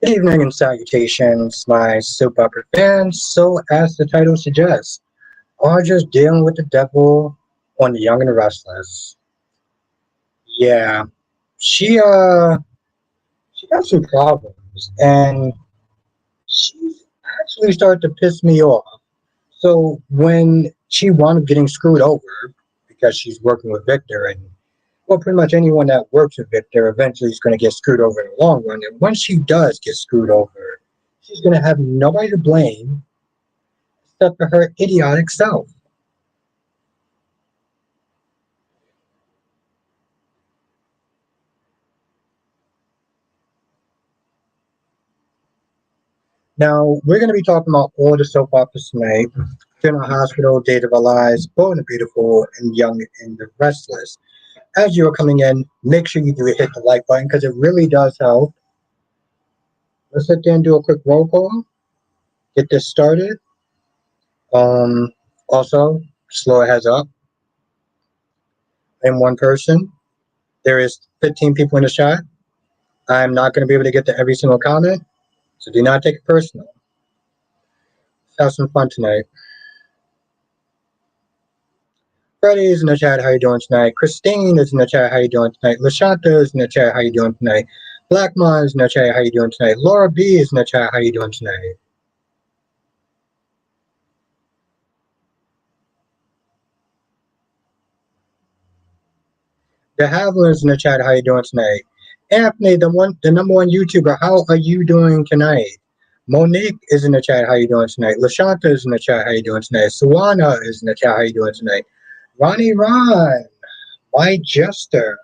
Good evening and salutations, my soap opera fans. So, as the title suggests, Audra's dealing with the devil on The Young and the Restless. Yeah, she she got some problems, and she's actually started to piss me off. So when she wound up getting screwed over because she's working with Victor, and well, pretty much anyone that works with Victor eventually is going to get screwed over in the long run. And when she does get screwed over, she's going to have nobody to blame except for her idiotic self. Now, we're going to be talking about all the soap operas tonight. General Hospital, Date of Our Lives, Bold and the Beautiful, and Young and the Restless. As you are coming in, make sure you do hit the like button because it really does help. Let's sit there and do a quick roll call. Get this started. Um, Also, slow heads up. I'm one person. There is 15 people in the chat. I'm not going to be able to get to every single comment, so do not take it personal. Let's have some fun tonight. Freddie is in the chat. How you doing tonight? Christine is in the chat. How you doing tonight? Lashanta is in the chat. How you doing tonight? Blackmon is in the chat. How you doing tonight? Laura B is in the chat. How you doing tonight? The Havlin is in the chat. How you doing tonight? Anthony, the number one YouTuber. How are you doing tonight? Monique is in the chat. How you doing tonight? Lashanta is in the chat. How you doing tonight? Sawana is in the chat. How you doing tonight? Ronnie Ron, my jester.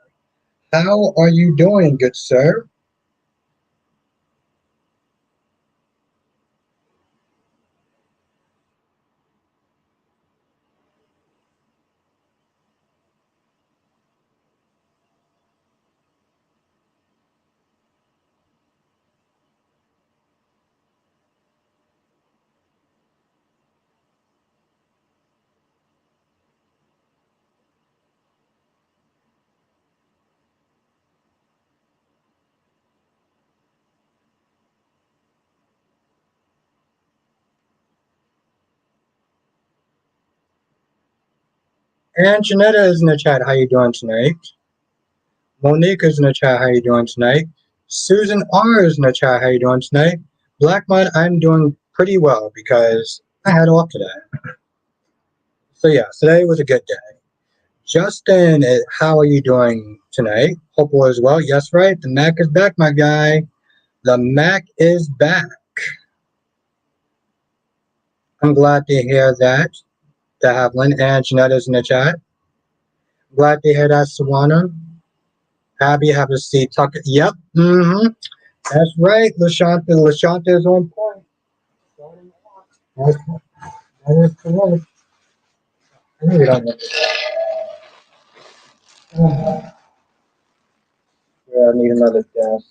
How are you doing, good sir? And Janetta is in the chat. How you doing tonight? Monique is in the chat. How you doing tonight? Susan R is in the chat. How you doing tonight? Black Mud, I'm doing pretty well because I had off today. So yeah, today was a good day. Justin, how are you doing tonight? Hope all is well. Yes, right. The Mac is back, my guy. The Mac is back. I'm glad to hear that. To have Lynn and Janetta's in the chat. Glad to hear that, Sawana. Abby, have a seat. Tuck it. Yep. Mm-hmm. That's right, Lashanta. Lashanta is on point. That's, that is correct. I really don't know. Yeah, I need another desk.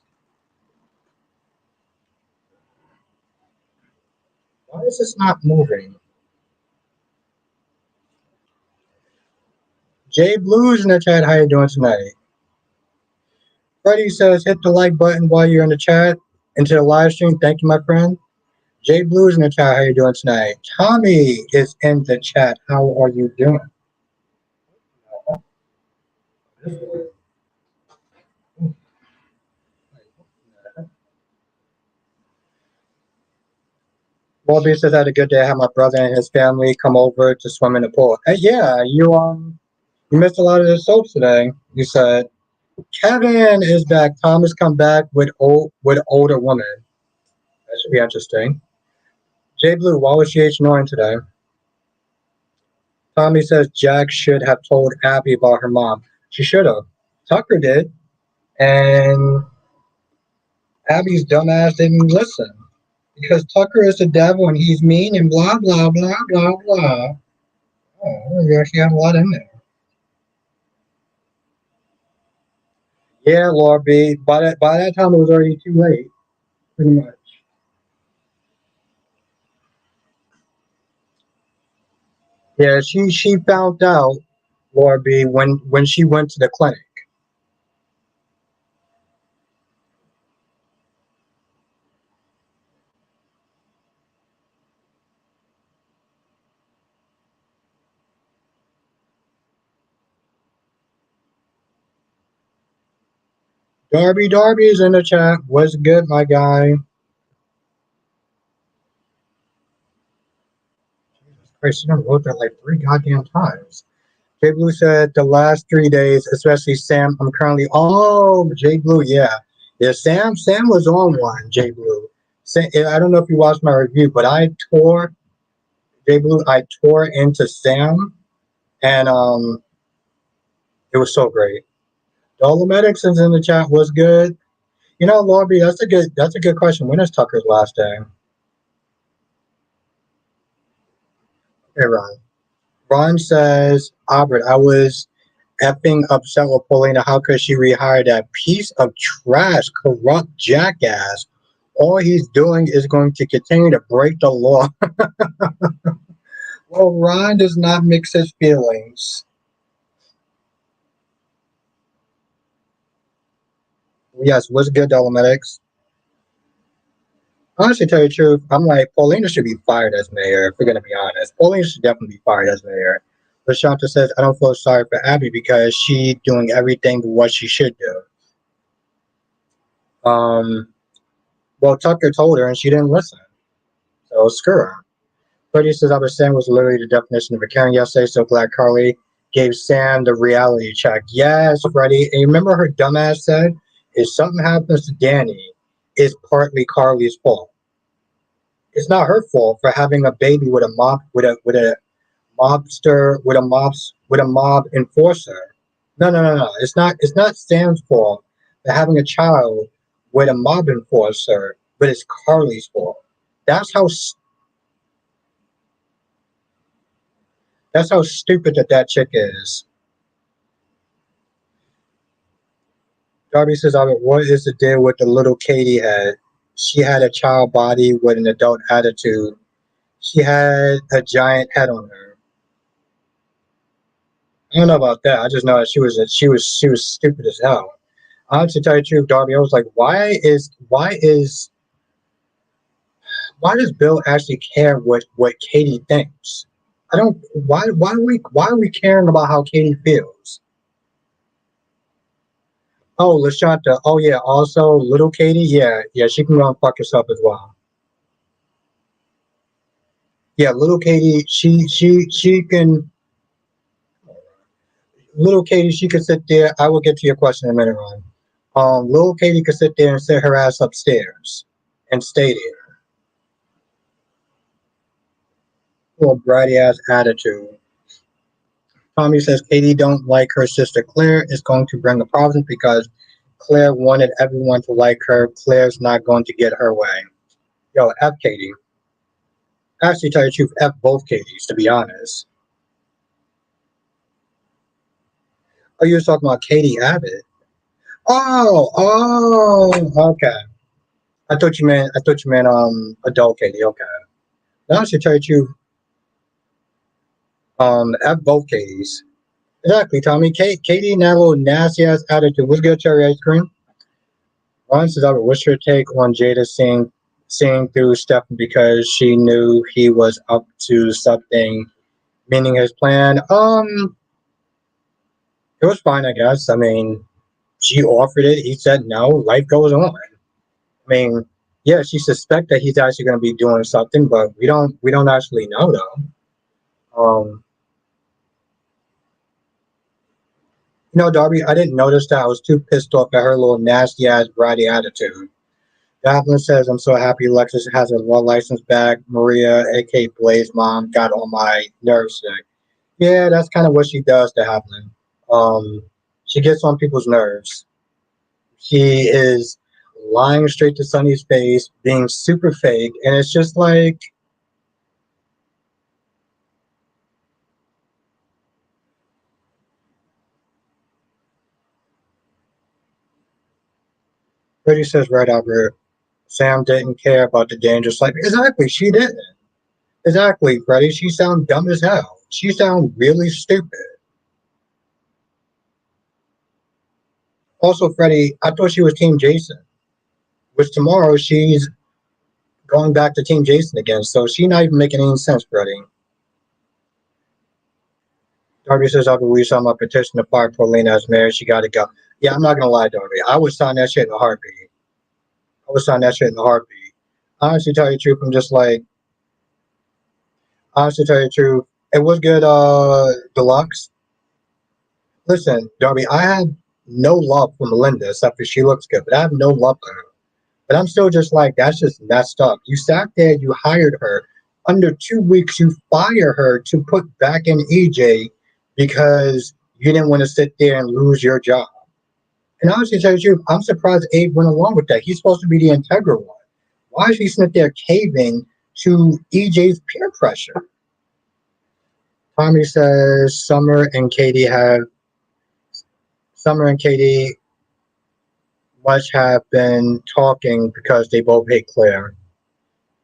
Why is this not moving? Jay Blues in the chat. How you doing tonight? Freddie says hit the like button while you're in the chat into the live stream. Thank you, my friend. Jay Blues in the chat. How you doing tonight? Tommy is in the chat. How are you doing? Morbius says I had a good day. I had my brother and his family come over to swim in the pool. Hey, yeah, you missed a lot of the soaps today. You said Kevin is back. Tom has come back with older woman. That should be interesting. Jay Blue, why was she ignoring today? Tommy says Jack should have told Abby about her mom. She should have. Tucker did, and Abby's dumbass didn't listen because Tucker is the devil and he's mean and blah blah blah blah blah. Oh, you actually have a lot in there. Yeah, Laura B. By that time, it was already too late, pretty much. Yeah, she found out Laura B. when she went to the clinic. Darby is in the chat. What's good, my guy? Jesus Christ, you done wrote that like 3 goddamn times. Jay Blue said the last 3 days, especially Sam. I'm currently. Oh, Jay Blue, yeah, yeah. Sam was on one. Jay Blue. I don't know if you watched my review, but I tore Jay Blue. I tore into Sam, and it was so great. Dolomedics is in the chat. Was good. You know, Lorby, that's a good question. When is Tucker's last day? Hey, Ron. Ron says, Albert, I was effing upset with Paulina. How could she rehire that piece of trash, corrupt jackass? All he's doing is going to continue to break the law. Well, Ron does not mix his feelings. Yes, what's good, Dolomedics? Honestly, tell you the truth, I'm like, Paulina should be fired as mayor, if we're going to be honest. Paulina should definitely be fired as mayor. LaShanta says, I don't feel sorry for Abby because she's doing everything what she should do. Well, Tucker told her and she didn't listen. So screw her. Freddie says Albert Sam was literally the definition of a Karen yesterday, so glad Carly gave Sam the reality check. Yes, Freddie. And you remember her dumbass said, if something happens to Danny, it's partly Carly's fault. It's not her fault for having a baby with a mob enforcer. No. It's not Sam's fault for having a child with a mob enforcer, but it's Carly's fault. That's how stupid that chick is. Darby says, what is the deal with the little Katie head? She had a child body with an adult attitude. She had a giant head on her. I don't know about that. I just know that she was stupid as hell. Honestly, to tell you the truth, Darby, I was like, why does Bill actually care what Katie thinks? I don't. Why are we caring about how Katie feels? Oh, Lashanta. Oh yeah. Also, little Katie. Yeah. She can go and fuck herself as well. Yeah, little Katie. She can. Little Katie. She could sit there. I will get to your question in a minute, Ron. Little Katie could sit there and sit her ass upstairs and stay there. Little bratty ass attitude. Tommy says Katie don't like her sister Claire is going to bring a problem because Claire wanted everyone to like her. Claire's not going to get her way. Yo, F Katie. Actually, tell you the truth, F both Katies, to be honest. Oh, you were talking about Katie Abbott. Okay. I thought you meant adult Katie. Okay. Now I should tell you the truth, F both Katies. Exactly, Tommy. Katie and that little nasty ass attitude. What's good, cherry ice cream? Ron says, Albert, what's your take on Jada seeing through Steffy because she knew he was up to something, meaning his plan? It was fine, I guess. I mean, she offered it. He said no. Life goes on. I mean, yeah, she suspects that he's actually going to be doing something, but we don't actually know though. Darby, I didn't notice that. I was too pissed off at her little nasty ass bratty attitude. Joplin says, I'm so happy Alexis has her law license back. Maria, aka Blaze mom, got on my nerves sick. Yeah, that's kind of what she does to Joplin. She gets on people's nerves. She is lying straight to Sonny's face, being super fake, and it's just like, Freddie says, right, Albert, Sam didn't care about the dangerous life. Exactly, she didn't. Exactly, Freddie. She sounds dumb as hell. She sounds really stupid. Also, Freddie, I thought she was Team Jason, which tomorrow she's going back to Team Jason again, so she not even making any sense, Freddie. Darby says, Albert, we saw my petition to fire Paulina as mayor. She got to go. Yeah, I'm not gonna lie, Darby. I would sign that shit in a heartbeat. I would sign that shit in a heartbeat. Honestly, tell you the truth, I'm just like, honestly, tell you the truth, it was good. Deluxe. Listen, Darby, I had no love for Melinda except for she looks good, but I have no love for her. But I'm still just like, that's just messed up. You sat there, you hired her. Under 2 weeks, you fire her to put back in EJ because you didn't want to sit there and lose your job. And honestly, to tell you the truth, I'm surprised Abe went along with that. He's supposed to be the integral one. Why is he sitting there caving to EJ's peer pressure? Tommy says Summer and Katie must have been talking because they both hate Claire.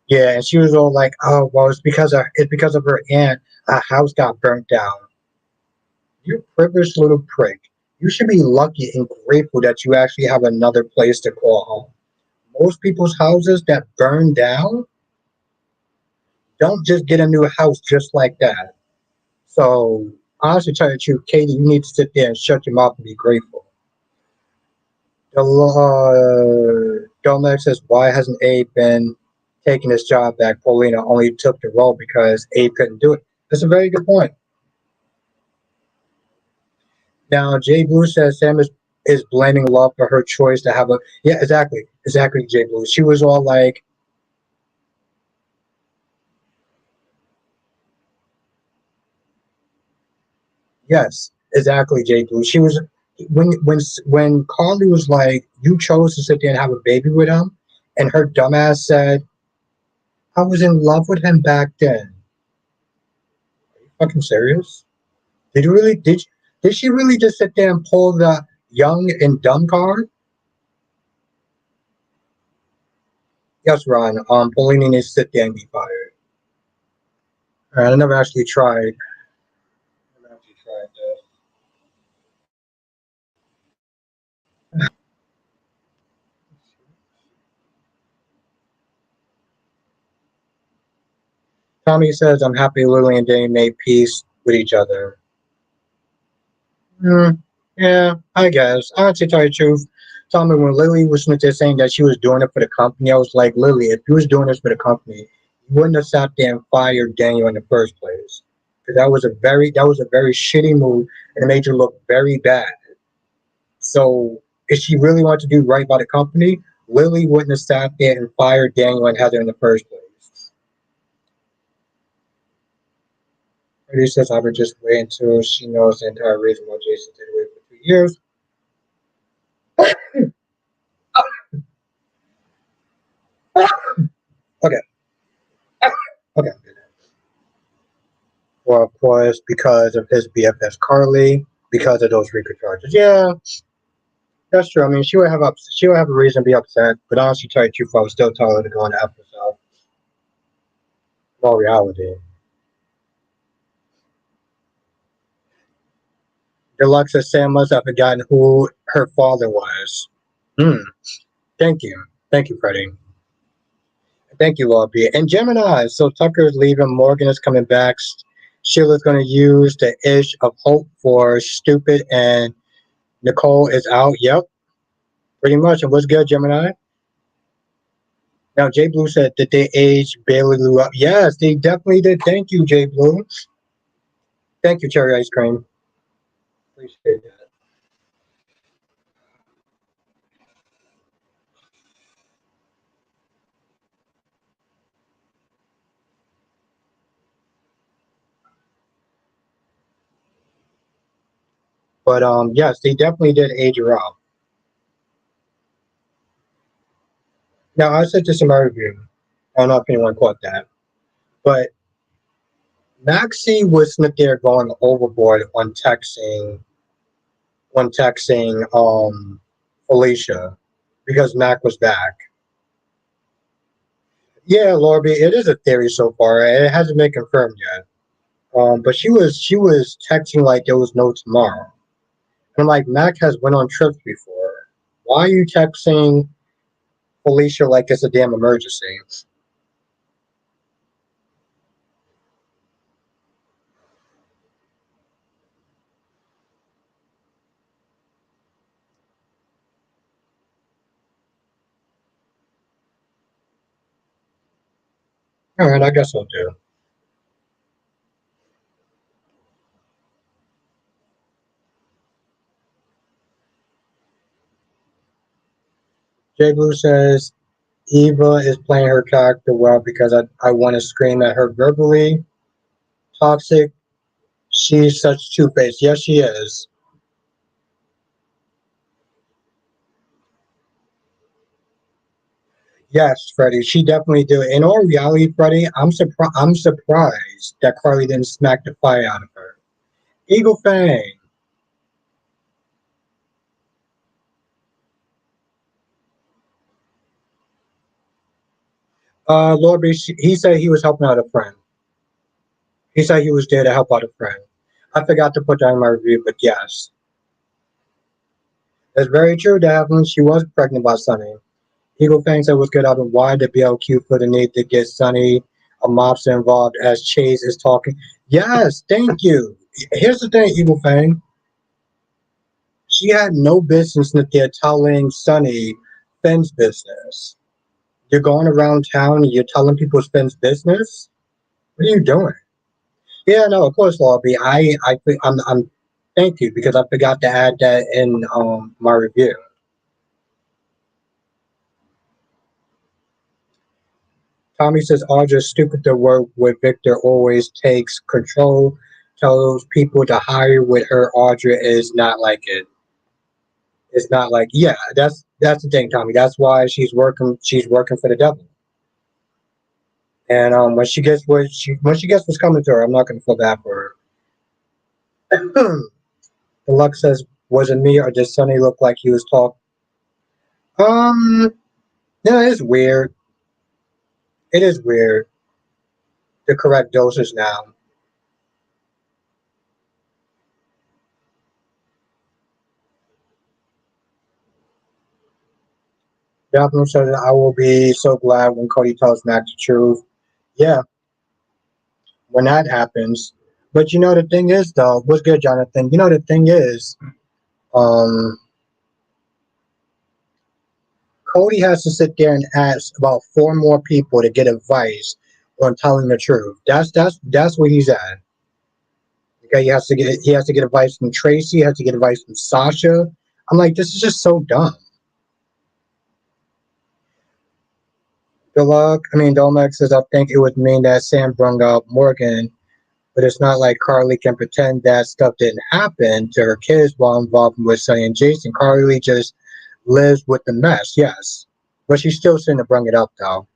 Yeah, and she was all like, "Oh, well, it's because of her aunt. Our house got burnt down." You privileged little prick. You should be lucky and grateful that you actually have another place to call home. Most people's houses that burn down don't just get a new house just like that. So, honestly, tell you the truth, Katie, you need to sit there and shut your mouth and be grateful. Dominic says, "Why hasn't Abe been taking his job back? Paulina only took the role because Abe couldn't do it." That's a very good point. Now, Jay Blue says Sam is blaming Love for her choice to have a. Yeah, exactly, Jay Blue. She was all like, yes, exactly, Jay Blue. She was when Carly was like, "You chose to sit there and have a baby with him," and her dumbass said, "I was in love with him back then." Fucking serious? Did you really did she really just sit there and pull the young and dumb card? Yes, Ron. Paulina needs to sit there and be fired. I never actually tried. Never actually tried this. Tommy says, "I'm happy Lily and Danny made peace with each other." Hmm. Yeah, I guess. Honestly, to tell you the truth, Tommy, when Lily was there saying that she was doing it for the company, I was like, Lily, if you was doing this for the company, you wouldn't have sat there and fired Daniel in the first place. Because that was a very shitty move and it made you look very bad. So if she really wanted to do right by the company, Lily wouldn't have sat there and fired Daniel and Heather in the first place. He says, "I would just wait until she knows the entire reason why Jason did wait for 2 years." Okay, okay. Well, of course, because of his BFF Carly, because of those RICO charges. Yeah, that's true. I mean, she would have a reason to be upset, but honestly, tell you the truth, I would still tell her to go on F herself. In all reality, Deluxe says Sam must have forgotten who her father was. Hmm. Thank you, Freddie. Thank you, Lord B. And Gemini. So Tucker's leaving. Morgan is coming back. Sheila's going to use the ish of hope for stupid, and Nicole is out. Yep, pretty much. And what's good, Gemini? Now, Jay Blue said that they aged Bailey Lou up. Yes, they definitely did. Thank you, Jay Blue. Thank you, Cherry Ice Cream. Appreciate that. But yes, they definitely did age her up. Now, I said this in my review. I don't know if anyone caught that, but Maxie was not there going overboard on texting Felicia because Mac was back. Yeah, Lorby, it is a theory so far. It hasn't been confirmed yet. But she was texting like there was no tomorrow. And I'm like, Mac has went on trips before. Why are you texting Felicia like it's a damn emergency? All right, I guess I'll do. Jay Blue says Eva is playing her character well because I want to scream at her verbally. Toxic. She's such two-faced. Yes, she is. Yes, Freddie. She definitely do. In all reality, Freddie, I'm surprised that Carly didn't smack the fire out of her. Eagle Fang. Lord B, he said he was helping out a friend. He said he was there to help out a friend. I forgot to put that in my review, but yes. It's very true that when she was pregnant by Sonny. Eagle Fang said was good out of why the BLQ for the need to get Sonny a mobster involved as Chase is talking. Yes, thank you. Here's the thing, Eagle Fang. She had no business if they're telling Sonny Finn's business. You're going around town and you're telling people Finn's business? What are you doing? Yeah, no, of course, Lobby. I'm thank you because I forgot to add that in my review. Tommy says Audra's stupid to work with. Victor always takes control. Tells people to hire with her. Audra is not like it. It's not like yeah. That's the thing, Tommy. That's why she's working. She's working for the devil. And when she gets what's coming to her, I'm not going to feel bad for her. Deluxe says, was it me or did Sonny look like he was talking? Um, yeah, it's weird. It is weird. The correct doses now. Jonathan says, I will be so glad when Cody tells Mac the truth. Yeah, when that happens. But you know the thing is though, what's good, Jonathan? You know the thing is, um, Cody has to sit there and ask about four more people to get advice on telling the truth. That's where he's at. Okay, he has to get advice from Tracy, he has to get advice from Sasha. I'm like, this is just so dumb. Domex says, I think it would mean that Sam brung up Morgan, but it's not like Carly can pretend that stuff didn't happen to her kids while involved with Sonny and Jason. Carly just lives with the mess, yes. But she still shouldn't have brung it up, though.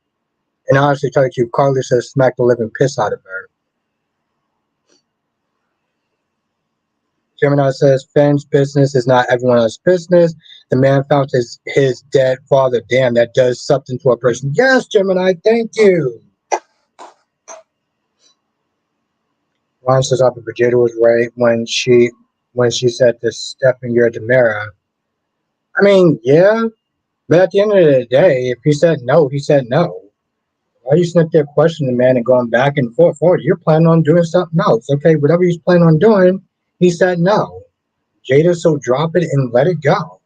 And honestly, tell you the truth, Carly says smack the living piss out of her. Gemini says, Finn's business is not everyone else's business. The man found his dead father. Damn, that does something to a person. Yes, Gemini, thank you. Ron says, Dr. Vegeta was right when she said to Stephen, you're a Demera. I mean, yeah, but at the end of the day, if he said no, he said no. Why are you sitting there questioning the man and going back and forth? You're planning on doing something else. Okay, whatever he's planning on doing, he said no. Jada, so drop it and let it go.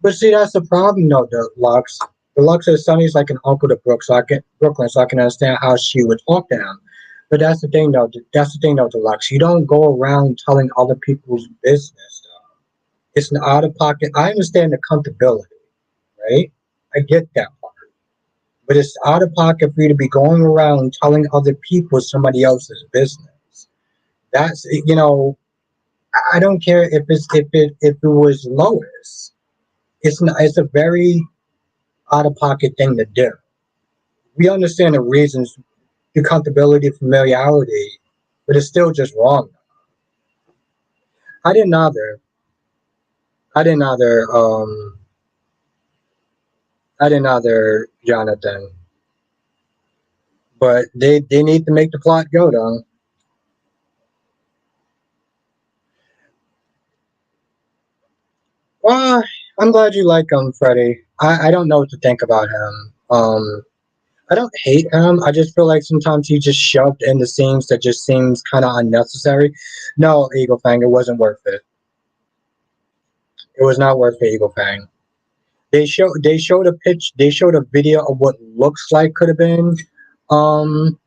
But see, that's the problem, though, Deluxe. Deluxe says Sonny's like an uncle to Brooklyn, so I can understand how she would talk to him. But that's the thing, though. That's the thing, though, Deluxe. You don't go around telling other people's business, though. It's an out of pocket. I understand the comfortability, right? I get that part. But it's out of pocket for you to be going around telling other people somebody else's business. That's I don't care if it was Lois. It's not, it's a very out of pocket thing to do. We understand the reasons, the comfortability, familiarity, but it's still just wrong. I didn't either. I didn't either. I didn't either, Jonathan. But they need to make the plot go though. Well, I'm glad you like him, Freddie. I don't know what to think about him. I don't hate him. I just feel like sometimes he just shoved in the scenes that just seems kind of unnecessary. No, Eagle Fang, it wasn't worth it. It was not worth for Eagle Fang. They showed a video of what looks like could have been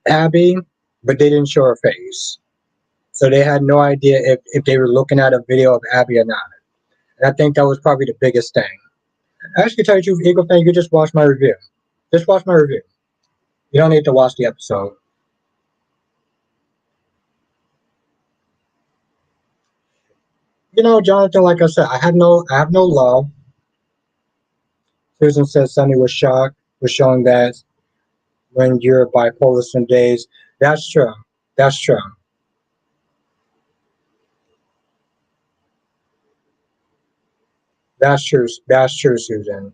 Abby, but they didn't show her face. So they had no idea if they were looking at a video of Abby or not. And I think that was probably the biggest thing. Actually, to tell you the truth, Eagle Fang, you just watch my review. Just watch my review. You don't need to watch the episode. You know, Jonathan, like I said, I have no love. Susan says Sonny was shocked, was showing that when you're bipolar some days. That's true. That's true. That's true. That's true, Susan.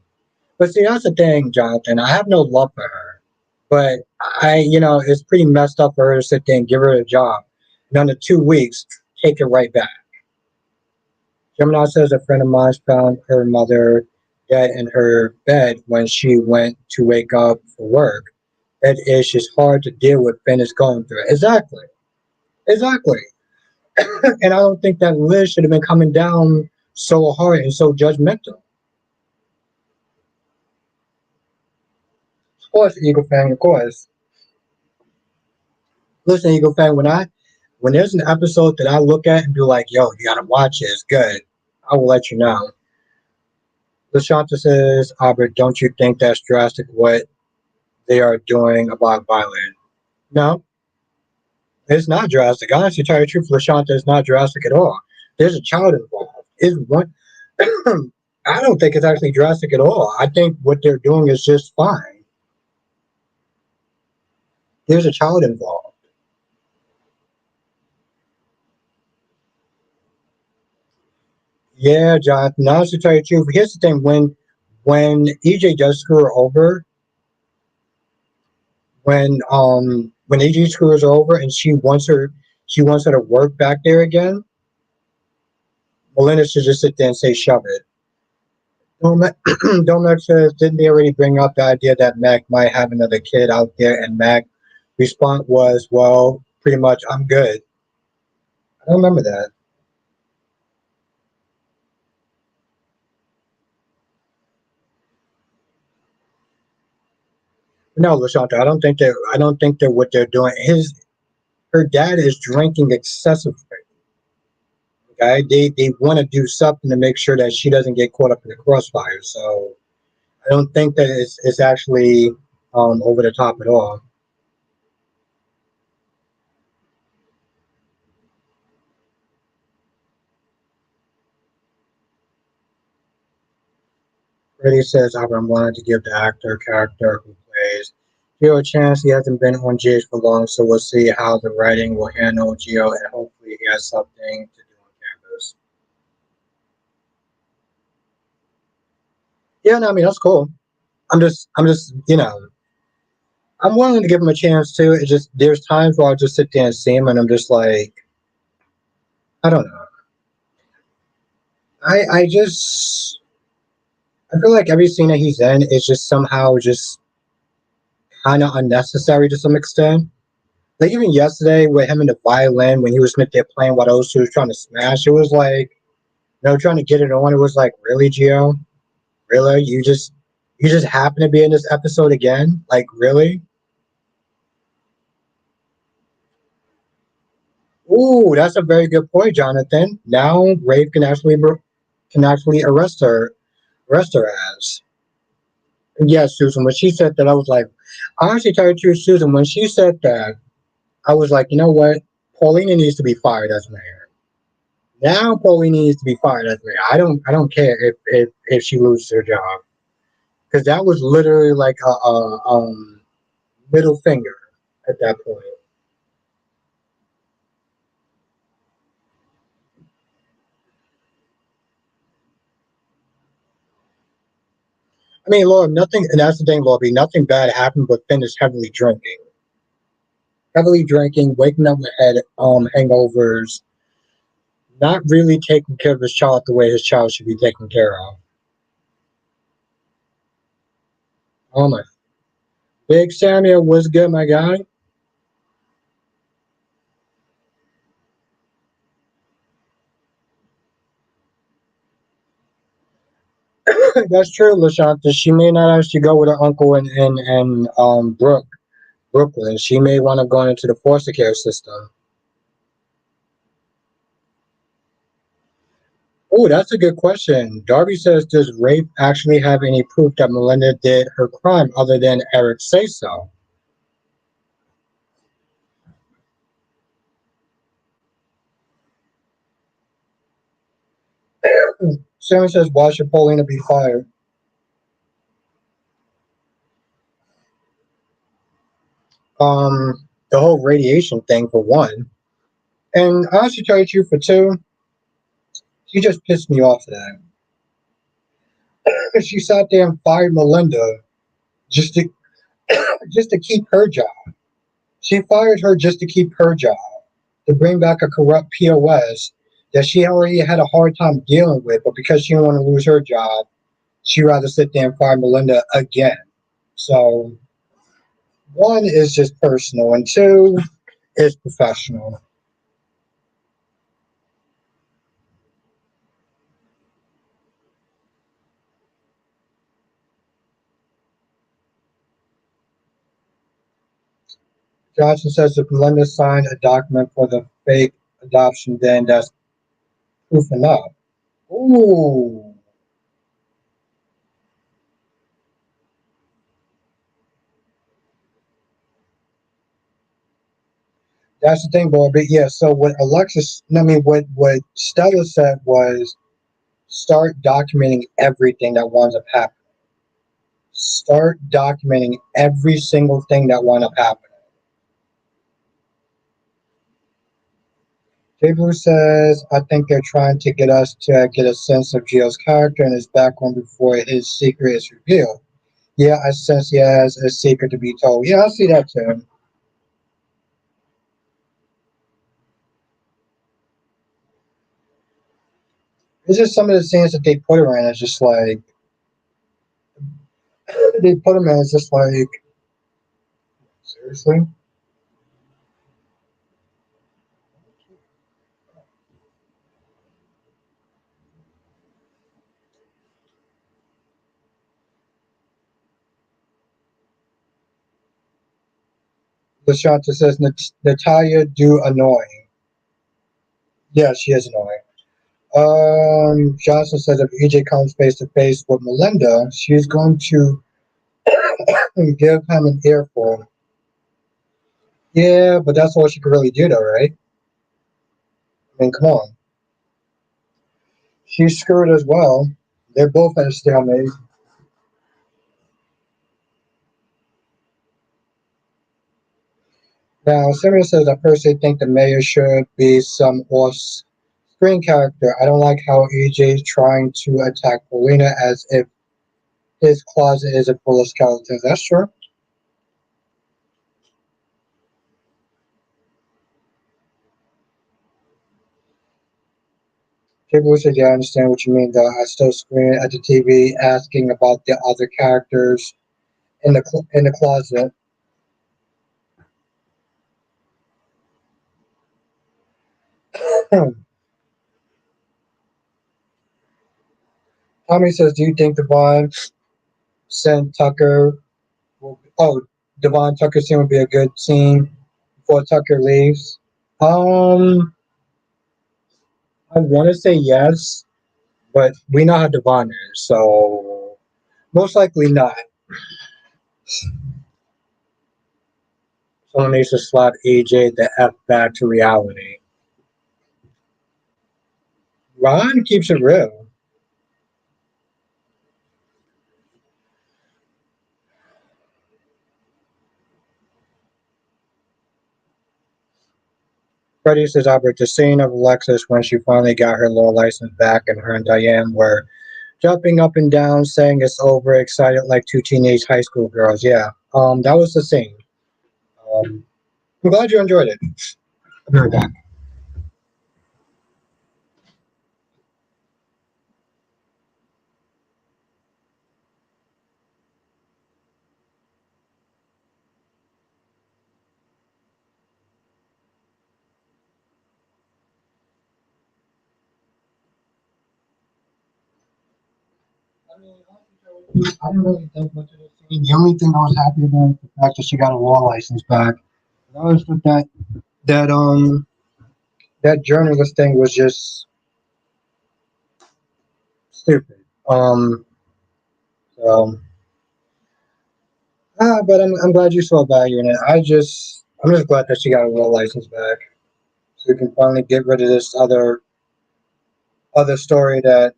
But see, that's the thing, Jonathan. I have no love for her. But it's pretty messed up for her to sit there and give her a job. And under 2 weeks, take it right back. Gemini says a friend of mine found her mother dead in her bed when she went to wake up for work. That is just hard to deal with. Finn is going through it. Exactly. Exactly. And I don't think that Liz should have been coming down so hard and so judgmental. Of course, Eagle fan, of course. Listen, Eagle fan, when there's an episode that I look at and be like, yo, you gotta watch it, it's good. I will let you know. LaShanta says, Albert, don't you think that's drastic what they are doing about Violet? No, it's not drastic. Honestly, to tell you the truth, LaShanta is not drastic at all. There's a child involved. Is one I don't think it's actually drastic at all. I think what they're doing is just fine. There's a child involved. Yeah, Jonathan. Honestly, to tell you the truth, here's the thing: when EJ does screw her over, when EJ screws her over and she wants her to work back there again, Melinda should just sit there and say, "Shove it." Domek says, didn't they already bring up the idea that Mac might have another kid out there? And Mac response was, well, pretty much, I'm good. I don't remember that. No, Lashanta, I don't think that what they're doing. Her dad is drinking excessively. Okay, they want to do something to make sure that she doesn't get caught up in the crossfire. So I don't think that it's actually over the top at all. Freddie says I'm wanting to give the actor character who plays Geo a chance. He hasn't been on GH for long, so we'll see how the writing will handle Geo, and hopefully he has something to do on campus. Yeah, no, I mean that's cool. I'm just, I'm willing to give him a chance too. It just there's times where I'll just sit there and see him, and I'm just like, I don't know. I just I feel like every scene that he's in is just somehow just kind of unnecessary to some extent. Like even yesterday with him and the violin when he was Smith there playing while those two was trying to smash, it was like trying to get it on. It was like, really, Gio? Really? You just happen to be in this episode again? Like really? Ooh, that's a very good point, Jonathan. Now Rafe can actually arrest her as. Yes, Susan. When she said that, I was like, honestly, tell you the truth, Susan. When she said that, I was like, you know what? Paulina needs to be fired as mayor. Now Paulina needs to be fired as mayor. I don't care if she loses her job because that was literally like a middle finger at that point. I mean, Lord, nothing, and that's the thing, Lord, nothing bad happened, but Finn is heavily drinking, waking up with hangovers, not really taking care of his child the way his child should be taken care of. Oh my, Big Samuel was good, my guy. That's true, Lashanta. She may not actually go with her uncle in Brooklyn. She may want to go into the foster care system. Oh, that's a good question. Darby says, does Rafe actually have any proof that Melinda did her crime other than Eric say so? Sharon says, why should Paulina be fired? The whole radiation thing for one. And I should tell you the truth for two, she just pissed me off today. She sat there and fired Melinda just to just to keep her job. She fired her just to keep her job, to bring back a corrupt POS that she already had a hard time dealing with, but because she didn't want to lose her job, she'd rather sit there and fire Melinda again. So one is just personal, and two is professional. Johnson says if Melinda signed a document for the fake adoption, then that's proof enough. Ooh, that's the thing, boy. But yeah, so what Alexis, I mean, what Stella said was start documenting everything that winds up happening. Start documenting every single thing that wound up happening. Jay Blue says, I think they're trying to get us to get a sense of Gio's character and his background before his secret is revealed. Yeah, I sense he has a secret to be told. Yeah, I see that too. It's just some of the scenes that they put her in. It's just like they put him in. It's just like seriously. Lashanta says Natalia do annoying. Yeah, she is annoying. Johnson says if EJ comes face to face with Melinda, she's going to give him an earful. Yeah, but that's all she could really do, though, right? I mean, come on. She's screwed as well. They're both at a stalemate. Now, Simeon says, I personally think the mayor should be some off-screen character. I don't like how EJ is trying to attack Paulina as if his closet isn't full of skeletons. That's true. People said, yeah, I understand what you mean, though. I still scream at the TV asking about the other characters in the closet. Tommy says, do you think Devon sent Tucker? Oh, Devon Tucker scene would be a good scene before Tucker leaves. Um, I want to say yes, but we know how Devon is, so most likely not. Someone needs to slap AJ the F back to reality. Ron keeps it real. Freddie says, Albert, the scene of Alexis when she finally got her law license back and her and Diane were jumping up and down, saying it's over, excited like two teenage high school girls. Yeah, that was the scene. Um, I'm glad you enjoyed it. I'll be right back. I mean, I didn't really think much of this scene. The only thing I was happy about was the fact that she got a law license back. I always thought that that journalist thing was just stupid. So, but I'm glad you saw value in it. I'm just glad that she got a law license back, so we can finally get rid of this other story that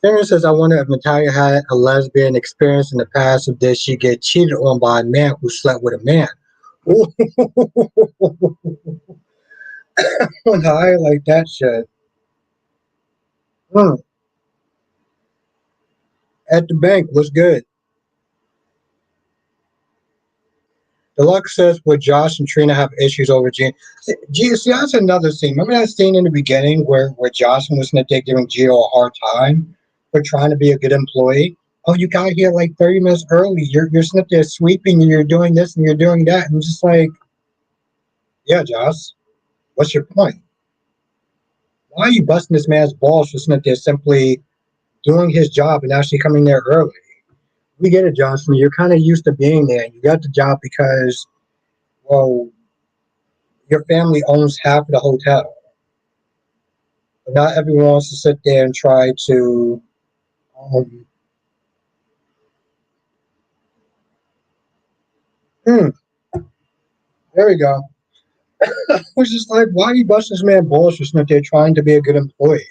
Sarah says, I wonder if Natalia had a lesbian experience in the past, or did she get cheated on by a man who slept with a man? Ooh, I like that shit. Hmm. At the bank, what's good? Deluxe says, would Josh and Trina have issues over Gene? See, that's another scene. Remember that scene in the beginning where Josh was sitting there giving Gio a hard time for trying to be a good employee? Oh, you got here like 30 minutes early. You're sitting there sweeping and you're doing this and you're doing that. And just like, yeah, Josh, what's your point? Why are you busting this man's balls for sitting there simply doing his job and actually coming there early? We get it, Johnson. You're kind of used to being there. You got the job because, well, your family owns half of the hotel. But not everyone wants to sit there and try to. Um, hmm, there we go. I was just like, why are you busting this man balls for sitting there trying to be a good employee?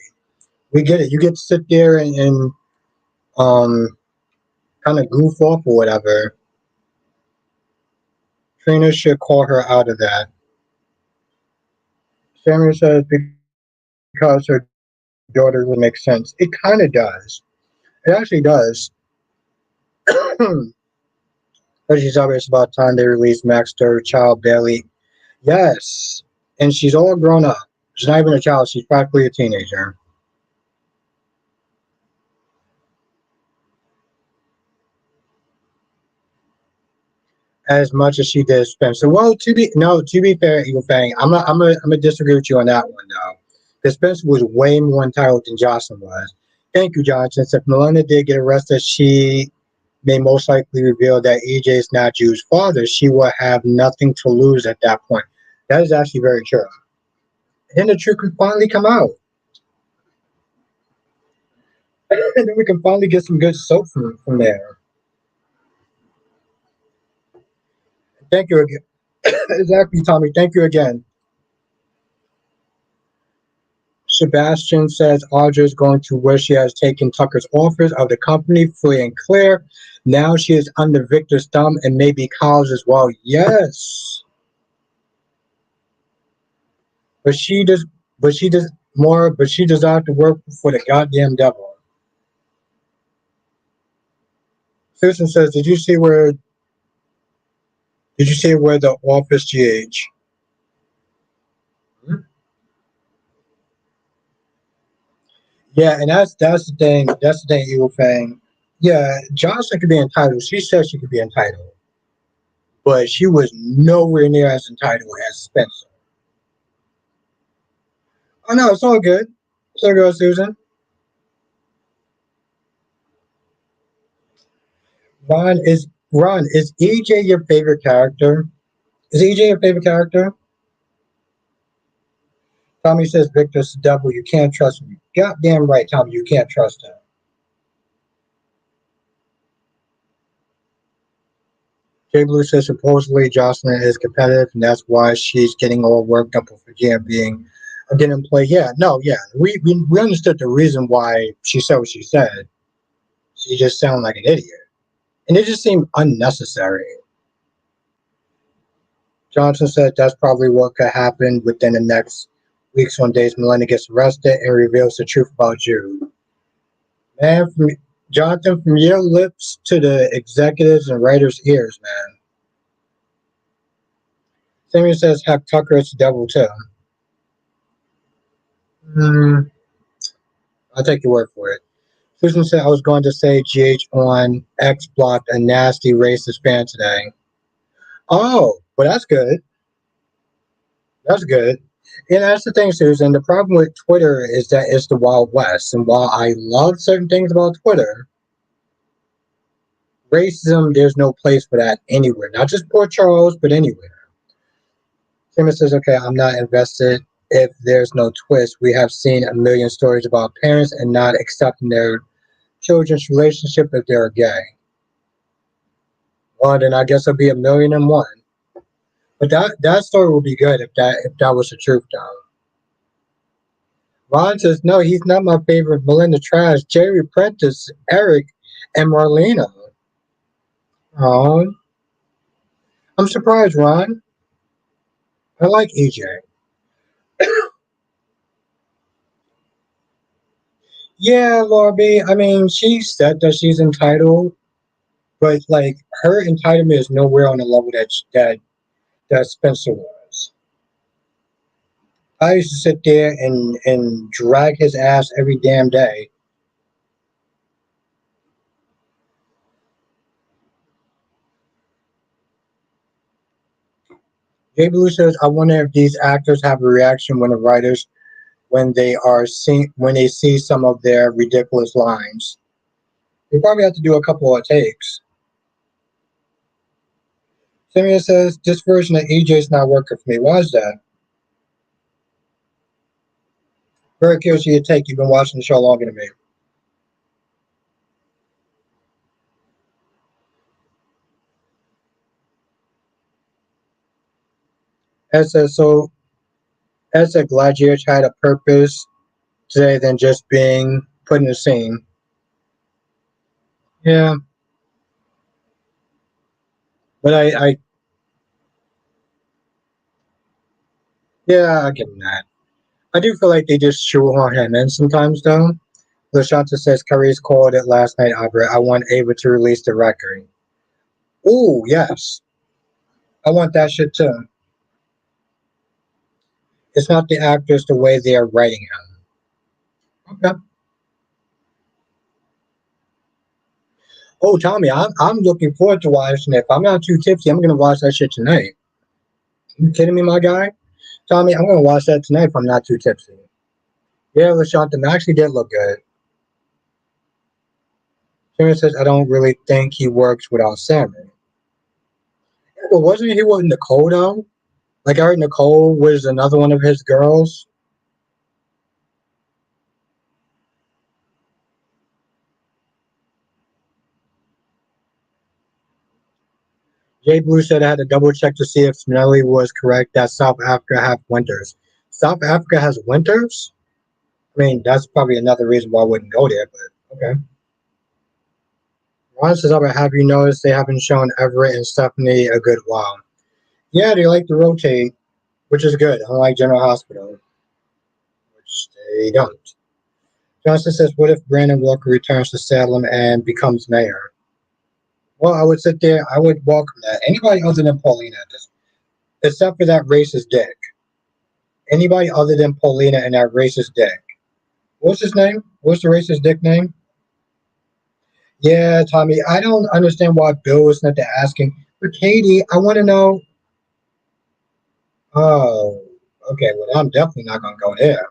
We get it. You get to sit there and um, kind of goof off or whatever. Trina should call her out of that. Samuel says because her daughter would make sense. It kind of does. It actually does. But she's obvious about time they released Max to her child Bailey. Yes. And she's all grown up. She's not even a child, she's practically a teenager. As much as she did Spencer. Well, to be fair, Eagle Fang, I'm gonna disagree with you on that one though. Because Spencer was way more entitled than Jocelyn was. Thank you, Johnson. If Melinda did get arrested, she may most likely reveal that EJ is not Jude's father. She will have nothing to lose at that point. That is actually very true. Then the truth can finally come out. And then we can finally get some good soap from there. Thank you again. Exactly, Tommy. Thank you again. Sebastian says Audra is going to where she has taken Tucker's offers of the company free and clear. Now she is under Victor's thumb and maybe Kyle's as well. Yes. But she does but she does not have to work for the goddamn devil. Susan says, did you see where the office GH? Yeah, and that's the thing. That's the thing, Evil Fang. Yeah, Jocelyn could be entitled. She said she could be entitled, but she was nowhere near as entitled as Spencer. Oh no, it's all good. It's all good, Susan. Ron, is EJ your favorite character? Is EJ your favorite character? Tommy says Victor's the devil. You can't trust him. Goddamn right, Tommy. You can't trust him. Jay Blue says supposedly Jocelyn is competitive, and that's why she's getting all worked up for Virginia being didn't play. Yeah, no, yeah. We understood the reason why she said what she said. She just sounded like an idiot. And it just seemed unnecessary. Johnson said that's probably what could happen within the next weeks on days Melinda gets arrested and reveals the truth about Jude. Man, Jonathan, from your lips to the executives and writers' ears, man. Samuel says Hack Tucker is the devil too. Hmm, I'll take your word for it. Susan said I was going to say GH on X blocked a nasty racist fan today. Oh, well that's good. That's good. And that's the thing, Susan. The problem with Twitter is that it's the Wild West. And while I love certain things about Twitter, racism, there's no place for that anywhere. Not just Port Charles, but anywhere. Simon says, okay, I'm not invested if there's no twist. We have seen a million stories about parents and not accepting their children's relationship if they're gay. Well, then I guess it'll be a million and one. But that story would be good if that was the truth, though. Ron says, no, he's not my favorite. Melinda Trash, Jerry Prentice, Eric, and Marlena. Oh, I'm surprised, Ron. I like EJ. Yeah, Laura B. I mean, she said that she's entitled, but like her entitlement is nowhere on the level that Spencer was. I used to sit there and drag his ass every damn day. Jay Blue says, "I wonder if these actors have a reaction when the writers when they see some of their ridiculous lines. They probably have to do a couple of takes." Simeon says, "This version of EJ's not working for me. Why is that?" Very curious of your take. You've been watching the show longer than me. Ed says, so Ed said Gladiator had a purpose today than just being put in a scene. Yeah, but yeah, I get that. I do feel like they just shoehorn him in sometimes, though. LaShanta says, Curry's called it last night, Audra. I want Ava to release the record. Ooh, yes. I want that shit too. It's not the actors, the way they are writing him. Okay. Oh, Tommy, I'm looking forward to watching it. If I'm not too tipsy, I'm going to watch that shit tonight. You kidding me, my guy? Tommy, I'm going to watch that tonight if I'm not too tipsy. Yeah, LaShanta actually did look good. Jimmy says, I don't really think he works without Sammy. Yeah, but wasn't he with Nicole, though? Like, I heard Nicole was another one of his girls. Jay Blue said I had to double check to see if Snelly was correct that South Africa have winters. South Africa has winters? I mean, that's probably another reason why I wouldn't go there, but okay. Ron says, have you noticed they haven't shown Everett and Stephanie a good while? Yeah, they like to rotate, which is good, unlike General Hospital, which they don't. Johnson says, what if Brandon Walker returns to Salem and becomes mayor? Well, I would sit there, I would welcome that. Anybody other than Paulina, except for that racist dick. Anybody other than Paulina and that racist dick. What's his name? What's the racist dick name? Yeah, Tommy, I don't understand why Bill was not asking. But Katie, I want to know. Oh, okay. Well, I'm definitely not going to go there.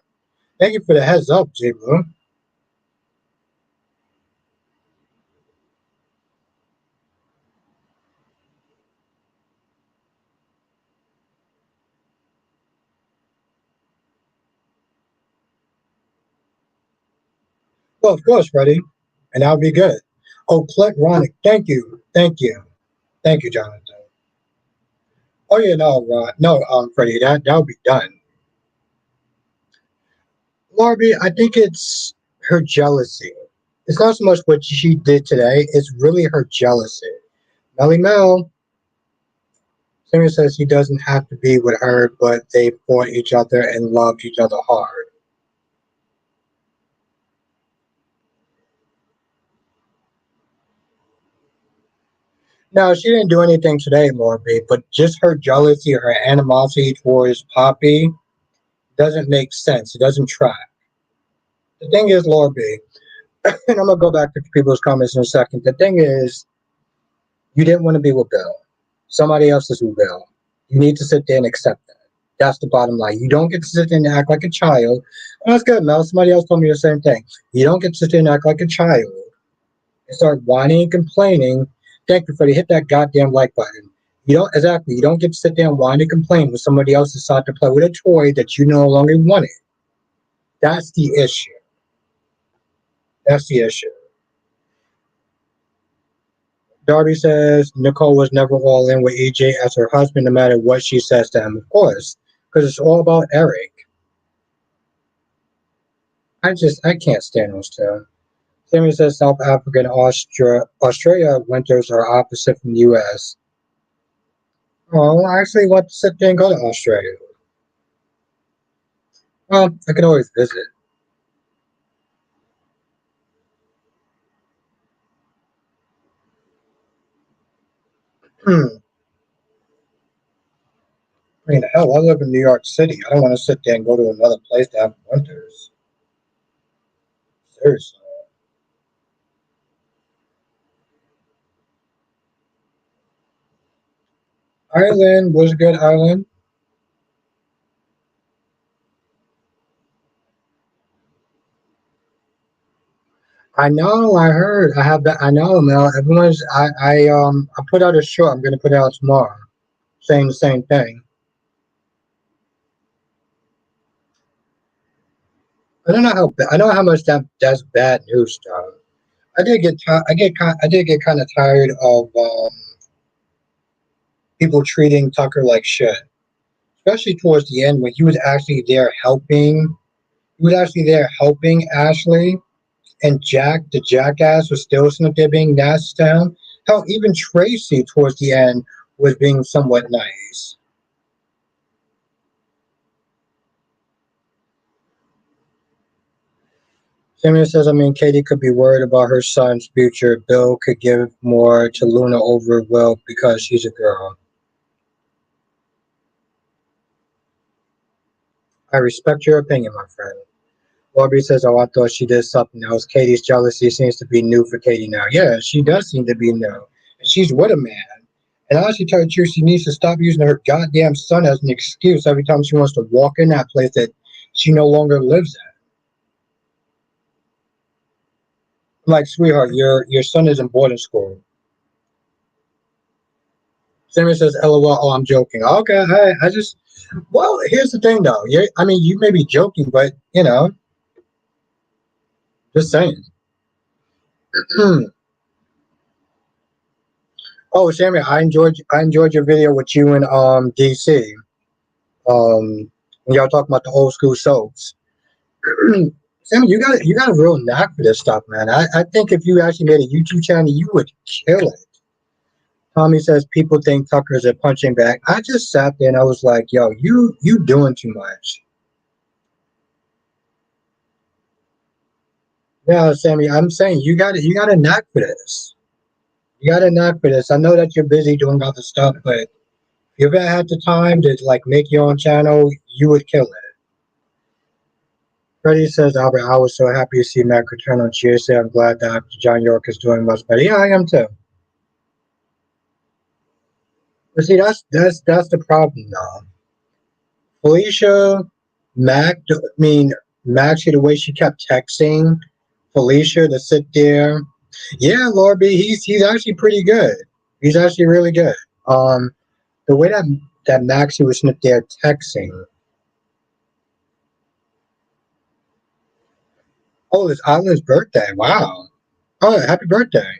Thank you for the heads up, J Blue. Well, of course, Freddie. And that'll be good. Oh, Click Ronick. Thank you. Thank you. Thank you, Jonathan. Oh, yeah, no, Ron. No, Freddie, that'll be done. Larby, I think it's her jealousy. It's not so much what she did today, it's really her jealousy. Melly Mel, Singer says he doesn't have to be with her, but they fought each other and loved each other hard. No, she didn't do anything today, Lorby, but just her jealousy, her animosity towards Poppy doesn't make sense. It doesn't track. The thing is, Lorby, and I'm going to go back to people's comments in a second. The thing is, you didn't want to be with Bill. Somebody else is with Bill. You need to sit there and accept that. That's the bottom line. You don't get to sit there and act like a child. Oh, that's good, Mel. Somebody else told me the same thing. You don't get to sit there and act like a child and start whining and complaining. Thank you, Freddie. Hit that goddamn like button. You don't exactly. You don't get to sit there and whine and complain when somebody else decided to play with a toy that you no longer wanted. That's the issue. That's the issue. Darby says Nicole was never all in with EJ as her husband, no matter what she says to him. Of course, because it's all about Eric. I can't stand those two. Sammy says South Africa and Australia winters are opposite from the U.S. Oh, I actually want to sit there and go to Australia. Well, I can always visit. I mean, hell, I live in New York City. I don't want to sit there and go to another place to have winters. Seriously. Ireland was good, Ireland. I know, I heard. I have that. I know, Mel. I put out a short. I'm going to put it out tomorrow saying the same thing. I know how much that's bad news, though. I did get kind of tired of people treating Tucker like shit, especially towards the end when he was actually there helping. He was actually there helping Ashley, and Jack, the jackass, was still sitting there being nasty to him. Hell, even Tracy towards the end was being somewhat nice. Simeon says, I mean, Katie could be worried about her son's future. Bill could give more to Luna over Will because she's a girl. I respect your opinion, my friend. Aubrey says, oh, I thought she did something else. Katie's jealousy seems to be new for Katie now. Yeah, she does seem to be new. And she's with a man. And honestly, tell you the truth, she needs to stop using her goddamn son as an excuse every time she wants to walk in that place that she no longer lives at. I'm like, sweetheart, your son is in boarding school. Sammy says, LOL, oh, I'm joking. Okay, I just, well, here's the thing, though. I mean, you may be joking, but, just saying. Oh, Sammy, I enjoyed your video with you and DC. When y'all talking about the old school soaps. Sammy, you got a real knack for this stuff, man. I think if you actually made a YouTube channel, you would kill it. Tommy says people think Tucker's a punching bag. I just sat there and I was like, yo, you doing too much. Yeah, Sammy, I'm saying you got a knack for this. You got a knack for this. I know that you're busy doing other stuff, but if you ever had the time to like make your own channel, you would kill it. Freddie says, Albert, I was so happy to see Mac return on GSA. I'm glad that John York is doing much better. Yeah, I am too. But see, that's the problem now. Felicia, I mean, Mac, see the way she kept texting Felicia to sit there. Yeah, Lord B, he's actually pretty good. He's actually really good. Um, the way that Maxie was sitting there texting. Oh, it's Island's birthday. Wow. Oh, happy birthday.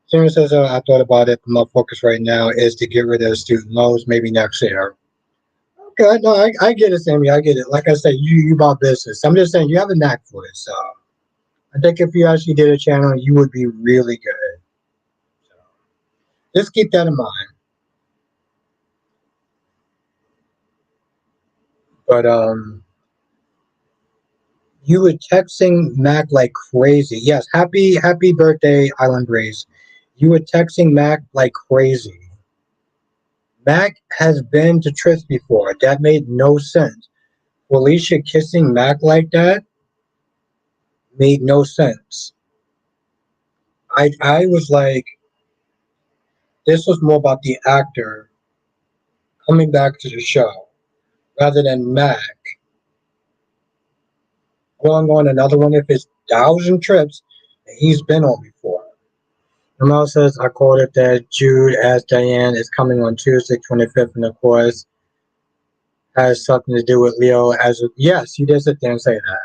Sarah says, I thought about it, but my focus right now is to get rid of student loans, maybe next year. Okay, no, I get it, Sammy. I get it. Like I said, you about business. I'm just saying you have a knack for it. So I think if you actually did a channel, you would be really good. So just keep that in mind. But you were texting Mac like crazy. Yes, happy birthday, Island Breeze. You were texting Mac like crazy. Mac has been to Tris before. That made no sense. Felicia kissing Mac like that made no sense. I was like, this was more about the actor coming back to the show. rather than Mac going on another one of his 1,000 trips that he's been on before. Jamal says, I called it that Jude as Diane is coming on Tuesday, 25th, and of course has something to do with Leo as a, yes, you did sit there and say that.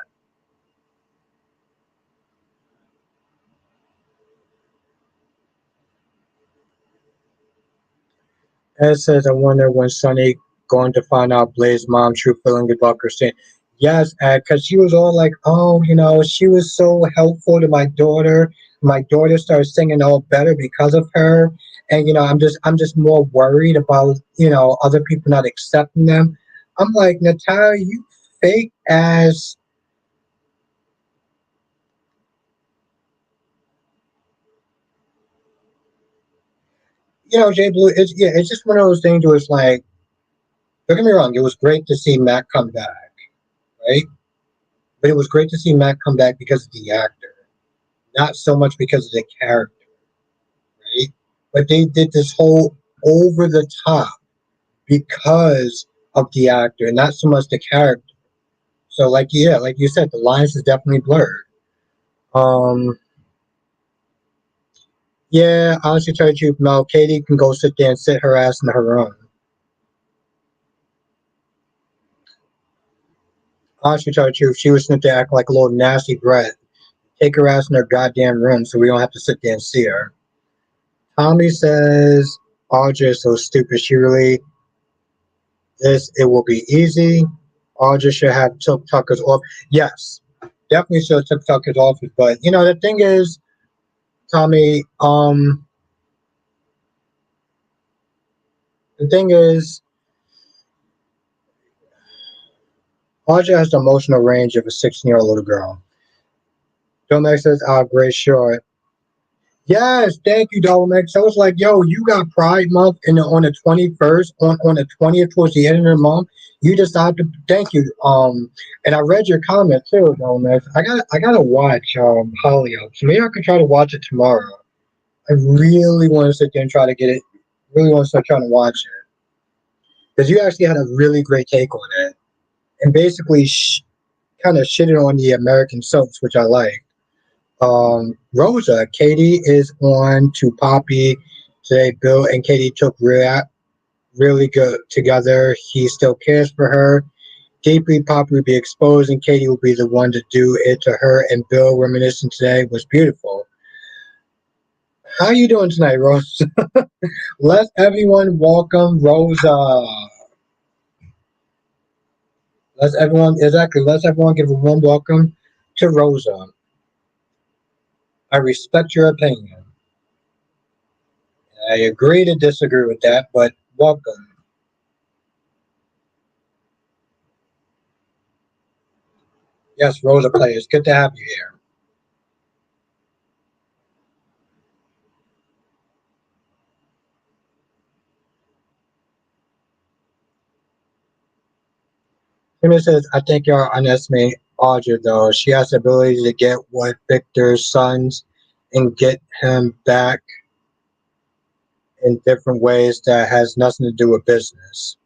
Ed says, I wonder when Sonny going to find out Blaze's mom true feeling about Christine. Yes, Ed, because she was all like, oh, she was so helpful to my daughter. My daughter started singing all better because of her. And I'm just more worried about, other people not accepting them. I'm like, Natalia, you fake ass. Jay Blue, it's just one of those things where it's like, don't get me wrong, it was great to see Matt come back, right? But it was great to see Matt come back because of the actor, not so much because of the character, right? But they did this whole over the top because of the actor, not so much the character. So, like, yeah, like you said, the lines is definitely blurred. Um, yeah, honestly, tell you the truth, no, Katie can go sit there and sit her ass in her room. Honestly, tell you the truth, she was sitting there acting like a little nasty brat. Take her ass in her goddamn room so we don't have to sit there and see her. Tommy says Audra is so stupid. She really this. It will be easy. Audra should have took Tucker's off. Yes, definitely should have took Tucker's office. But the thing is, Tommy. The thing is, Audra has the emotional range of a 16-year-old little girl. Domex says, great short. Yes, thank you, Dolmex. I was like, yo, you got Pride Month on the 21st, on the 20th, towards the end of the month. You decided to thank you. And I read your comment too, Dolmex. I gotta watch Hollyoaks. So maybe I could try to watch it tomorrow. I really want to sit there and try to get it. Really want to start trying to watch it because you actually had a really great take on it and basically kind of shitted on the American soaps, which I like. Rosa, Katie is on to Poppy today. Bill and Katie took really good together. He still cares for her. Deeply, Poppy will be exposed, and Katie will be the one to do it to her. And Bill reminiscing today was beautiful. How you doing tonight, Rosa? Let everyone welcome Rosa. Let's everyone give a warm welcome to Rosa. I respect your opinion. I agree to disagree with that, but welcome. Yes, Rosa players, good to have you here. Timmy says, I think y'all underestimate Audra though. She has the ability to get what Victor's sons and get him back in different ways that has nothing to do with business.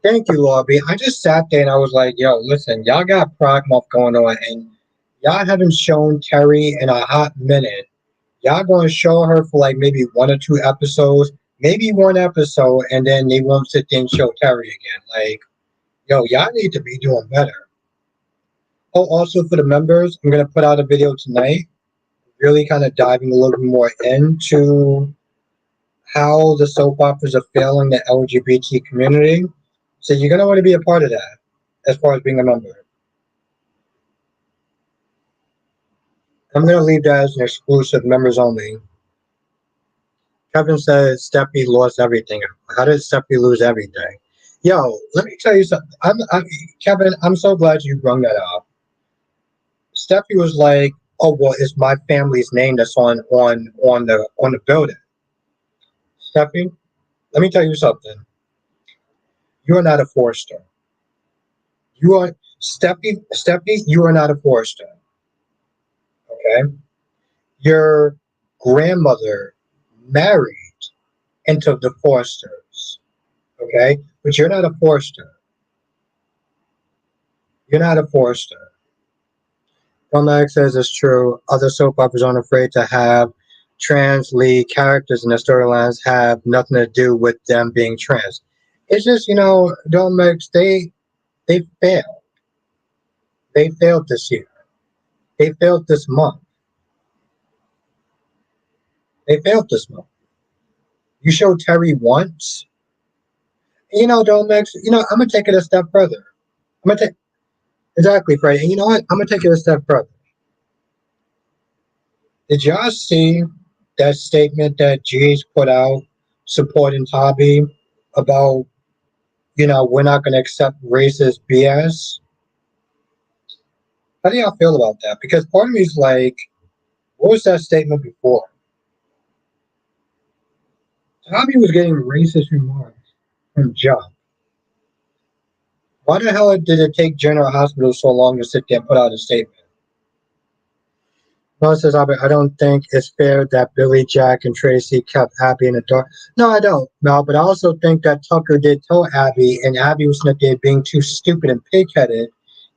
Thank you, Lobby. I just sat there and I was like, yo, listen, y'all got Pride Month going on and y'all haven't shown Terry in a hot minute. Y'all going to show her for like maybe 1 or 2 episodes, maybe one episode, and then they won't sit there and show Terry again. Like, yo, y'all need to be doing better. Oh, also for the members, I'm going to put out a video tonight, really kind of diving a little bit more into how the soap operas are failing the LGBT community. So you're going to want to be a part of that as far as being a member. I'm going to leave that as an exclusive, members only. Kevin says Steffi lost everything. How did Steffi lose everything? Yo, let me tell you something. Kevin, I'm so glad you brought that up. Steffi was like, "Oh well, it's my family's name that's on the building." Steffi, let me tell you something. You are not a Forrester. You are Steffi. Steffi, you are not a Forrester. Okay, your grandmother married into the Forresters. Okay, but you're not a Forrester. You're not a Forrester. Tomac says it's true. Other soap operas aren't afraid to have trans lead characters in their storylines have nothing to do with them being trans. It's just, Tomac, they failed. They failed this year. They failed this month. They failed this month. You showed Terry once. Tomac, I'm gonna take it a step further. I'm gonna take exactly, Freddie. And you know what? I'm gonna take it a step further. Did y'all see that statement that G's put out supporting Tabi about, we're not going to accept racist BS? How do y'all feel about that? Because part of me is like, what was that statement before? Tabi was getting racist remarks from Jump. Why the hell did it take General Hospital so long to sit there and put out a statement? No, says Abby, I don't think it's fair that Billy, Jack, and Tracy kept Abby in the dark. No, I don't, Mel, but I also think that Tucker did tell Abby, and Abby was not there being too stupid and pig-headed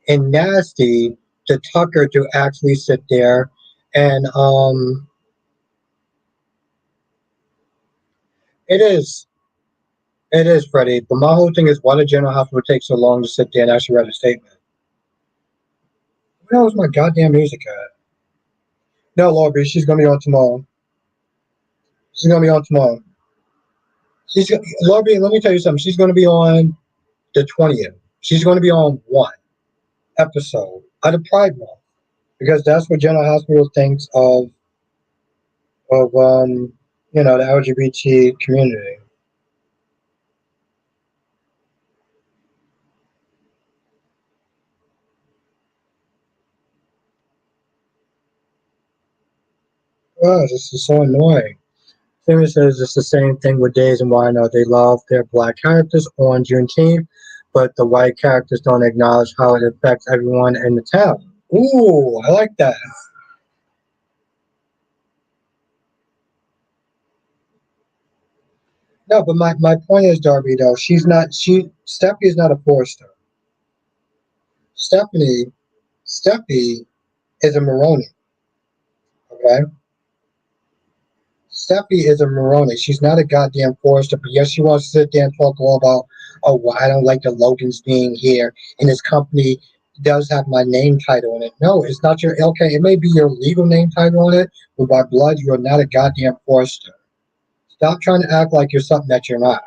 and nasty to Tucker to actually sit there and it is. It is, Freddie. But my whole thing is why did General Hospital take so long to sit there and actually write a statement? Where was my goddamn music at? No, Lori, she's gonna be on tomorrow. She's gonna be on tomorrow. Lori, let me tell you something. She's gonna be on the 20th. She's gonna be on one episode of the Pride Month. Because that's what General Hospital thinks of the LGBT community. Oh, this is so annoying. Simon says it's the same thing with Days and Wino. They love their black characters on Juneteenth, but the white characters don't acknowledge how it affects everyone in the town. Ooh, I like that. No, but my point is, Darby, though, Steffi is not a Forrester. Stephanie, Steffi is a Maroney, okay? Steffi is a Maroney. She's not a goddamn Forrester, but yes, she wants to sit there and talk all about, oh, well, I don't like the Logans being here, and this company does have my name title on it. No, it's not your, okay, it may be your legal name title on it, but by blood, you're not a goddamn Forrester. Stop trying to act like you're something that you're not.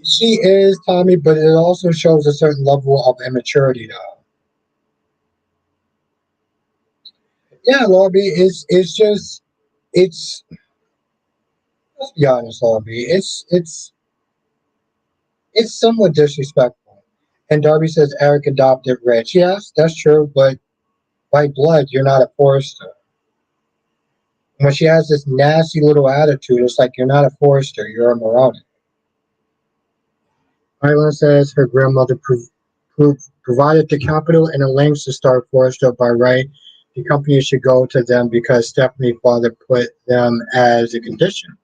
She is, Tommy, but it also shows a certain level of immaturity, though. Yeah, Lobby, it's just, it's, let's be honest, Lobby, it's somewhat disrespectful. And Darby says Eric adopted Rich. Yes, that's true, but by blood, you're not a Forrester. When she has this nasty little attitude, it's like you're not a Forrester, you're a moronic. Island says her grandmother provided the capital and the links to start Forrester by right. The company should go to them because Stephanie's father put them as a condition.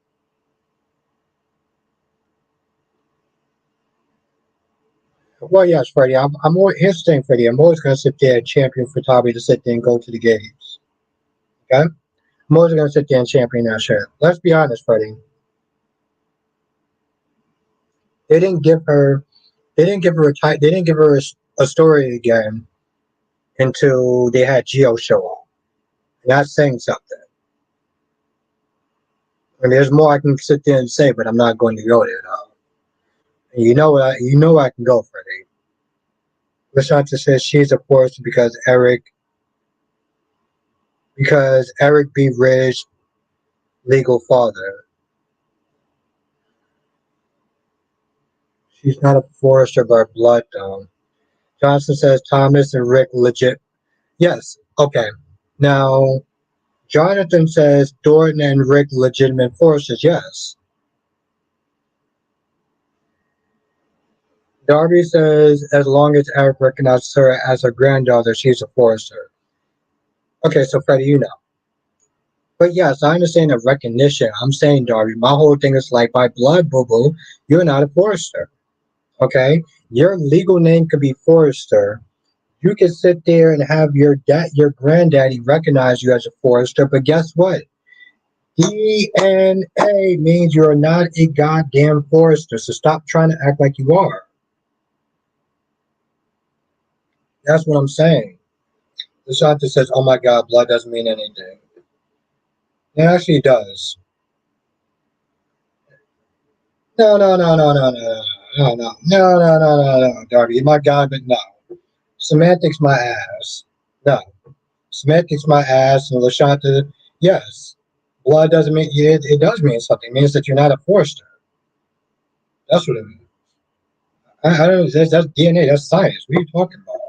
Well, yes, Freddie. I'm always, here's the thing, Freddie. I'm always going to sit there and champion for Tommy to sit there and go to the games. Okay? I'm always going to sit there and champion that shit. Let's be honest, Freddie. They didn't give her. They didn't give her They didn't give her a story again until they had Geo show up. And that's saying something. I mean, there's more I can sit there and say, but I'm not going to go there though. And you know I can go, Freddie. Lashanta says she's a force because Eric B. Ridge legal father. She's not a Forrester by blood, though. Johnson says Thomas and Rick legit. Yes. Okay. Now, Jonathan says Thornton and Rick legitimate Forresters. Yes. Darby says as long as Eric recognizes her as her granddaughter, she's a Forrester. Okay, so Freddie, you know. But yes, I understand the recognition. I'm saying, Darby, my whole thing is like by blood, boo boo, you're not a Forrester. Okay? Your legal name could be Forrester. You can sit there and have your granddaddy recognize you as a Forrester, but guess what? DNA means you're not a goddamn Forrester, so stop trying to act like you are. That's what I'm saying. The Shanta says, "Oh my God, blood doesn't mean anything." It actually does. No, no, no, no, no, no, no, no, no, no, no, no, no, Darby. My God, but no. Semantics, my ass. No, semantics, my ass, and Lashanta. Yes, blood doesn't mean it does mean something. It means that you're not a Forrester. That's what it means. I don't. That's DNA. That's science. What are you talking about?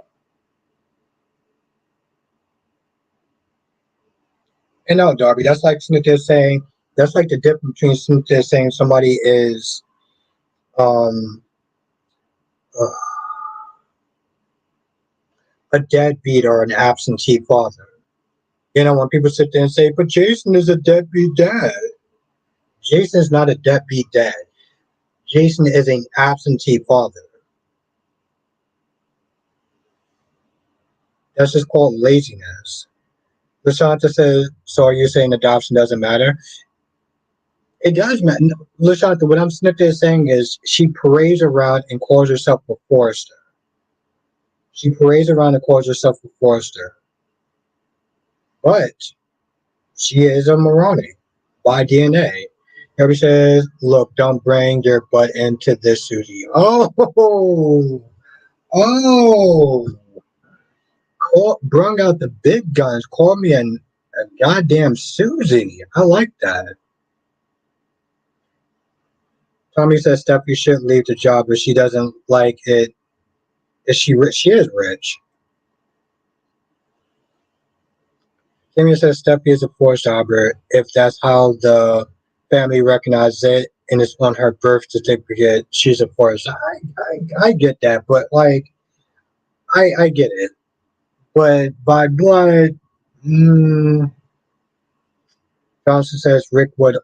And no, Darby. That's like Cynthia saying. That's like the difference between Cynthia saying somebody is um uh, a deadbeat or an absentee father. You know, when people sit there and say, "But Jason is a deadbeat dad." Jason is not a deadbeat dad. Jason is an absentee father. That's just called laziness. Lashanta says, "So are you saying adoption doesn't matter?" It does matter. Lashanta, what I'm sniffing is saying is she parades around and calls herself a Forrester. She parades around and calls herself a Forrester. But she is a Moroni by DNA. Everybody says, look, don't bring your butt into this, Susie. Oh, oh, brung out the big guns. Call me a goddamn Susie. I like that. Tommy says Steffi should leave the job, but she doesn't like it. Is she rich? She is rich. Timmy says Steffi is a forced jobber. If that's how the family recognizes it and it's on her birth certificate, she's a forced. I get that, but like I get it. But by blood, mm, Johnson says Rick would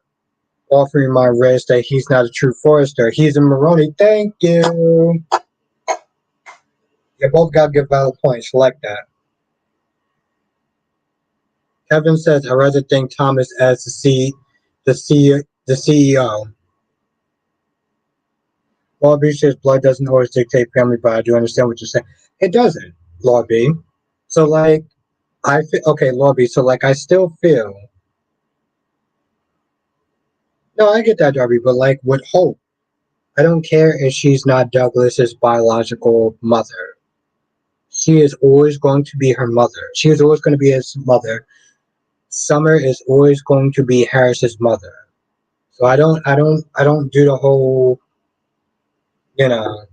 offer me my wrist that he's not a true Forrester. He's a Maroney. Thank you. You both got good valid points. Like that. Kevin says I rather think Thomas as the CEO. Law B says blood doesn't always dictate family, but I do understand what you're saying. It doesn't, Law B. So like I feel okay, Law B. So like I still feel no, I get that, Darby, but like with Hope, I don't care if she's not Douglas's biological mother. She is always going to be her mother. She is always going to be his mother. Summer is always going to be Harris's mother. So I don't do the whole, you know.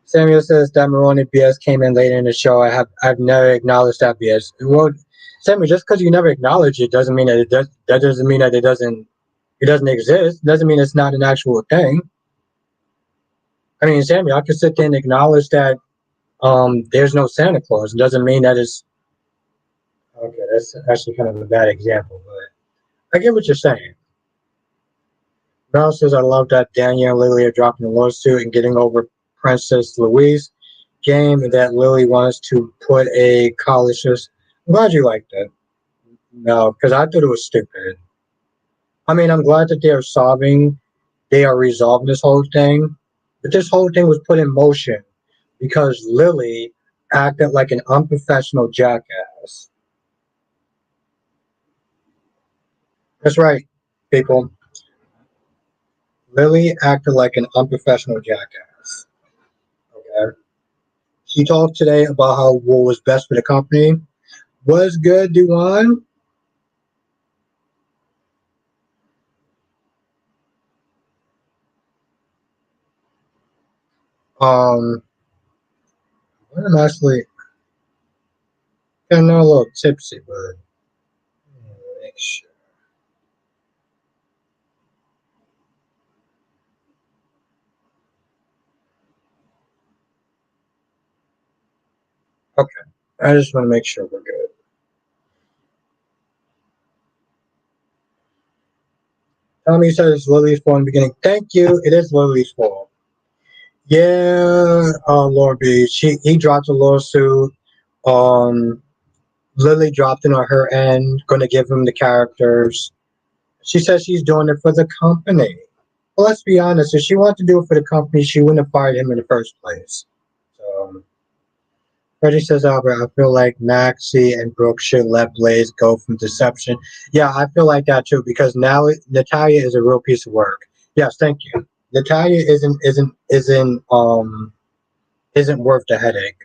Samuel says that Maroni BS came in later in the show. I've never acknowledged that BS. Well, Samuel, just because you never acknowledge it doesn't mean that that doesn't mean that it doesn't exist. Doesn't mean it's not an actual thing. I mean, Samuel, I could sit there and acknowledge that there's no Santa Claus. It doesn't mean that it's okay. That's actually kind of a bad example, but I get what you're saying. Brown says I love that Danielle and Lily are dropping the lawsuit and getting over Princess Louise game, and that Lily wants to put a college. I'm glad you liked it. No, because I thought it was stupid. I mean, I'm glad that they are resolving this whole thing, but this whole thing was put in motion because Lily acted like an unprofessional jackass. That's right, people. Lily acted like an unprofessional jackass. Okay. She talked today about how what was best for the company. Was good, Duan? Um, I'm actually getting a little tipsy, but make sure. Okay, I just want to make sure we're good. Tommy says Lily's fault in the beginning. Thank you. It is Lily's fault. Yeah, Lord B. He dropped a lawsuit. Um, Lily dropped it on her end, gonna give him the characters. She says she's doing it for the company. Well, let's be honest. If she wanted to do it for the company, she wouldn't have fired him in the first place. So, Freddie says, Albert, I feel like Maxie and Brooke should let Blaze go from deception. Yeah, I feel like that too because now Natalia is a real piece of work. Yes, thank you. Natalia isn't worth the headache.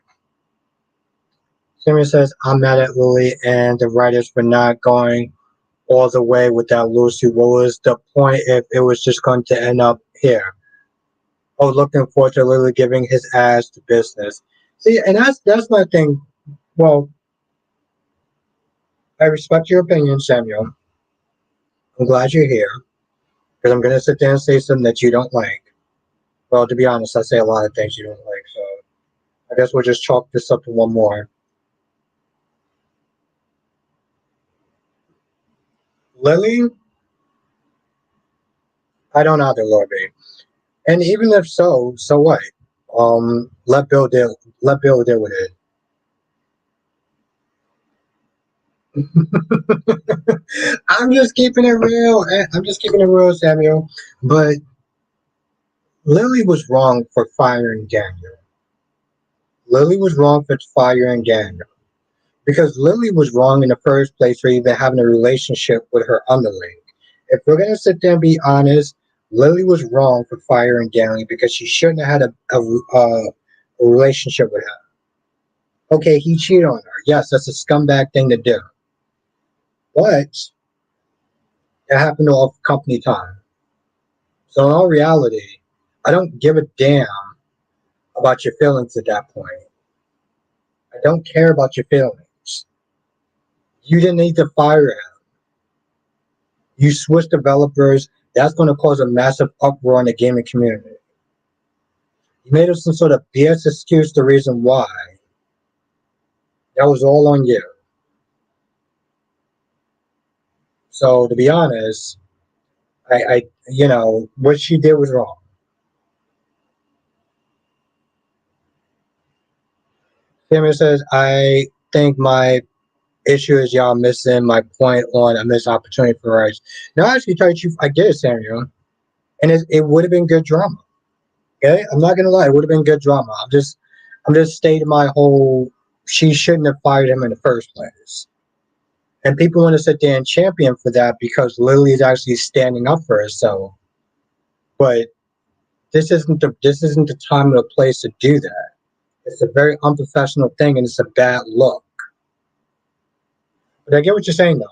Simeon says, I'm mad at Lily and the writers for not going all the way with that Lucy. What was the point if it was just going to end up here? Oh, looking forward to Lily giving his ass to business. See, and that's my thing. Well, I respect your opinion, Samuel. I'm glad you're here because I'm gonna sit there and say something that you don't like. Well, to be honest, I say a lot of things you don't like, so I guess we'll just chalk this up to one more. Lily, I don't either, Lorby. And even if so, so what? Let Bill deal. Let Bill deal with it. I'm just keeping it real. I'm just keeping it real, Samuel. But Lily was wrong for firing Daniel. Lily was wrong for firing Daniel because Lily was wrong in the first place for even having a relationship with her underling. If we're gonna sit there and be honest, Lily was wrong for firing Daniel because she shouldn't have had a relationship with him. Okay, he cheated on her. Yes, that's a scumbag thing to do. But it happened off company time. So in all reality, I don't give a damn about your feelings at that point. I don't care about your feelings. You didn't need to fire him. You switched developers. That's going to cause a massive uproar in the gaming community. You made up some sort of BS excuse the reason why. That was all on you. So to be honest, what she did was wrong. Samuel says, I think my issue is y'all missing my point on a missed opportunity for us. Now, I actually tell you, the truth, I get it, Samuel, and it would have been good drama. Okay, I'm not gonna lie, it would have been good drama. I'm just stating my whole. She shouldn't have fired him in the first place, and people want to sit there and champion for that because Lily is actually standing up for herself. But this isn't the time or the place to do that. It's a very unprofessional thing, and it's a bad look. But I get what you're saying, though.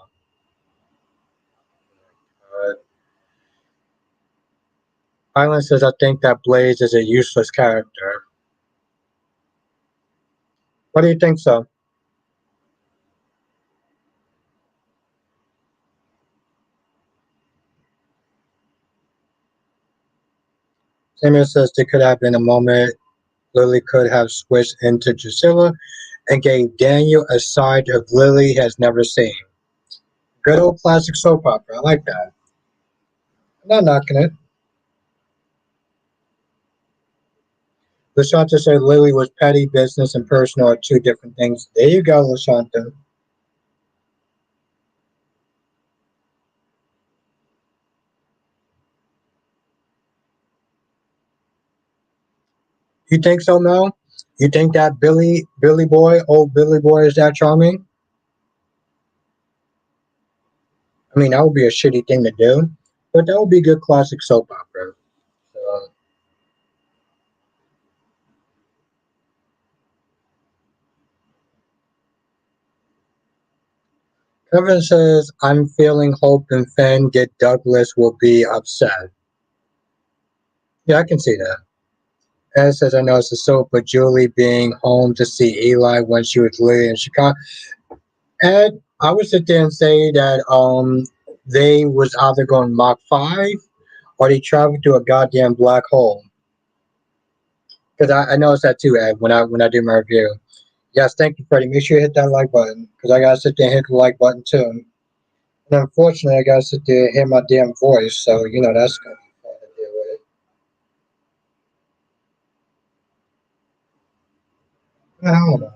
Island says, I think that Blaze is a useless character. What do you think so? Samuel says there could have been a moment Lily could have switched into Drusilla and gave Daniel a side of Lily has never seen. Good old classic soap opera. I like that. I'm not knocking it. Lashanta said Lily was petty, business, and personal are two different things. There you go, Lashanta. You think so, Mel? You think that Billy boy, old Billy boy, is that charming? I mean, that would be a shitty thing to do, but that would be good classic soap opera. So, Kevin says, I'm feeling hope and Finn get Douglas will be upset. Yeah, I can see that. Ed says, I know it's a soap, but Julie being home to see Eli when she was living in Chicago. Ed, I would sit there and say that they was either going Mach 5 or they traveled to a goddamn black hole. Because I noticed that too, Ed, when I do my review. Yes, thank you, Freddie. Make sure you hit that like button because I gotta sit there and hit the like button too. And unfortunately, I gotta sit there and hear my damn voice, so that's gonna be fun to deal with. I don't know.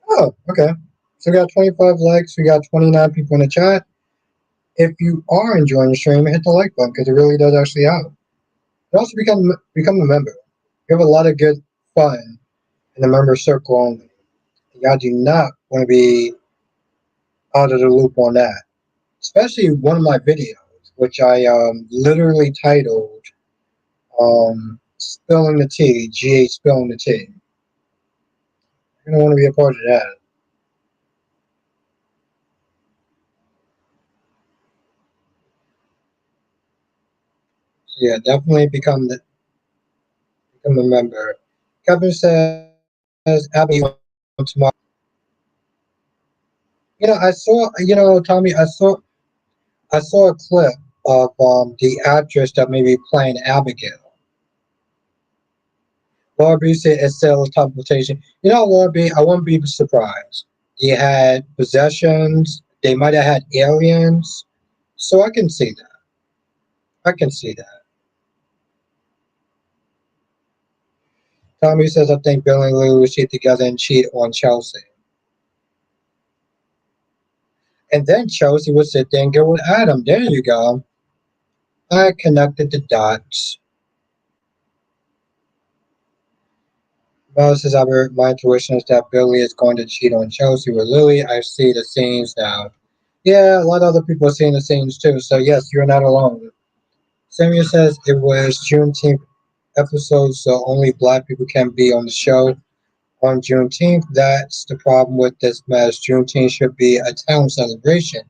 Oh, okay. So we got 25 likes. We got 29 people in the chat. If you are enjoying the stream, hit the like button because it really does actually help. And also become a member. We have a lot of good fun in the member circle only. Y'all do not want to be out of the loop on that. Especially one of my videos, which I literally titled "Spilling the Tea." GA spilling the tea. You're gonna want to be a part of that. So yeah, definitely become a member. Kevin says, "Abby tomorrow." I saw. Tommy, I saw a clip of the actress that may be playing Abigail. Laura B said it's still a teleportation. Laura B, I wouldn't be surprised. They had possessions. They might have had aliens. So I can see that. I can see that. Tommy says, I think Bill and Lou would cheat together and cheat on Chelsea. And then Chelsea would sit there and go with Adam. There you go. I connected the dots. Mel says, my intuition is that Billy is going to cheat on Chelsea with Louis. I see the scenes now. Yeah, a lot of other people are seeing the scenes too. So, yes, you're not alone. Samuel says it was Juneteenth episode, so only black people can be on the show on Juneteenth. That's the problem with this mess. Juneteenth should be a town celebration,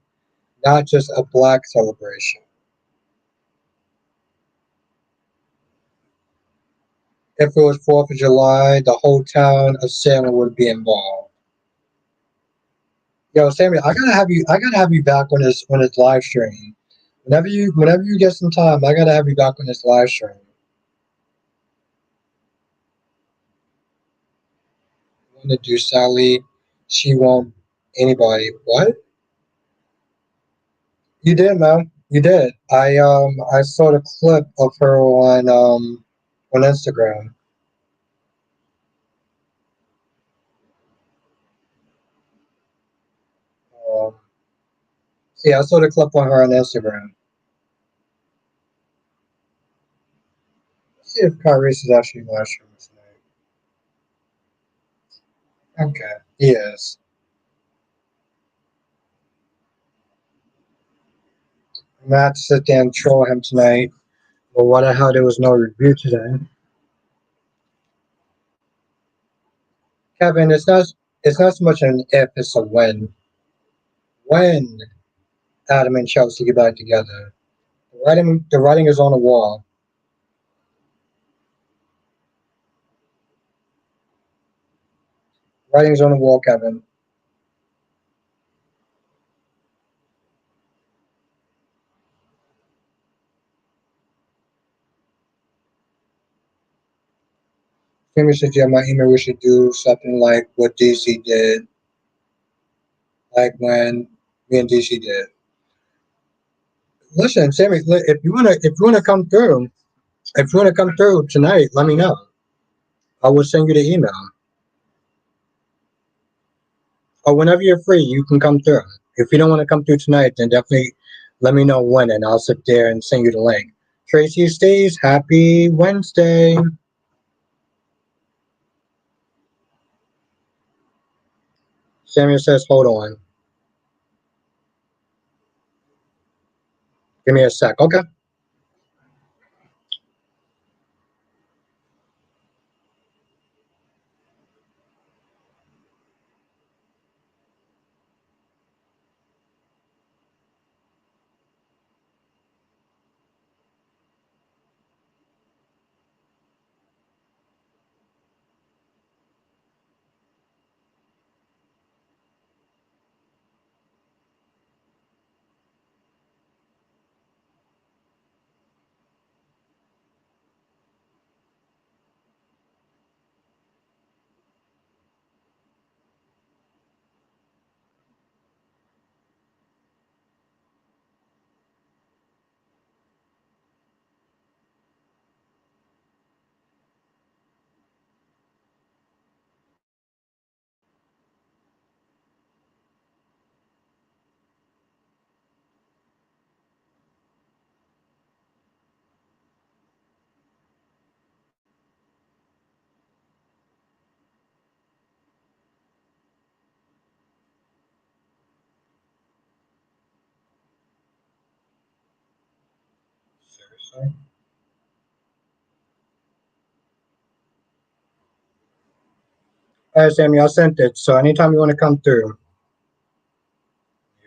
not just a black celebration. If it was 4th of July, the whole town of Salem would be involved. Yo, Samuel, I gotta have you back on this live stream. Whenever you get some time, I gotta have you back on this live stream. I'm gonna do Sally. She won't anybody. What? You did, man. You did. I saw the clip of her on Instagram. Um, yeah, I saw the clip on her on Instagram. Let's see if Kyrie's is actually live streaming tonight. Okay. Yes. I'm gonna have to sit there and troll him tonight. But why the hell there was no review today? Kevin, it's not so much an if, it's a when. When Adam and Chelsea get back together. The writing is on the wall. Writing's on the wall, Kevin. Maybe should yeah, my email we should do something like what DC did, like when me and DC did. Listen, Sammy, if you wanna come through, if you wanna come through tonight, let me know. I will send you the email. Or whenever you're free, you can come through. If you don't want to come through tonight, then definitely let me know when, and I'll sit there and send you the link. Tracy stays. Happy Wednesday. Samuel says, hold on. Give me a sec. Okay. All right, Sammy, I sent it. So anytime you want to come through,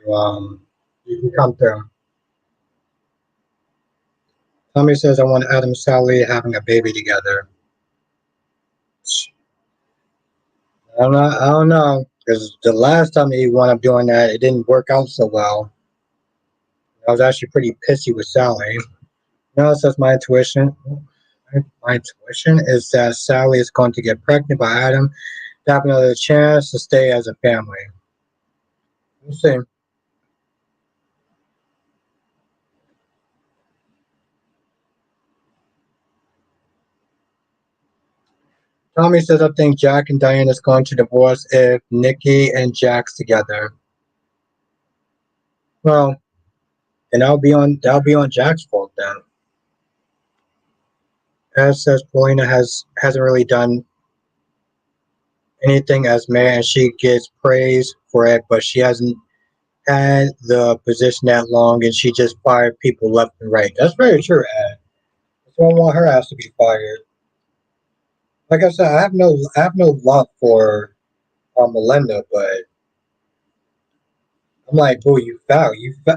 you you can come through. Tommy says I want Adam and Sally having a baby together. I don't know. Because the last time he wound up doing that, it didn't work out so well. I was actually pretty pissy with Sally. No, says my intuition. My intuition is that Sally is going to get pregnant by Adam to have another chance to stay as a family. We'll see. Tommy says I think Jack and Diane is going to divorce if Nikki and Jack's together. Well, and that'll be on Jack's fault then. As says Paulina hasn't really done anything as mayor, and she gets praise for it, but she hasn't had the position that long, and she just fired people left and right. That's very true, Ed. So I want her ass to be fired. Like I said, I have no love for Melinda, but I'm like, boo, you foul.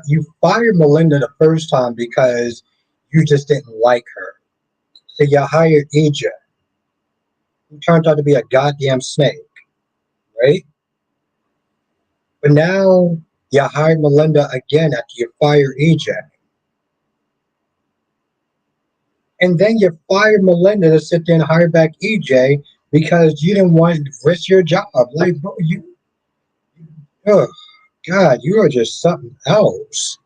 You fired Melinda the first time because you just didn't like her. So you hired EJ, who turned out to be a goddamn snake, right? But now you hired Melinda again after you fired EJ. And then you fired Melinda to sit there and hire back EJ because you didn't want to risk your job. Like, bro, oh, God, you are just something else.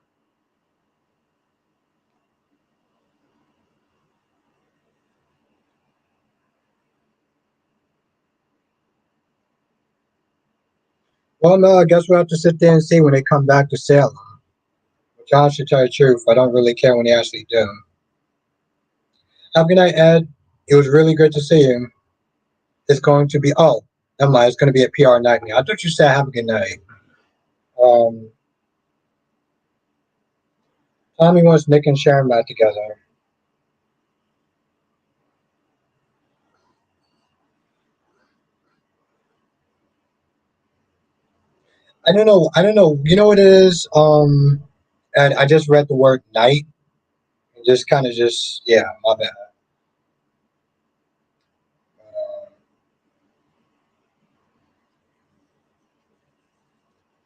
Well, no, I guess we'll have to sit there and see when they come back to Salem. Which I should tell you the truth, I don't really care when they actually do. Have a good night, Ed. It was really good to see you. It's going to be, oh, never mind, it's going to be a PR nightmare. I thought you said have a good night. Um, Tommy wants Nick and Sharon back together. I don't know. I don't know. You know what it is? And I just read the word night. And just kind of just, yeah, my bad.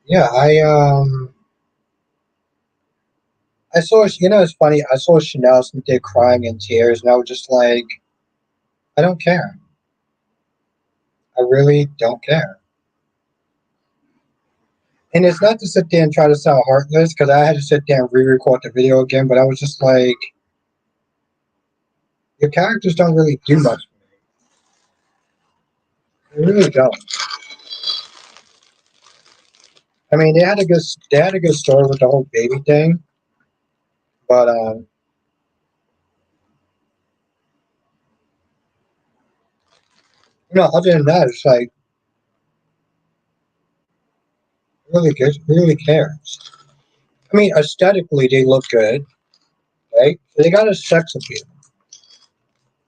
Yeah, I saw, it's funny. I saw Chanel Smith there crying in tears, and I was just like, I don't care. I really don't care. And it's not to sit there and try to sound heartless, because I had to sit there and re-record the video again, but I was just like, your characters don't really do much for me. They really don't. I mean, they had a good story with the whole baby thing, but other than that, it's like really cares. I mean, aesthetically they look good, right? So they got a sex appeal.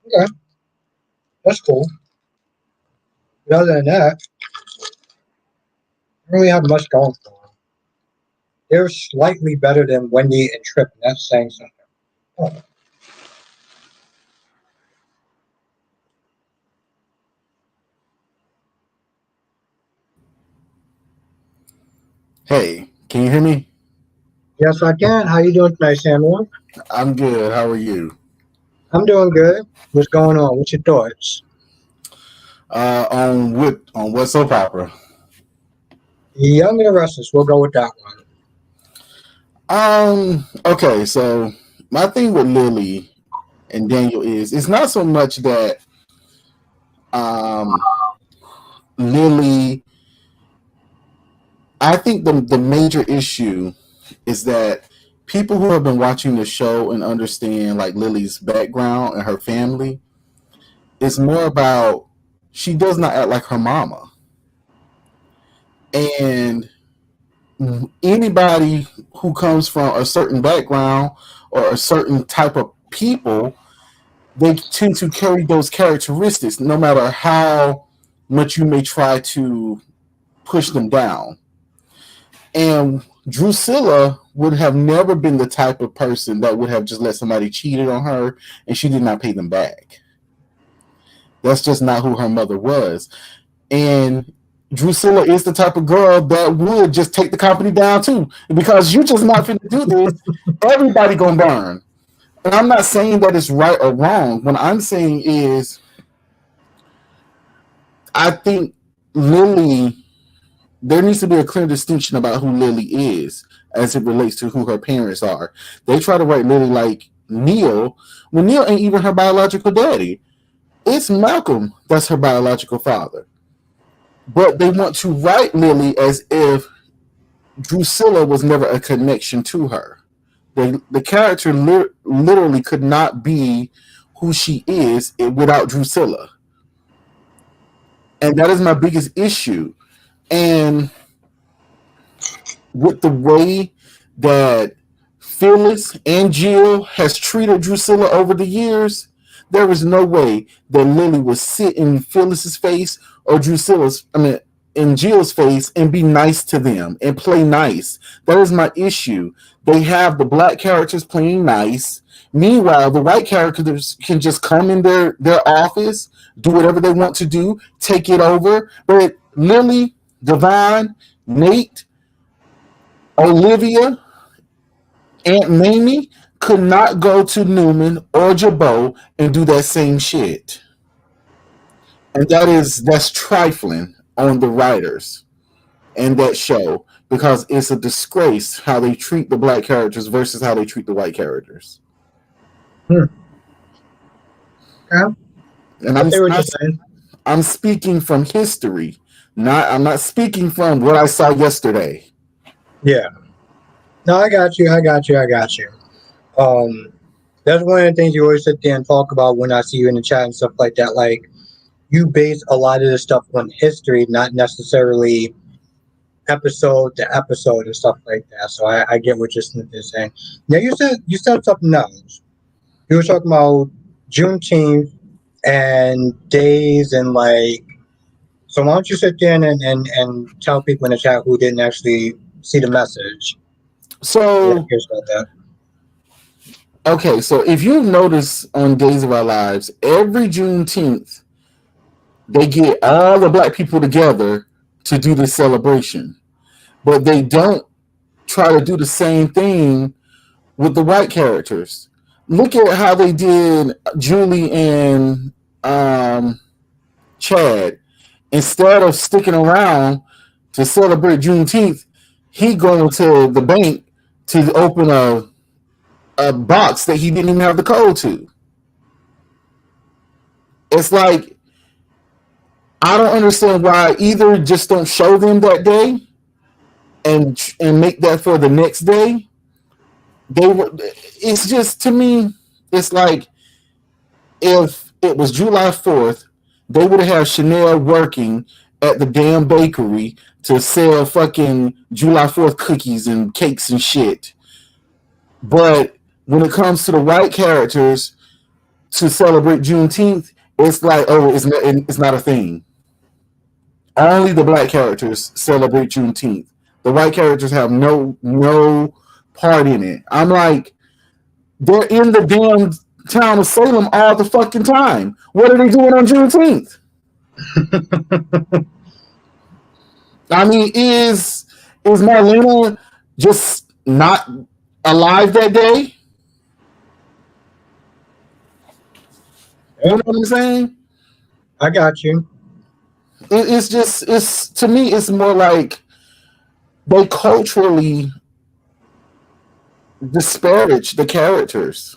Okay, that's cool. But other than that, they don't really have much going for them. They're slightly better than Wendy and Tripp, and that's saying something. Oh, Hey, can you hear me? yes, I can. How you doing tonight, Samuel? I'm good. How are you? I'm doing good. What's going on? What's your thoughts? On what soap opera? Young and the Restless. We'll go with that one. Okay, so my thing with Lily and Daniel is it's not so much that um Lily. I think the major issue is that people who have been watching the show and understand like Lily's background and her family, it's more about she does not act like her mama. And anybody who comes from a certain background or a certain type of people, they tend to carry those characteristics no matter how much you may try to push them down. And Drusilla would have never been the type of person that would have just let somebody cheated on her and she did not pay them back. That's just not who her mother was. And Drusilla is the type of girl that would just take the company down too. Because you just not finna do this, everybody gonna burn. And I'm not saying that it's right or wrong. What I'm saying is I think Lily, there needs to be a clear distinction about who Lily is as it relates to who her parents are. They try to write Lily like Neil, when Neil ain't even her biological daddy. It's Malcolm that's her biological father. But they want to write Lily as if Drusilla was never a connection to her. The character literally could not be who she is without Drusilla. And that is my biggest issue. And with the way that Phyllis and Jill has treated Drusilla over the years, there is no way that Lily would sit in Phyllis's face or in Jill's face and be nice to them and play nice. That is my issue. They have the black characters playing nice. Meanwhile, the white characters can just come in their office, do whatever they want to do, take it over. But Lily, Devon, Nate, Olivia, Aunt Mamie could not go to Newman or Jabot and do that same shit. And that's trifling on the writers and that show, because it's a disgrace how they treat the black characters versus how they treat the white characters. Yeah. And I'm speaking from history. I'm not speaking from what I saw yesterday. Yeah. No, I got you. That's one of the things you always sit there and talk about when I see you in the chat and stuff like that. Like, you base a lot of this stuff on history, not necessarily episode to episode and stuff like that. So I get what you're saying. Now you said something else. You were talking about Juneteenth and days and like. So why don't you sit there and tell people in the chat who didn't actually see the message? So okay, so if you notice on Days of Our Lives, every Juneteenth, they get all the black people together to do this celebration. But they don't try to do the same thing with the white characters. Look at how they did Julie and Chad. Instead of sticking around to celebrate Juneteenth, he going to the bank to open a box that he didn't even have the code to. It's like, I don't understand why either just don't show them that day and make that for the next day. It's just, to me, it's like if it was July 4th, they would have Chanel working at the damn bakery to sell fucking July 4th cookies and cakes and shit. But when it comes to the white characters to celebrate Juneteenth, it's like, oh, it's not a thing. Only the black characters celebrate Juneteenth. The white characters have no part in it. I'm like, they're in the damn town of Salem all the fucking time. What are they doing on Juneteenth? I mean, is Marlena just not alive that day? You know what I'm saying? I got you. It's to me, it's more like they culturally disparage the characters.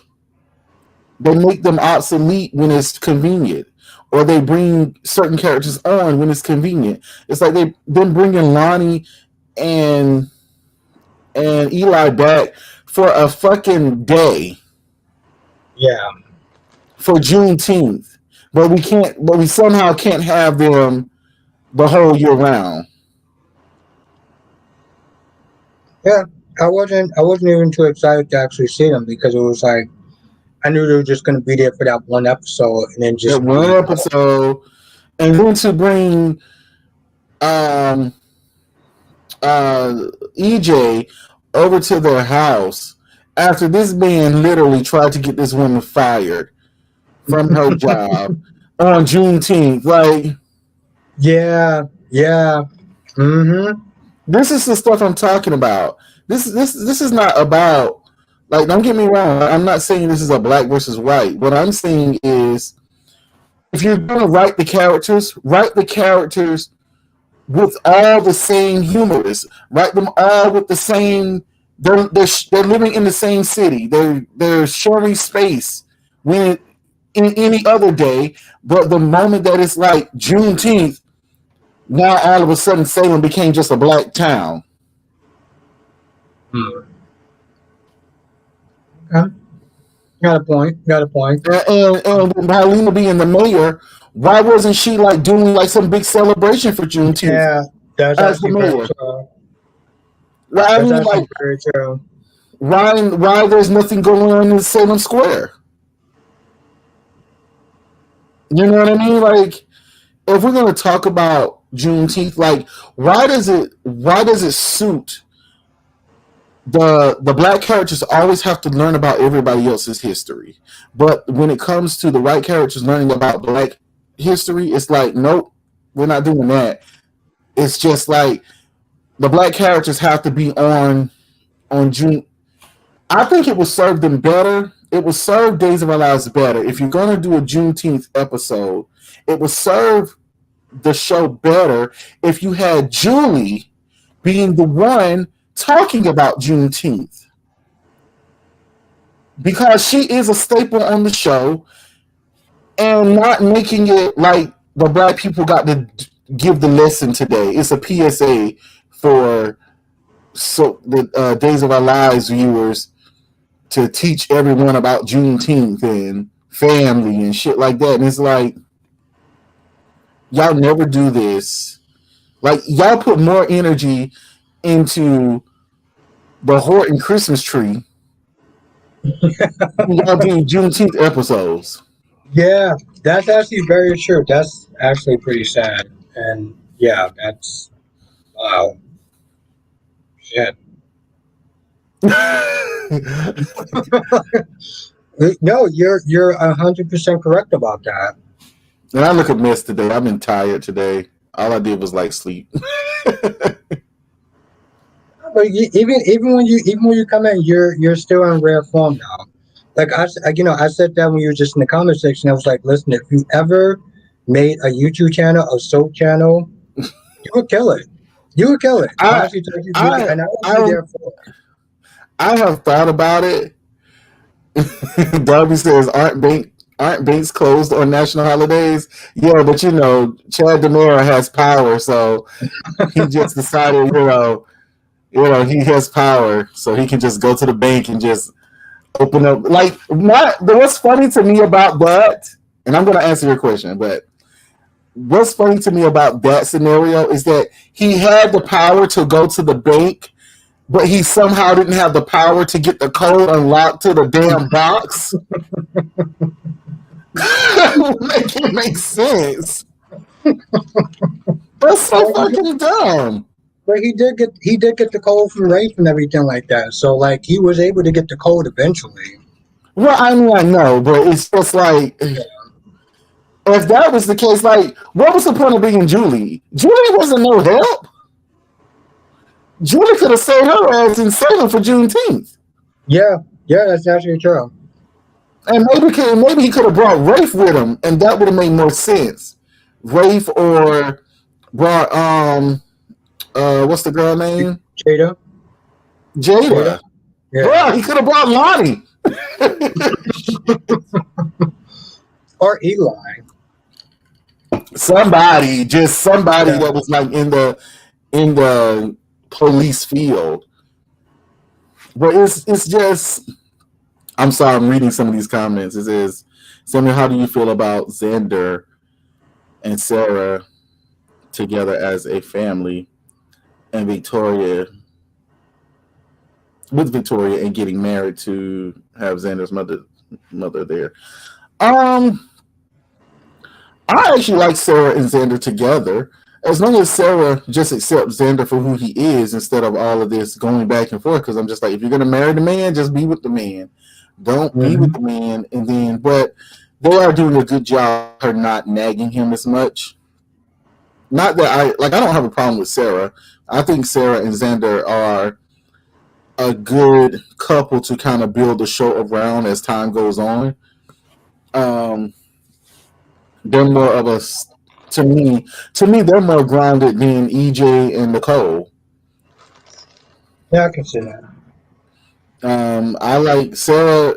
They make them obsolete when it's convenient, or they bring certain characters on when it's convenient. It's like they've been bringing Lonnie and Eli back for a fucking day. Yeah. For Juneteenth, but we somehow can't have them the whole year round. Yeah, I wasn't even too excited to actually see them because it was like, I knew they were just going to be there for that one episode and then That just one be out. episode, and then to bring um EJ over to their house after this man literally tried to get this woman fired from her job on Juneteenth. Like, Yeah, yeah. Mm-hmm. this is the stuff I'm talking about. This is not about, like, don't get me wrong. I'm not saying this is a black versus white. What I'm saying is, if you're gonna write the characters with all the same humorous. Write them all with the same. They're living in the same city. They're sharing space when in any other day. But the moment that it's like Juneteenth, now all of a sudden Salem became just a black town. Hmm. Okay. Got a point. Got a point. And Paulina being the mayor, why wasn't she like doing like some big celebration for Juneteenth Yeah, that's as the actually very mayor? true. Well, I That's mean, actually like, very true. why there's nothing going on in Salem Square? You know what I mean? Like, if we're gonna talk about Juneteenth, like, why does it suit the black characters always have to learn about everybody else's history, but when it comes to the white characters learning about black history, it's like, nope, we're not doing that. It's just like the black characters have to be on June. I think it would serve them better. It would serve Days of Our Lives better if you're gonna do a Juneteenth episode. It would serve the show better if you had Julie being the one talking about Juneteenth, because she is a staple on the show, and not making it like the black people got to give the lesson today. It's a PSA for the Days of Our Lives viewers to teach everyone about Juneteenth and family and shit like that. And it's like, y'all never do this. Like, y'all put more energy into the Horton Christmas tree than y'all do Juneteenth episodes. Yeah, that's actually very true. That's actually pretty sad. And yeah, that's wow. Shit. No, you're 100% correct about that. And I look a mess today. I've been tired today. All I did was like sleep. But even when you come in, you're still in rare form now. Like I said that when you were just in the comment section. I was like, listen, if you ever made a YouTube channel, a soap channel, you would kill it. You would kill it. I I actually told you, I and I would be I there for it. I have thought about it. Darby says, aren't banks closed on national holidays? Yeah, but Chad DeMera has power, so he just decided, he has power, so he can just go to the bank and just open up. Like, what's funny to me about that, and I'm going to answer your question, but what's funny to me about that scenario is that he had the power to go to the bank, but he somehow didn't have the power to get the code unlocked to the damn box. Make it make sense. That's so fucking dumb. But he did get the code from Rafe and everything like that. So like he was able to get the code eventually. Well, I mean, I know, but it's just like, if that was the case, like, what was the point of being Julie? Julie wasn't no help. Julie could have saved her ass in Salem for Juneteenth. Yeah, that's actually true. And maybe he could have brought Rafe with him, and that would have made more sense. Rafe, or brought what's the girl name? Jada. Jada. Yeah. Bro, he could have brought Lonnie. Or Eli. Somebody that was like in the police field. But it's just, I'm sorry, I'm reading some of these comments. It says, Samuel, how do you feel about Xander and Sarah together as a family, and Victoria and getting married to have Xander's mother mother there. Um, I actually like Sarah and Xander together. As long as Sarah just accepts Xander for who he is instead of all of this going back and forth. Because I'm just like, if you're gonna marry the man, just be with the man. Don't be with Hmm. the man, and then. But they are doing a good job of her not nagging him as much. Not that I like. I don't have a problem with Sarah. I think Sarah and Xander are a good couple to kind of build the show around as time goes on. Um, they're more of a to me they're more grounded than EJ and Nicole. Yeah, I can see that. I like Sarah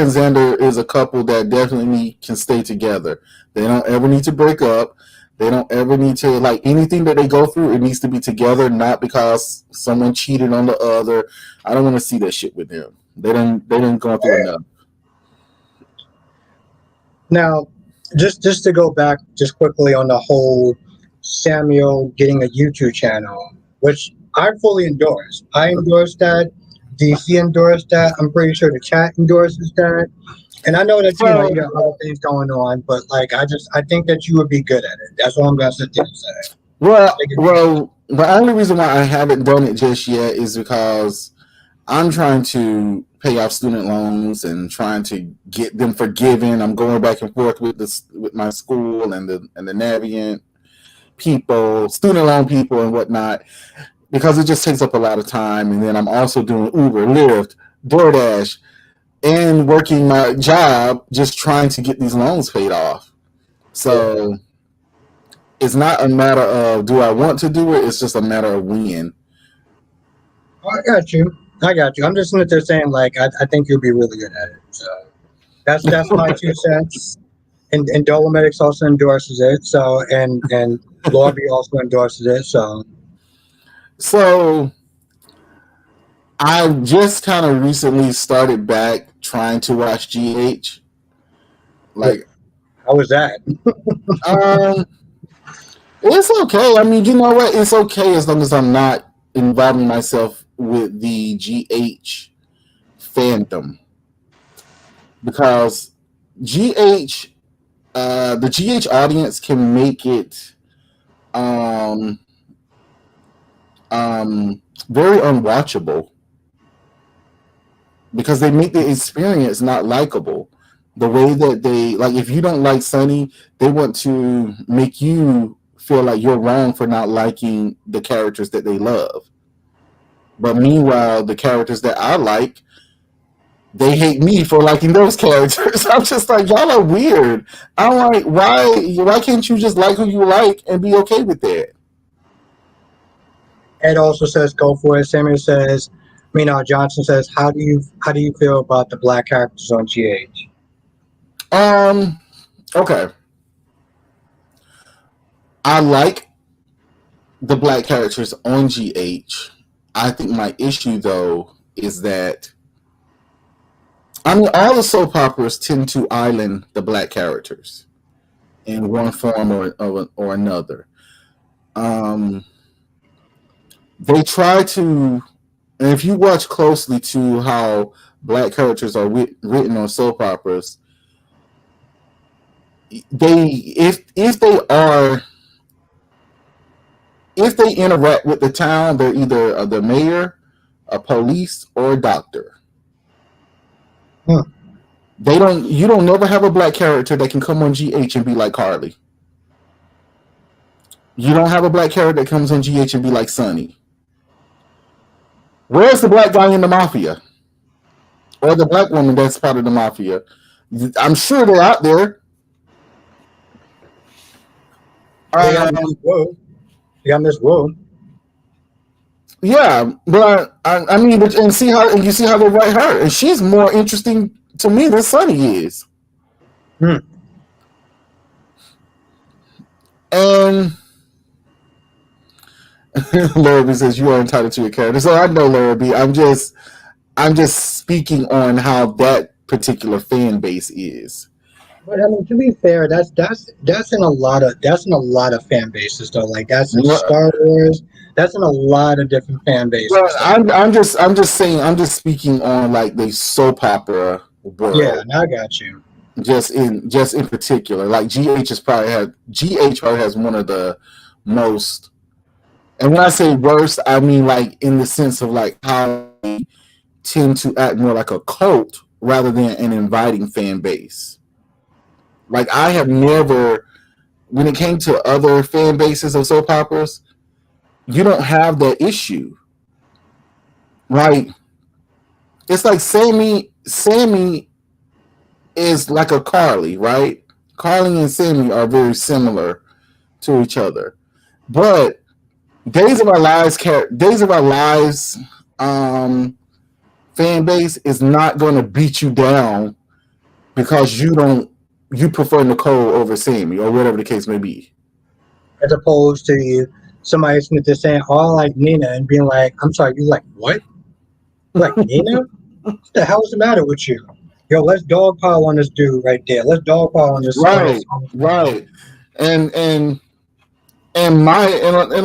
and Xander is a couple that definitely can stay together. They don't ever need to break up. They don't ever need to like anything that they go through. It needs to be together, not because someone cheated on the other. I don't want to see that shit with them. They didn't go through enough. Now, just to go back just quickly on the whole Samuel getting a YouTube channel, which I fully endorse. I endorse that. DC endorsed that. I'm pretty sure the chat endorses that. And I know that you So got other things going on, but like I think that you would be good at it. That's all I'm gonna sit there and say. I think it'd be good. the only reason why I haven't done it just yet is because I'm trying to pay off student loans and trying to get them forgiven. I'm going back and forth with with my school and the Navient people, student loan people and whatnot, because it just takes up a lot of time. And then I'm also doing Uber, Lyft, DoorDash, and working my job, just trying to get these loans paid off. Yeah. So it's not a matter of do I want to do it. It's just a matter of when. Oh, I got you. I got you. I'm just sitting there saying like I think you'll be really good at it. So that's my 2 cents. And Dolomitics also endorses it. So and Lobby also endorses it. So So I just kind of recently started back trying to watch GH. yeah, Like, how was that? um, it's okay. I mean, you know what? It's okay as long as I'm not involving myself with the GH fandom because GH, the GH audience can make it um, very unwatchable because they make the experience not likable. The way that they like, if you don't like Sonny, they want to make you feel like you're wrong for not liking the characters that they love. But meanwhile, the characters that I like, they hate me for liking those characters. I'm just like, y'all are weird. I'm like, why can't you just like who you like and be okay with that? Ed also says go for it. Samuel says, Johnson says, how do you feel about the black characters on GH? Um, okay. I like the black characters on GH. I think my issue though is that I mean all the soap operas tend to island the black characters in one form or another. Um, they try to, and if you watch closely to how black characters are written on soap operas, they if they are if they interact with the town, they're either the mayor, a police, or a doctor. Hmm. They don't. You don't never have a black character that can come on GH and be like Carly. You don't have a black character that comes on GH and be like Sonny. Where's the black guy in the mafia or the black woman that's part of the mafia? I'm sure they're out there. They got Miss Um, Wu. They got Miss Wu. yeah, but I mean, and see how and you see how they write her, and she's more interesting to me than Sonny is. Hmm. And Larrabee says you are entitled to your character. So I know Larrabee. I'm just speaking on how that particular fan base is. But to be fair, that's in a lot of fan bases though. Like that's in Well, Star Wars. That's in a lot of different fan well, bases though. I'm just saying I'm just speaking on like the soap opera Yeah, world. now I got you. Just in particular, like GH probably has one of the most. And when I say worst, I mean like in the sense of like how they tend to act more like a cult rather than an inviting fan base. Like I have never, when it came to other fan bases of soap operas, you don't have that issue. Like it's like Sammy is like a Carly, right? Carly and Sammy are very similar to each other. But Days of Our Lives um, fan base is not going to beat you down because you prefer Nicole over Sammy or whatever the case may be. As opposed to somebody just saying, "Oh, I like Nina," and being like, "I'm sorry, you like what? You like Nina? What the hell's the matter with you? Yo, let's dogpile on this dude right there. Let's dogpile on this Right, man." right. And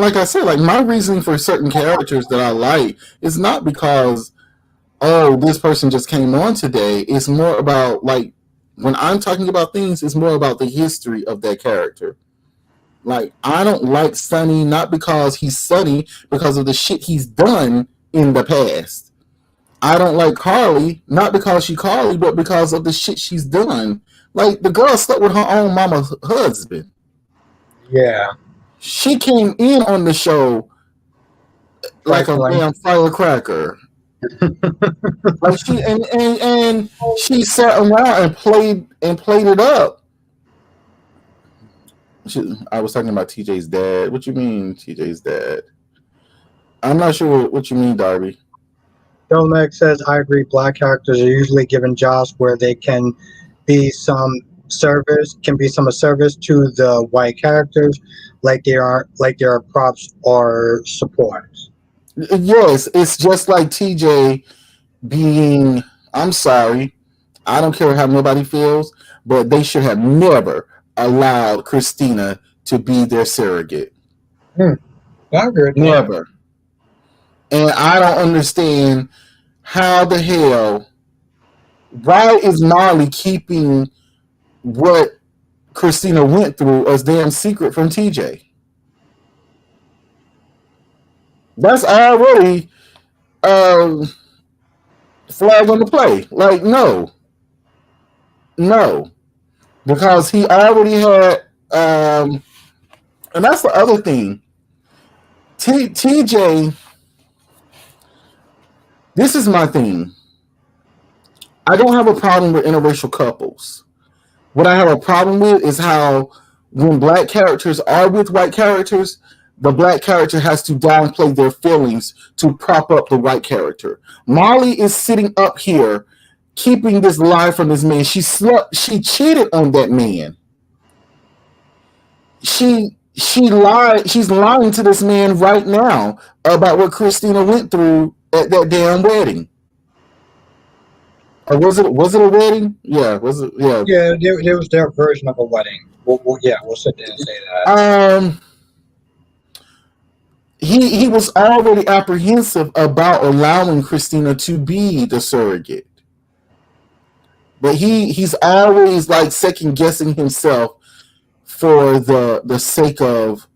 like I said, like my reason for certain characters that I like is not because oh this person just came on today. It's more about like when I'm talking about things, it's more about the history of that character. Like I don't like Sonny not because he's Sonny, because of the shit he's done in the past. I don't like Carly not because she Carly, but because of the shit she's done. Like the girl slept with her own mama's husband. Yeah, She came in on the show like a trifling. damn firecracker. Like and she sat around and played it up. I was talking about TJ's dad. What you mean, TJ's dad? I'm not sure what you mean, Darby. Domek says, "I agree. Black characters are usually given jobs where they can be some some service to the white characters, like they are props or support." Yes, it's just like TJ being. I'm sorry. I don't care how nobody feels, but they should have never allowed Christina to be their surrogate. Hmm, I agree with that. Never. And I don't understand how the hell. Why is Molly keeping what Christina went through as damn secret from TJ? That's already um, flag on the play. Like, no, because he already had, and that's the other thing. TJ, this is my thing. I don't have a problem with interracial couples. What I have a problem with is how when black characters are with white characters, the black character has to downplay their feelings to prop up the white character. Molly is sitting up here keeping this lie from this man. She cheated on that man. She lied. She's lying to this man right now about what Christina went through at that damn wedding. Or was it a wedding? Yeah, was it? Yeah. Yeah, there was their version of a wedding. Yeah, we'll sit there and say that. Um, he was already apprehensive about allowing Christina to be the surrogate, but he's always like second guessing himself for the sake of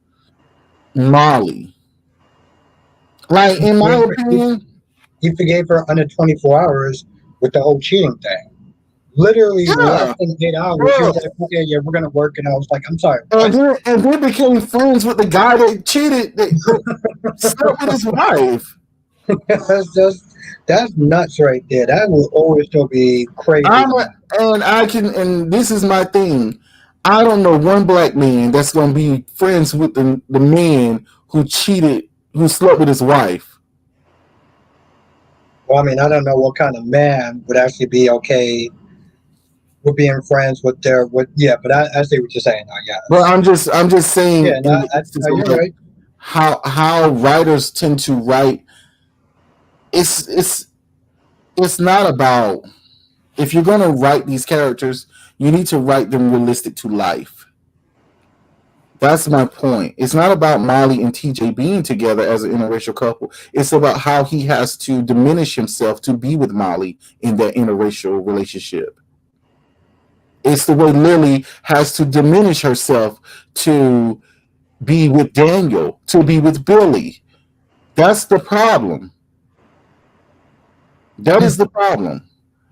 Molly. Like He in my forgave her, opinion, he forgave her under 24 hours with the whole cheating thing. Literally less yeah, than 8 hours, he bro. was like, "Okay, yeah, we're gonna work," and I was like, "I'm sorry, And what?" then became friends with the guy that cheated, that slept with his wife. That's nuts right there. That will always still be crazy I'm to me. a, and I can, and this is my thing. I don't know one black man that's going to be friends with the man who cheated, who slept with his wife. Well, I mean, I don't know what kind of man would actually be okay with being friends with yeah, but I see what you're saying now, But yes. I'm just saying Yeah, in no, the instance no, of you're like right. how writers tend to write. It's it's it's not about, if you're going to write these characters, you need to write them realistic to life. That's my point. It's not about Molly and TJ being together as an interracial couple. It's about how he has to diminish himself to be with Molly in that interracial relationship. It's the way Lily has to diminish herself to be with Daniel, to be with Billy. That's the problem. That is the problem.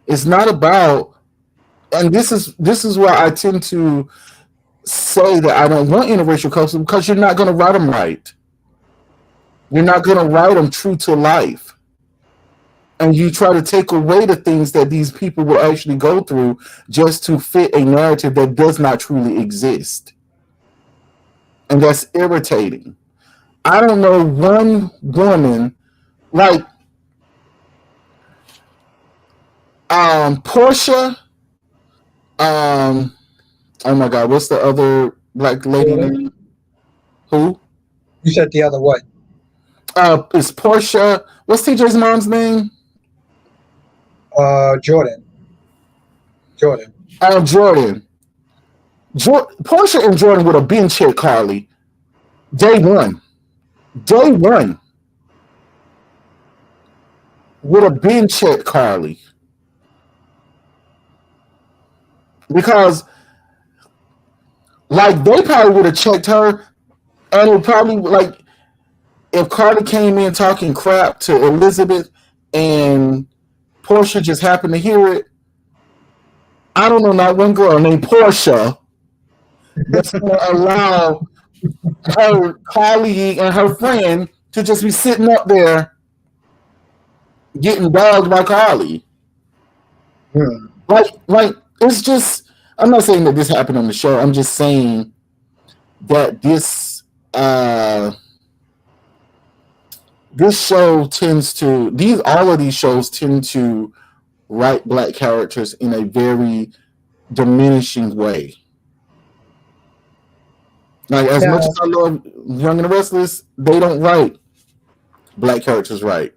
It's not about, and this is why I tend to say that I don't want interracial couples, because you're not going to write them right. You're not going to write them true to life. And you try to take away the things that these people will actually go through just to fit a narrative that does not truly exist. And that's irritating. I don't know one woman like Portia. Oh my God, what's the other black lady name? Who? You said the other what? It's Portia. What's TJ's mom's name? Jordan. Jordan. Jordan. Portia and Jordan would have been checked Carly. Day one. Day one. Would have been checked Carly. Because, like, they probably would have checked her, and it probably, like, if Carly came in talking crap to Elizabeth and Portia just happened to hear it, I don't know, not one girl named Portia that's going to allow her colleague and her friend to just be sitting up there getting dogged by Carly. Like it's just, I'm not saying that this happened on the show. I'm just saying that this show tends to, all of these shows tend to write black characters in a very diminishing way. Like, as much as I love Young and the Restless, they don't write black characters right.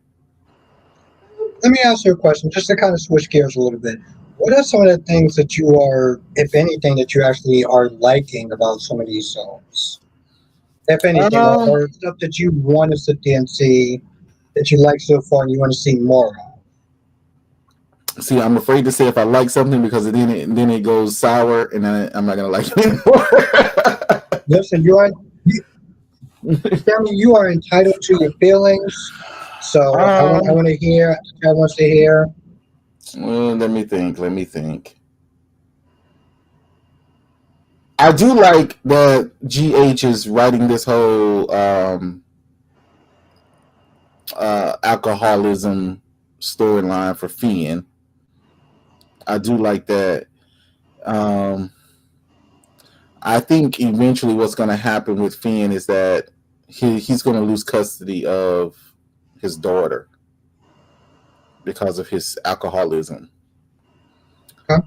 Let me ask you a question, just to kind of switch gears a little bit. What are some of the things that you are, if anything, that you actually are liking about some of these songs? If anything, or stuff that you want to sit there and see that you like so far and you want to see more of? See, I'm afraid to say if I like something, because then it goes sour, and then I'm not gonna like it anymore. Listen, Sammy, you are entitled to your feelings. So I want to hear. I want to hear. Well, let me think. I do like that GH is writing this whole alcoholism storyline for Finn. I do like that. I think eventually what's going to happen with Finn is that he's going to lose custody of his daughter because of his alcoholism. Huh?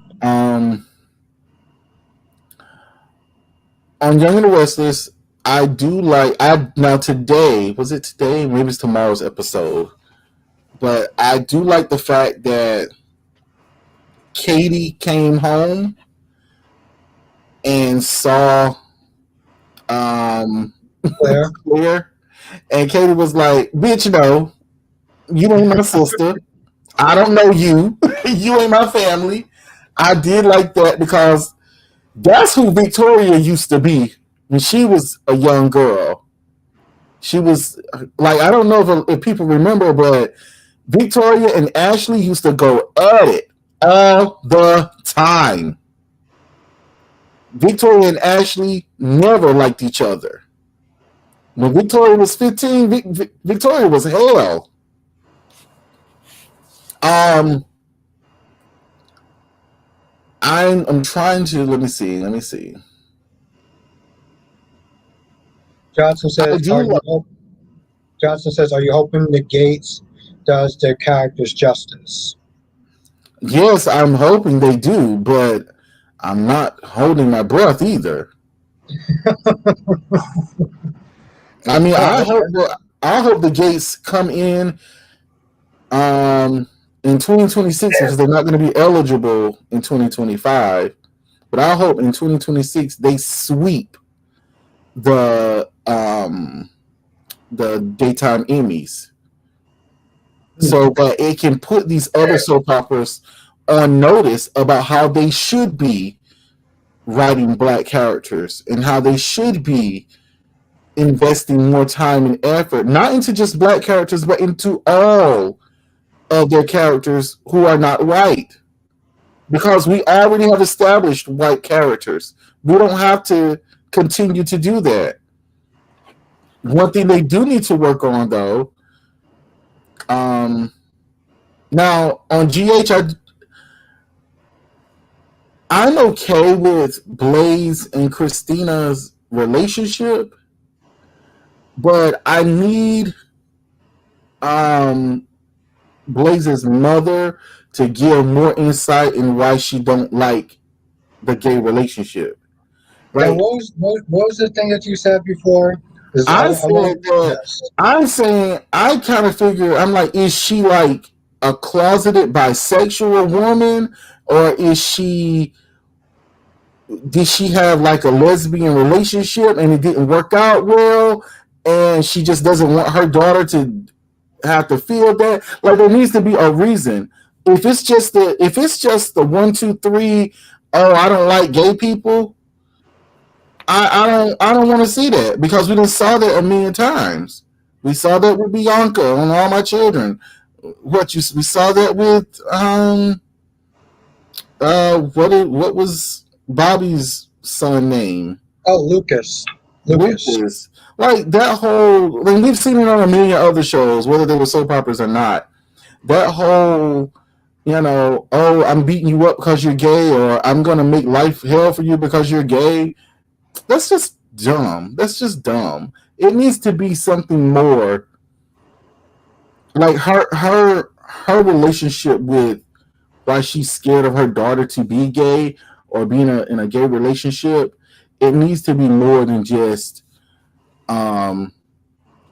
On Young and the Restless, I do like. Now today, was it today? Maybe it's tomorrow's episode. But I do like the fact that Katie came home and saw Claire, and Katie was like, "Bitch, no, you ain't my sister. I don't know you. You ain't my family." I did like that, because that's who Victoria used to be when she was a young girl. She was like, I don't know if people remember, but Victoria and Ashley used to go at it all the time. Victoria and Ashley never liked each other. When Victoria was 15, Victoria was hell. I'm trying to let me see. Johnson says, "Are you hoping the Gates does their characters justice?" Yes, I'm hoping they do, but I'm not holding my breath either. I mean, I hope the Gates come in 2026, because they're not going to be eligible in 2025. But I hope in 2026 they sweep the the daytime Emmys. Hmm. So that it can put these other soap operas on notice about how they should be writing black characters and how they should be investing more time and effort, not into just black characters, but into all of their characters who are not white. Because we already have established white characters. We don't have to continue to do that. One thing they do need to work on, though, um, now on GH, I'm okay with Blaze and Christina's relationship, but I need um, Blaze's mother to give more insight in why she don't like the gay relationship. Now, Like what was the thing that you said before? Because I I want said that yes. I'm saying I kind of figure I'm like, is she like a closeted bisexual woman, or is she did she have like a lesbian relationship and it didn't work out well, and she just doesn't want her daughter to have to feel that? Like there needs to be a reason. If it's just the 1, 2, 3, oh I don't like gay people, I don't want to see that because we just saw that a million times. We saw that with Bianca on All My Children. We saw that with what was Bobby's son name? Oh, Lucas. Lucas. Lucas. Like that whole, I mean, we've seen it on a million other shows, whether they were soap operas or not. That whole, oh, I'm beating you up because you're gay, or I'm gonna make life hell for you because you're gay. That's just dumb. That's just dumb. It needs to be something more. Like her relationship with why she's scared of her daughter to be gay or being in a gay relationship. It needs to be more than just um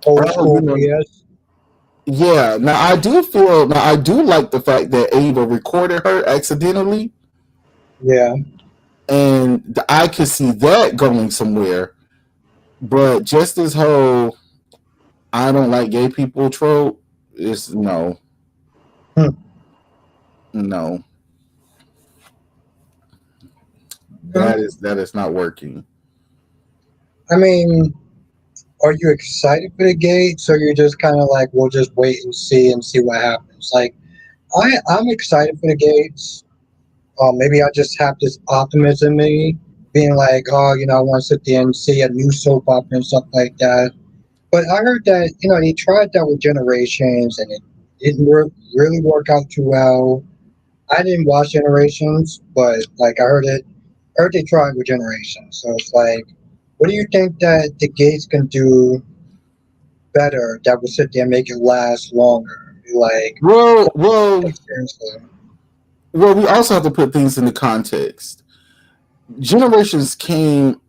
Old oh, school BS. yeah. Now I do like the fact that Ava recorded her accidentally, Yeah. and I could see that going somewhere. But just this whole I don't like gay people trope is no, Hmm. no. Hmm. That is not working. I mean, are you excited for the gate? So you're just kind of like, we'll just wait and see what happens. Like, I'm excited for the gates. Maybe I just have this optimism in me, being like, oh, I want to sit there and see a new soap opera and stuff like that. But I heard that, they tried that with Generations and it didn't really work out too well. I didn't watch Generations, but like I heard they tried with Generations. So it's like, what do you think that the gates can do better that would sit there and make it last longer? Like, Well, well, like seriously. well. We also have to put things into context. Generations came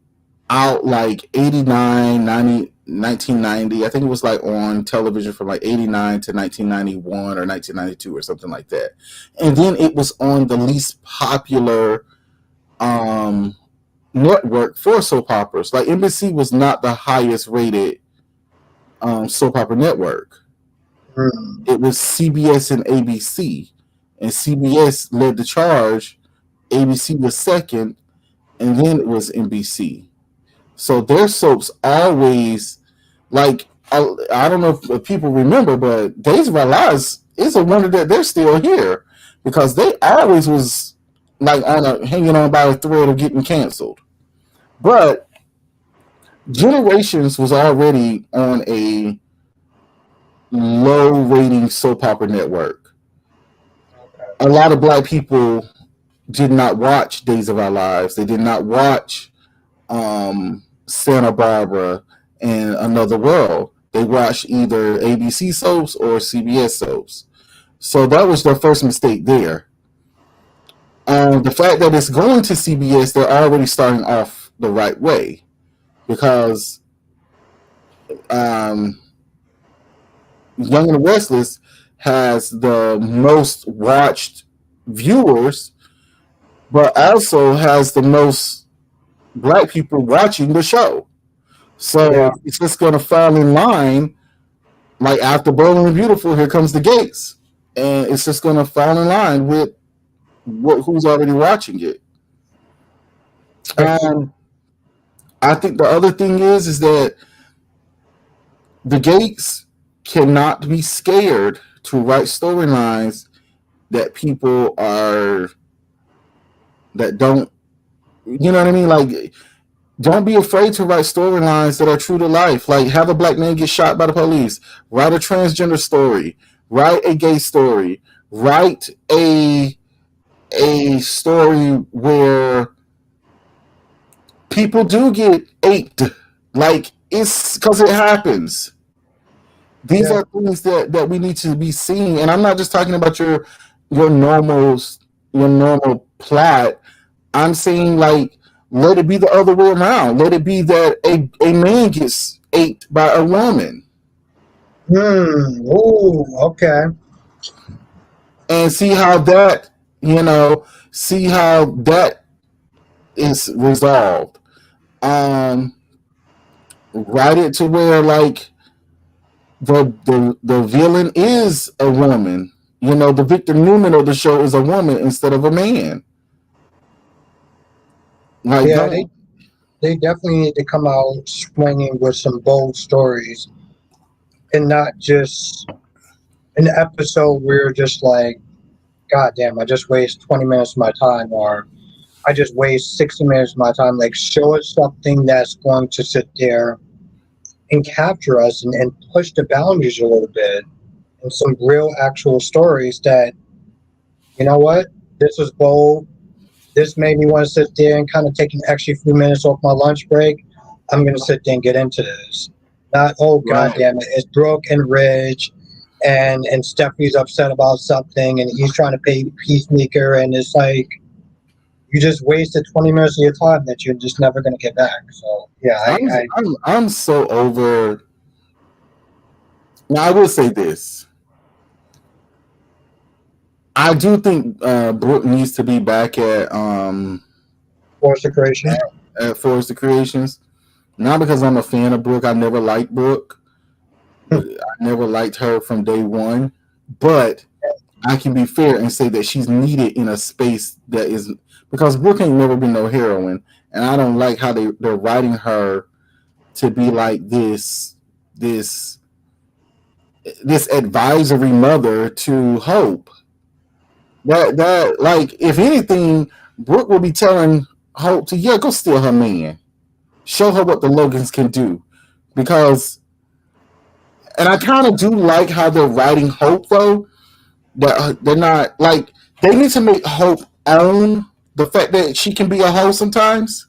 out like 89, 90, 1990. I think it was like on television from like 89 to 1991 or 1992 or something like that. And then it was on the least popular um, network for soap operas. Like NBC was not the highest rated soap opera network. Hmm. It was CBS and ABC. And CBS led the charge. ABC was second, and then it was NBC. So their soaps always like I don't know if people remember, but Days of Our Lives is a wonder that they're still here because they always was like on a hanging on by a thread of getting canceled. But Generations was already on a low rating soap opera network. A lot of black people did not watch Days of Our Lives. They did not watch Santa Barbara and Another World. They watched either ABC soaps or CBS soaps. So that was their first mistake there. The fact that it's going to CBS, they're already starting off the right way because um, Young and Restless has the most watched viewers, but also has the most black people watching the show. Yeah. So it's just going to fall in line. Like after Bold and Beautiful, here comes the Gates, and it's just going to fall in line with who's already watching it. It's, Um, I think the other thing is that the Gates cannot be scared to write storylines that people are that don't, you know what I mean? Like, don't be afraid to write storylines that are true to life. Like, have a black man get shot by the police. Write a transgender story. Write a gay story. Write a story where people do get aped. Like, it's because it happens. These yeah. are things that we need to be seeing, and I'm not just talking about your normal your normal plot. I'm saying, like, let it be the other way around. Let it be that a man gets aped by a woman, Ooh, okay. and see how that, see how that is resolved. Um, Write it to where, like, the villain is a woman. The Victor Newman of the show is a woman instead of a man. Like, Yeah, don't. they definitely need to come out swinging with some bold stories and not just an episode where you're just like, God damn, I just waste 20 minutes of my time, or I just waste 60 minutes of my time. Like, show us something that's going to sit there and capture us and push the boundaries a little bit, and some real actual stories that, you know what, this was bold. This made me want to sit there and kind of take an extra few minutes off my lunch break. I'm going to sit there and get into this. Not, oh, God Right. damn it, it's Brooke and Ridge, and Steffy's upset about something, and he's trying to pay peacemaker, and it's like, you just wasted 20 minutes of your time that you're just never going to get back. So, yeah, I'm I'm so over. Now I will say this. I do think Brooke needs to be back Force the creation. at Forrester Creations. Not because I'm a fan of Brooke. I never liked Brooke. I never liked her from day one. But I can be fair and say that she's needed in a space that is, because Brooke ain't never been no heroine, and I don't like how they're writing her to be like this this advisory mother to Hope. That like, if anything, Brooke will be telling Hope to, yeah, go steal her man. Show her what the Logans can do. Because, and I kind of do like how they're writing Hope, though. That they're not like, they need to make Hope own the fact that she can be a hoe sometimes.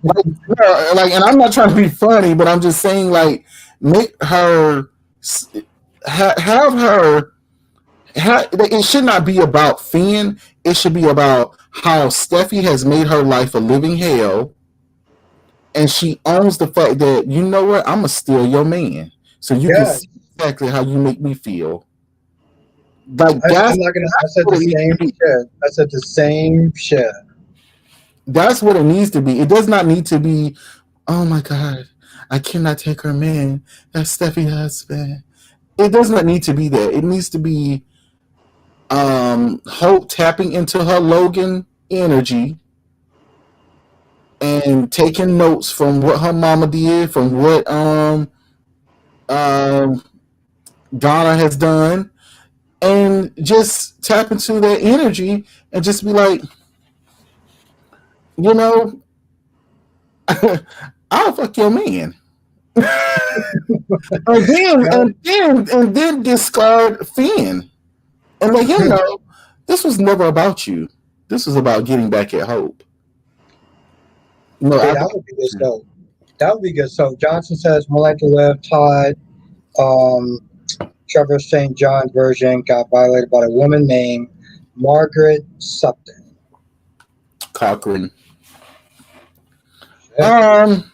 Like, and I'm not trying to be funny, but I'm just saying, like, make her have her. It should not be about Finn. It should be about how Steffi has made her life a living hell, and she owns the fact that, you know what, I'm gonna steal your man so you can Yeah, see exactly how you make me feel. Like, I'm not gonna. I said what the it needs to same be. shit. I said the same shit. That's what it needs to be. It does not need to be, oh my god, I cannot take her man. That's Steffi's husband. It does not need to be that. It needs to be Hope tapping into her Logan energy and taking notes from what her mama did, from what um Donna has done, and just tap into that energy and just be like, you know, I'll fuck your man. Yeah, And then discard Finn and let him know this was never about you. This was about getting back at Hope. No, yeah, I that would be good. So that would be good. So Johnson says more like to live. Todd, um, Trevor St. John version got violated by a woman named Margaret Supton. Cochran. Shit. Um,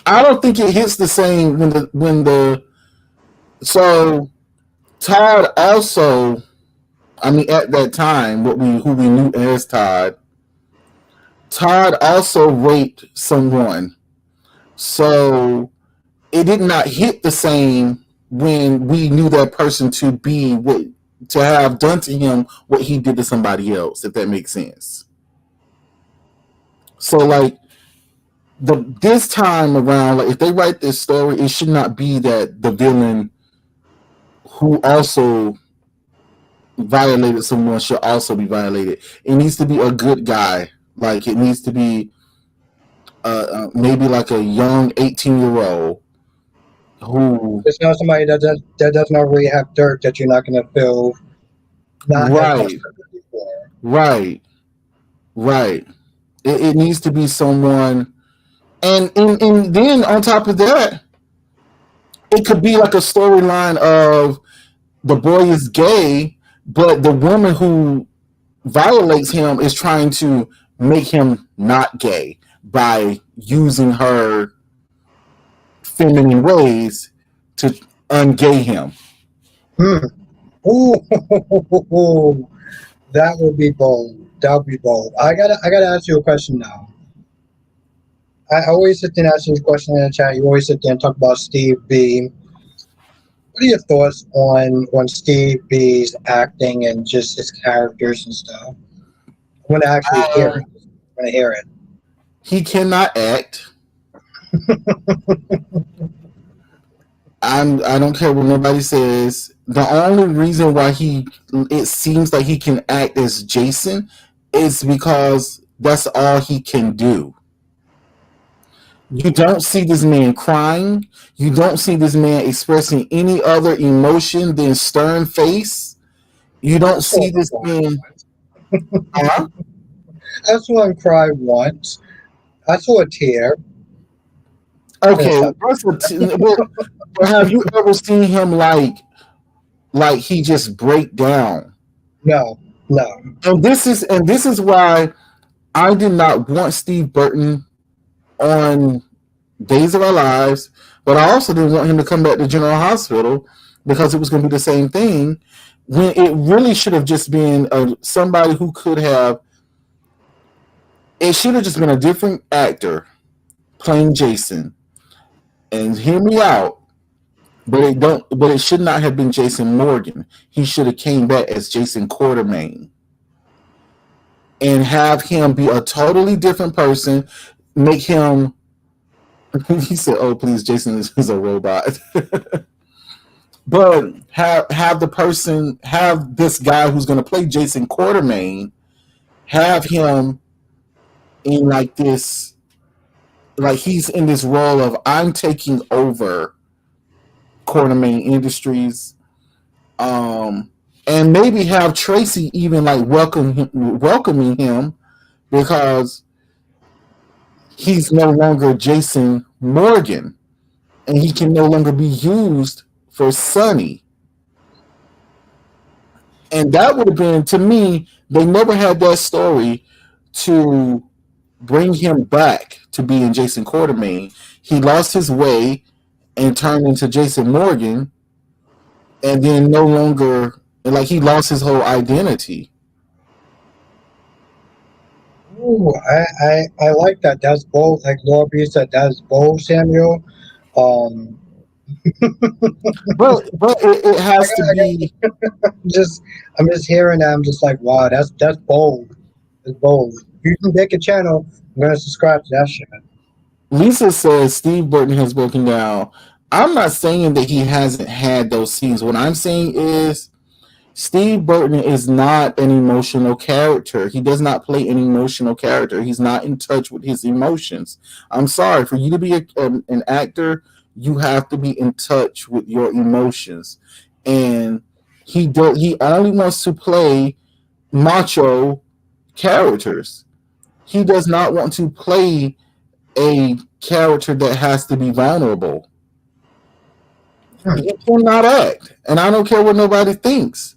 I don't think it hits the same when the so Todd also. I mean, at that time, who we knew as Todd also raped someone. So it did not hit the same when we knew that person to be what to have done to him what he did to somebody else, if that makes sense. So like this time around, like if they write this story, it should not be that the villain who also violated someone should also be violated. It needs to be a good guy. Like it needs to be maybe like a young 18-year-old who It's not somebody that does not really have dirt that you're not going to feel not as much right, sympathy for. right, right. It needs to be someone, and then on top of that, it could be like a storyline of the boy is gay, but the woman who violates him is trying to make him not gay by using her feminine ways to ungay him. Hmm. Ooh, that would be bold. That would be bold. I gotta ask you a question now. I always sit there and ask you this question in the chat. You always sit there and talk about Steve B. What are your thoughts on Steve B's acting and just his characters and stuff? I want to actually hear Uh, it. I want to hear it. he cannot act. I don't care what nobody says. The only reason why it seems like he can act as Jason is because that's all he can do. You don't see this man crying. You don't see this man expressing any other emotion than stern face. You don't I saw see him this cry man. once. Huh? I saw him cry once. I saw a tear. Okay, but have you ever seen him like he just break down? No, no. And this is why I did not want Steve Burton on Days of Our Lives, but I also didn't want him to come back to General Hospital because it was going to be the same thing. When it really should have just been somebody who could have. It should have just been a different actor playing Jason. And hear me out, but it don't. But it should not have been Jason Morgan. He should have came back as Jason Quartermain and have him be a totally different person. Make him. He said, "Oh, please, Jason is a robot." But have the person have this guy who's going to play Jason Quartermain have him in like this, like he's in this role of I'm taking over Quartermain Industries, and maybe have Tracy even like welcoming him because he's no longer Jason Morgan and he can no longer be used for Sonny. And that would have been, to me, they never had that story to bring him back to being Jason Quartermain. He lost his way and turned into Jason Morgan, and then no longer, like, he lost his whole identity. Ooh, I like that. That's bold. Like Laura B said, that's bold, Samuel. Um, But it has to be. just I'm just hearing that. I'm just like, wow, that's bold. It's bold. If you can make a channel, I'm gonna subscribe to that shit. Lisa says Steve Burton has broken down. I'm not saying that he hasn't had those scenes. What I'm saying is Steve Burton is not an emotional character. He does not play an emotional character. He's not in touch with his emotions. I'm sorry. For you to be an actor, you have to be in touch with your emotions. And he only wants to play macho characters. He does not want to play a character that has to be vulnerable. Hmm. He cannot act. And I don't care what nobody thinks.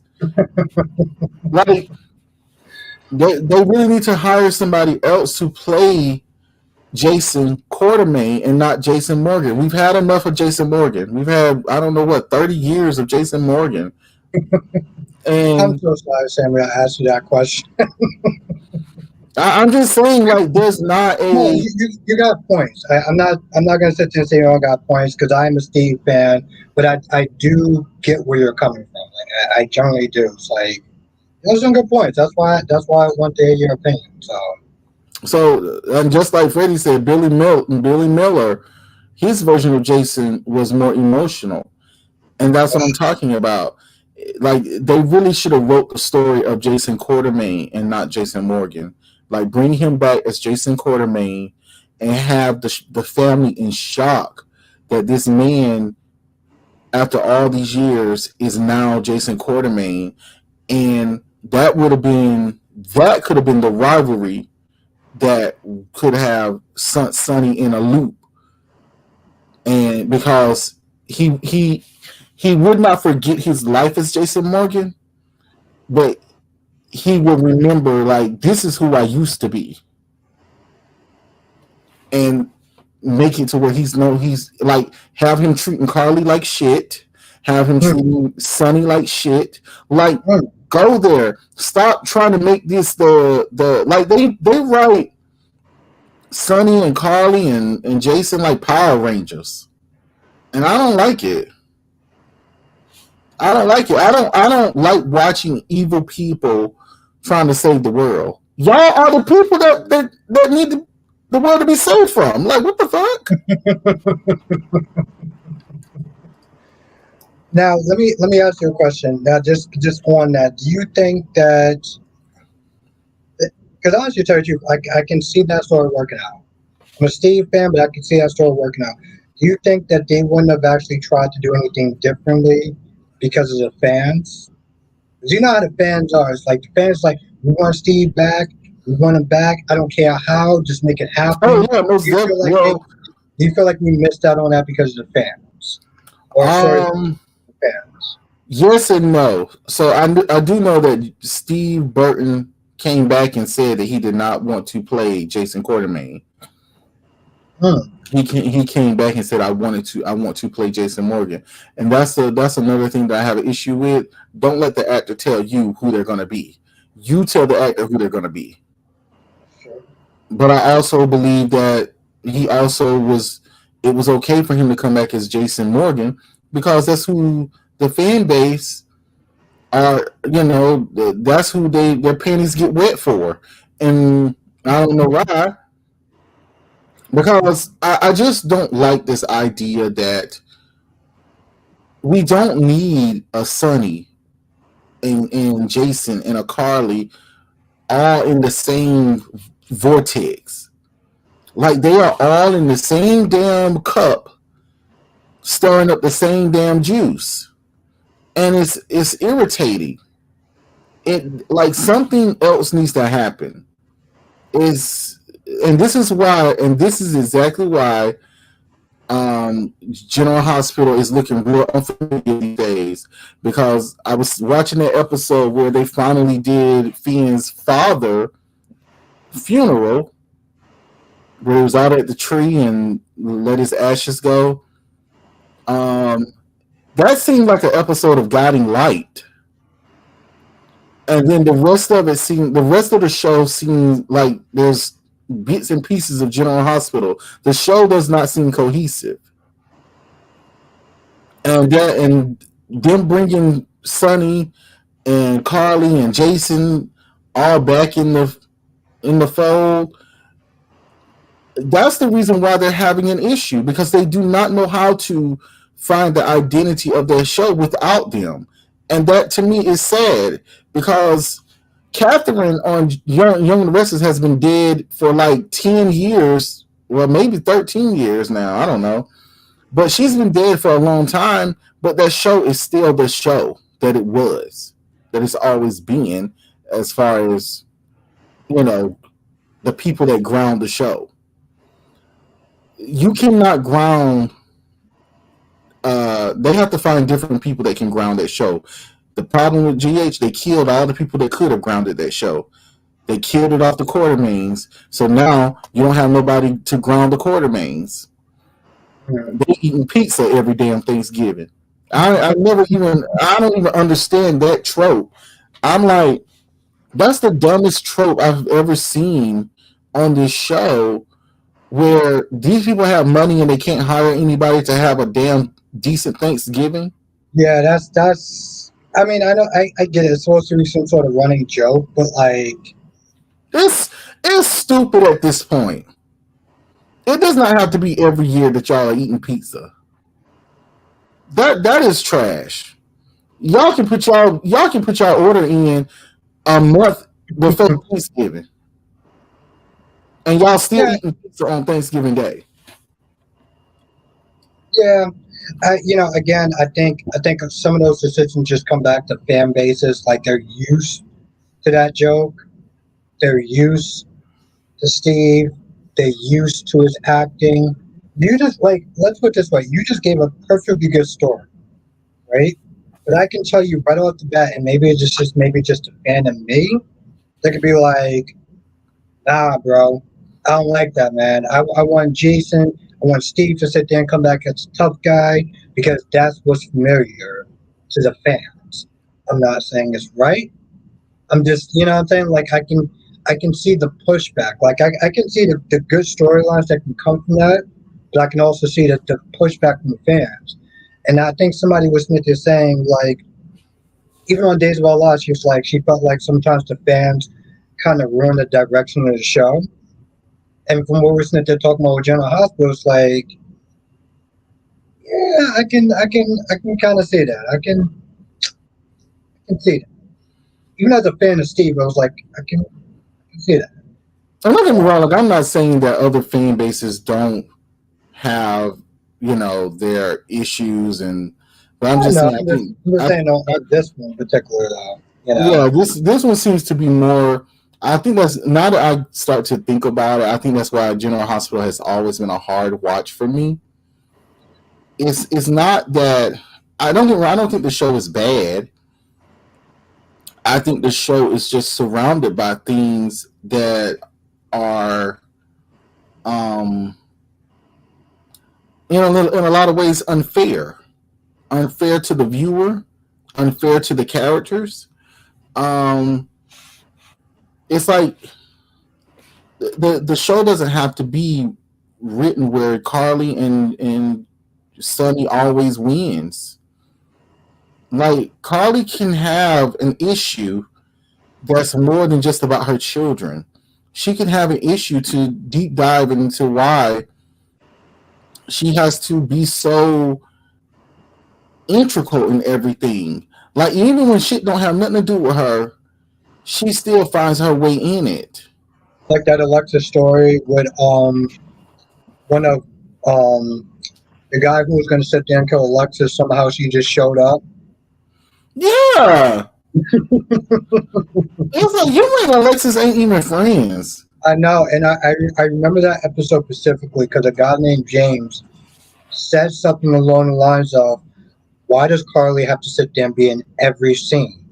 Like, they really need to hire somebody else to play Jason Quartermain and not Jason Morgan. We've had enough of Jason Morgan. We've had, I don't know what, 30 years of Jason Morgan. I'm And so sorry, Samuel. I asked you that question. I'm just saying, like, there's not No, a. you got points. I'm not gonna sit there and say you don't got points because I'm a Steve fan, but I do get where you're coming from. Like I generally do. It's like those are some good points. That's why I want to hear your opinion. So So, and just like Freddie said, Billy Miller, his version of Jason was more emotional, and that's what I'm talking about. Like, they really should have wrote the story of Jason Quartermain and not Jason Morgan. Like, bring him back as Jason Quartermain and have the family in shock that this man, after all these years, is now Jason Quartermain, and that could have been the rivalry that could have sent Sonny in a loop, and because he would not forget his life as Jason Morgan, but he will remember, like, this is who I used to be, and make it to where he's like, have him treating Carly like shit, have him hmm, treating Sonny like shit, like, hmm, go there. Stop trying to make this the like they write Sonny and Carly and Jason like Power Rangers, and I don't like it. I don't like it. I don't like watching evil people trying to save the world. Y'all are the people that need the world to be saved from. Like, what the fuck? now let me ask you a question. Now just on that, do you think that? Because honestly, to tell you, I can see that story working out. I'm a Steve fan, but I can see that story working out. Do you think that they wouldn't have actually tried to do anything differently because of the fans? Because you know how the fans are. It's like the fans like, we want Steve back. We want him back. I don't care how. Just make it Oh happen. yeah, most Do you feel like they? well. Do you feel like we missed out on that because of the fans, or sorry, Um, the fans? yes and no. So I do know that Steve Burton came back and said that he did not want to play Jason Quartermain. Hmm. He came back and said, I want to play Jason Morgan, and that's another thing that I have an issue with. Don't let the actor tell you who they're going to be. You tell the actor who they're going to be. Sure. But I also believe that he also was. It was okay for him to come back as Jason Morgan because that's who the fan base are. That's who their panties get wet for, and I don't know why. Because I just don't like this idea that we don't need a Sonny and Jason and a Carly all in the same vortex. Like, they are all in the same damn cup, stirring up the same damn juice, and it's irritating. It, like, something else needs to happen. Is and this is exactly why General Hospital is looking real unfamiliar these days, because I was watching that episode where they finally did Finn's father funeral, where he was out at the tree and let his ashes go. Um, that seemed like an episode of Guiding Light, and then the rest of the show seemed like there's bits and pieces of General Hospital. The show does not seem cohesive, and them bringing Sonny and Carly and Jason all back in the fold. That's the reason why they're having an issue, because they do not know how to find the identity of their show without them, and that to me is sad, because Catherine on Young and the Restless has been dead for like 10 years, well, maybe 13 years now. I don't know, but she's been dead for a long time. But that show is still the show that it was, that it's always been, as far as, you know, the people that ground the show. You cannot ground. They have to find different people that can ground that show. The problem with GH, they killed all the people that could have grounded that show. They killed it off the Quartermains, so now you don't have nobody to ground the Quartermains. Hmm. They eating pizza every damn Thanksgiving. I don't even understand that trope. I'm like, That's the dumbest trope I've ever seen on this show, where these people have money and they can't hire anybody to have a damn decent Thanksgiving. Yeah, that's. I mean, I know, I get it. It's supposed to be some sort of running joke, but like, It's stupid at this point. It does not have to be every year that y'all are eating pizza. That is trash. Y'all can put y'all order in a month before Thanksgiving, and y'all still yeah, eating pizza on Thanksgiving Day. yeah. Again, I think some of those decisions just come back to fan bases. Like they're used to that joke. They're used to Steve. They're used to his acting. You just like let's put it this way. You just gave a perfectly good story, right? But I can tell you right off the bat, and maybe it's just maybe just a fan of me. They could be like, nah, bro, I don't like that, man. I want Jason, I want Steve to sit there and come back as a tough guy because that's what's familiar to the fans. I'm not saying it's right. I'm just, you know what I'm saying? Like I can see the pushback. Like I can see the good storylines that can come from that, but I can also see the pushback from the fans. And I think somebody was Smith is saying like even on Days of Our Lives, she was like she felt like sometimes the fans kind of ruin the direction of the show. And from what we're sitting there talking about with General Hospital, it's like, yeah, I can kind of see that. I can see that. Even as a fan of Steve, I was like, I can see that. And don't get me wrong, like I'm not saying that other fan bases don't have, their issues, and but I'm I just know. saying I'm just saying on this one in particular, though. yeah, this one seems to be more. I think that's now that I start to think about it. I think that's why General Hospital has always been a hard watch for me. It's not that I don't get me wrong, I don't think the show is bad. I think the show is just surrounded by things that are, um, in a lot of ways unfair to the viewer, unfair to the characters. Um, it's like the show doesn't have to be written where Carly and Sonny always wins. Like Carly can have an issue that's more than just about her children. She can have an issue to deep dive into why she has to be so integral in everything. Like even when shit don't have nothing to do with her, she still finds her way in it. like that Alexa story with one of um the guy who was going to sit there and kill Alexa. Somehow she just showed up. Yeah. It's like you and Alexis ain't even friends. I know, and I remember that episode specifically because a guy named James said something along the lines of, "Why does Carly have to sit there and be in every scene?"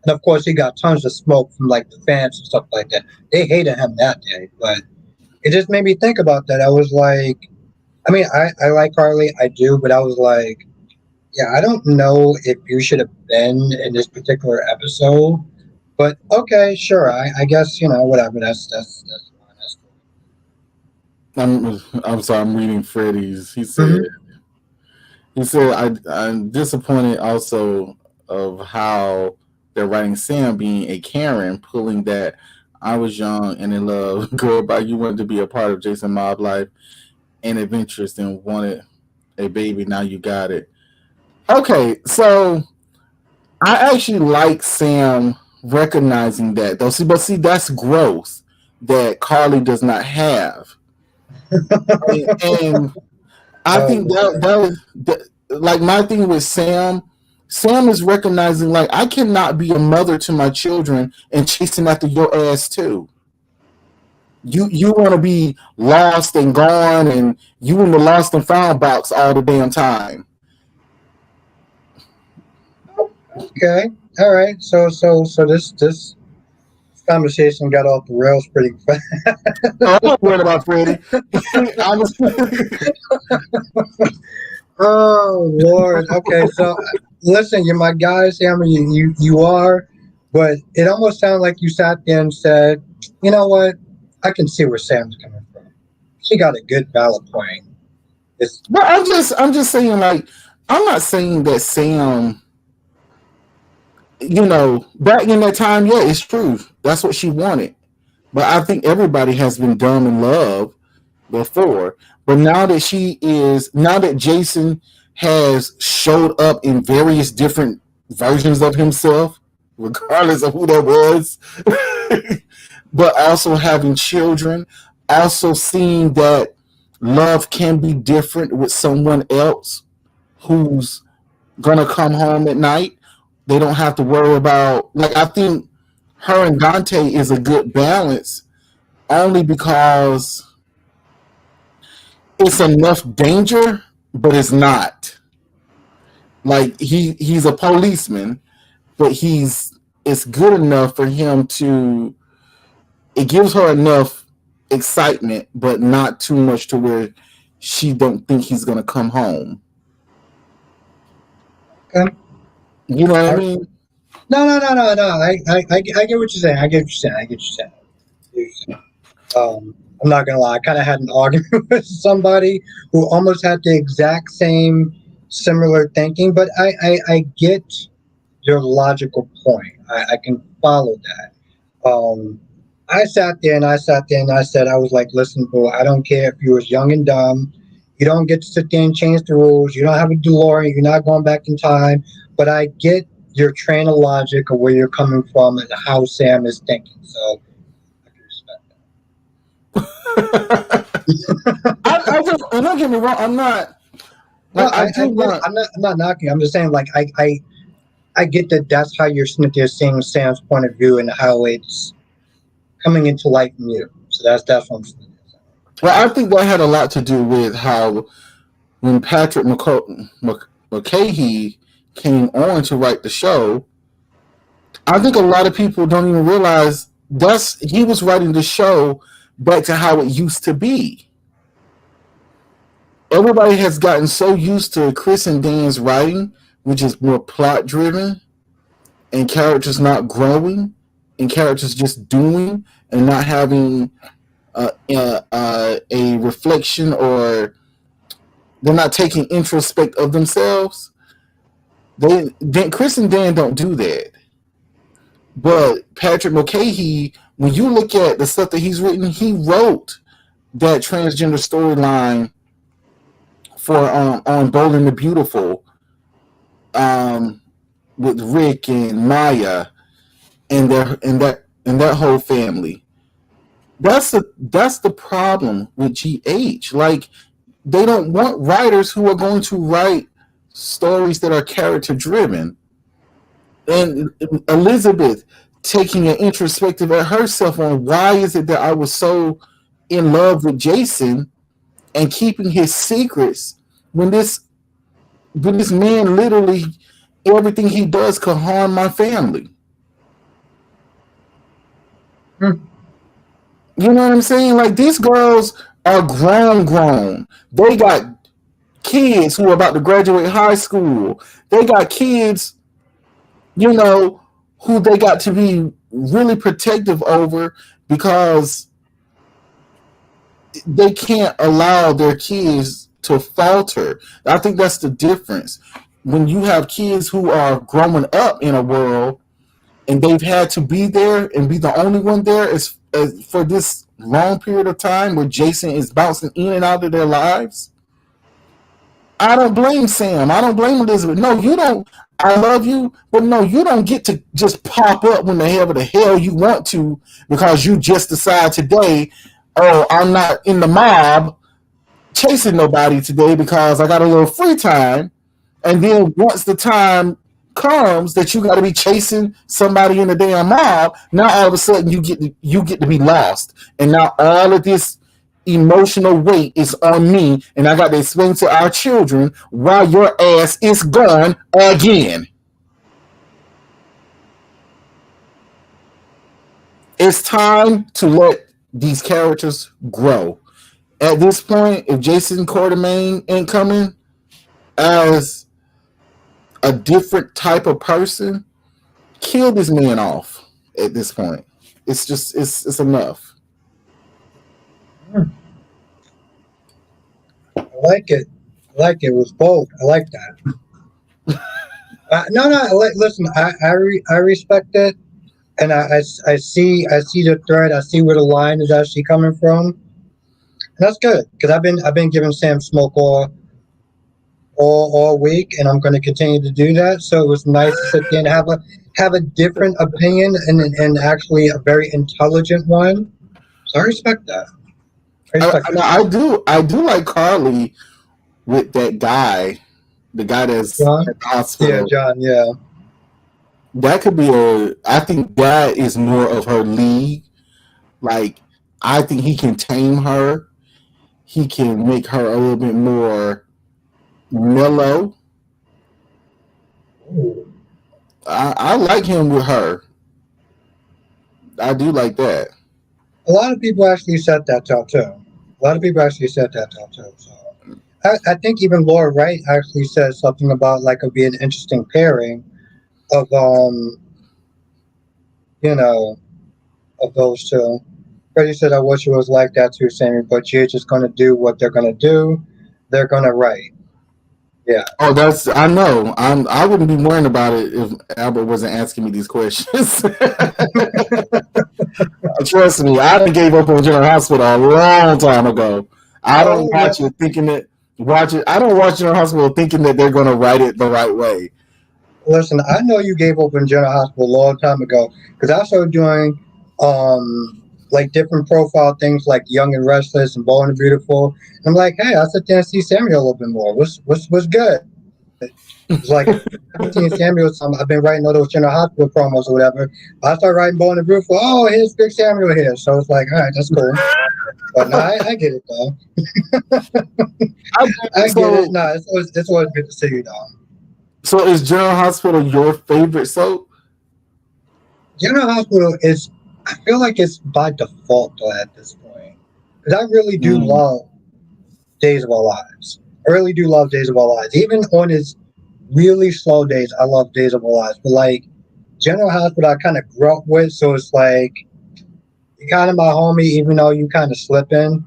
And of course, he got tons of smoke from like the fans and stuff like that. They hated him that day, but it just made me think about that. I was like, I mean, I like Carly, I do, but I was like, yeah, I don't know if you should have been in this particular episode. But okay, sure. I guess whatever. That's fine. That's I'm sorry. I'm reading Freddie's. cool. He said I'm disappointed also of how they're writing Sam being a Karen, pulling that I was young and in love, girl, but you wanted to be a part of Jason Mob life and adventurous and wanted a baby. Now you got it. Okay, so I actually like Sam recognizing that though. See, that's growth that Carly does not have, and I Oh, think that like my thing with Sam. Sam is recognizing like I cannot be a mother to my children and chasing after your ass too. You want to be lost and gone, and you in the lost and found box all the damn time. okay. All right. So this conversation got off the rails pretty fast. I'm not worried about Freddie. Honestly, Oh Lord. Okay. So listen, you're my guy, Sam. You are. But it almost sounded like you sat there and said, you know what? I can see where Sam's coming from. She got a good valid point. It's But I'm just saying, like, I'm not saying that Sam, back in that time, yeah, it's true. That's what she wanted. But I think everybody has been dumb in love before. But now that Jason has showed up in various different versions of himself, regardless of who that was, but also having children, also seeing that love can be different with someone else who's gonna come home at night. They don't have to worry about, like, I think her and Dante is a good balance only because it's enough danger, but it's not. Like, he's a policeman, but it's good enough for him to, it gives her enough excitement, but not too much to where she don't think he's gonna come home. okay. You know what I All right. mean? No. I get what you're saying. I get what you're saying. I get what you're saying. I'm not gonna lie. I kind of had an argument with somebody who almost had the exact same similar thinking, but I get your logical point. I can follow that. I sat there and I sat there and I said, I was like, listen, boo, I don't care if you was young and dumb. You don't get to sit there and change the rules. You don't have a DeLorean. You're not going back in time. But I get your train of logic of where you're coming from and how Sam is thinking. So I can respect I just, and don't get me wrong, I'm not, no, like, I I do get it. want, I'm not knocking. I'm just saying, like, I get that that's how you're sitting there seeing Sam's point of view and how it's coming into light from you. So that's what I'm saying. well, I think that had a lot to do with how when Patrick McCahey came on to write the show, I think a lot of people don't even realize he was writing the show back to how it used to be. Everybody has gotten so used to Chris and Dan's writing, which is more plot driven and characters not growing and characters just doing and not having a reflection, or they're not taking introspect of themselves. Chris and Dan don't do that. But Patrick Mulcahy, when you look at the stuff that he's written, he wrote that transgender storyline for on Bold and the Beautiful, um, with Rick and Maya and that whole family. That's the problem with GH. Like, they don't want writers who are going to write stories that are character driven. And Elizabeth taking an introspective at herself on why is it that I was so in love with Jason and keeping his secrets when this man literally everything he does could harm my family. Hmm. You know what I'm saying? Like, these girls are grown. They got kids who are about to graduate high school. They got kids, who they got to be really protective over because they can't allow their kids to falter. I think that's the difference. When you have kids who are growing up in a world and they've had to be there and be the only one there as for this long period of time where Jason is bouncing in and out of their lives, I don't blame Sam. I don't blame Elizabeth. No, you don't. I love you, but no, you don't get to just pop up when the hell you want to because you just decide today, oh, I'm not in the mob chasing nobody today because I got a little free time. And then once the time comes that you got to be chasing somebody in the damn mob, now all of a sudden you get to be lost, and now all of this emotional weight is on me, and I got to explain to our children why your ass is gone again. It's time to let these characters grow. At this point, if Jason Quartermain ain't coming as a different type of person, kill this man off at this point. It's just it's enough. Hmm, I like it. I like it. It was bold. I like that. No, no. Listen, I respect it, and I see the thread. I see where the line is actually coming from. And that's good because I've been giving Sam smoke all week, and I'm going to continue to do that. So it was nice to sit there and have a different opinion and actually a very intelligent one. So I respect that. I respect that. I do like Carly with that guy, the guy that's John, at the yeah, hospital. John, yeah. That could be a. I think that is more of her league. Like I think he can tame her. He can make her a little bit more mellow. Ooh. I like him with her. I do like that. A lot of people actually said that too. A lot of people actually said that too. So I think even Laura Wright actually said something about like it would be an interesting pairing of you know of those two. Freddie said I wish it was like that too, Sammy, but you're just gonna do what they're gonna do. They're gonna write. Yeah. Oh, that's I know. I wouldn't be worrying about it if Albert wasn't asking me these questions. Trust me, I done gave up on General Hospital a long time ago. I don't Oh yeah. watch it thinking that watch it. I don't watch General Hospital thinking that they're going to write it the right way. Listen, I know you gave up in General Hospital a long time ago because I started doing like different profile things like Young and Restless and Bold and Beautiful. I'm like, hey, I sit there and see Samuel a little bit more. What's good? It's like I haven't seen Samuel. Some I've been writing all those General Hospital promos or whatever. I start writing Bold and Beautiful. Oh, here's Big Samuel here. So it's like, all right, that's cool. But no, I get it though. I, I get it. so No, it's always good to see you though. so is General Hospital your favorite soap? General Hospital is, I feel like it's by default though at this point. Because I really do Mm. love Days of Our Lives. I really do love Days of Our Lives. Even on its really slow days, I love Days of Our Lives. But like General Hospital, I kind of grew up with, so it's like you're kind of my homie, even though you kind of slipping.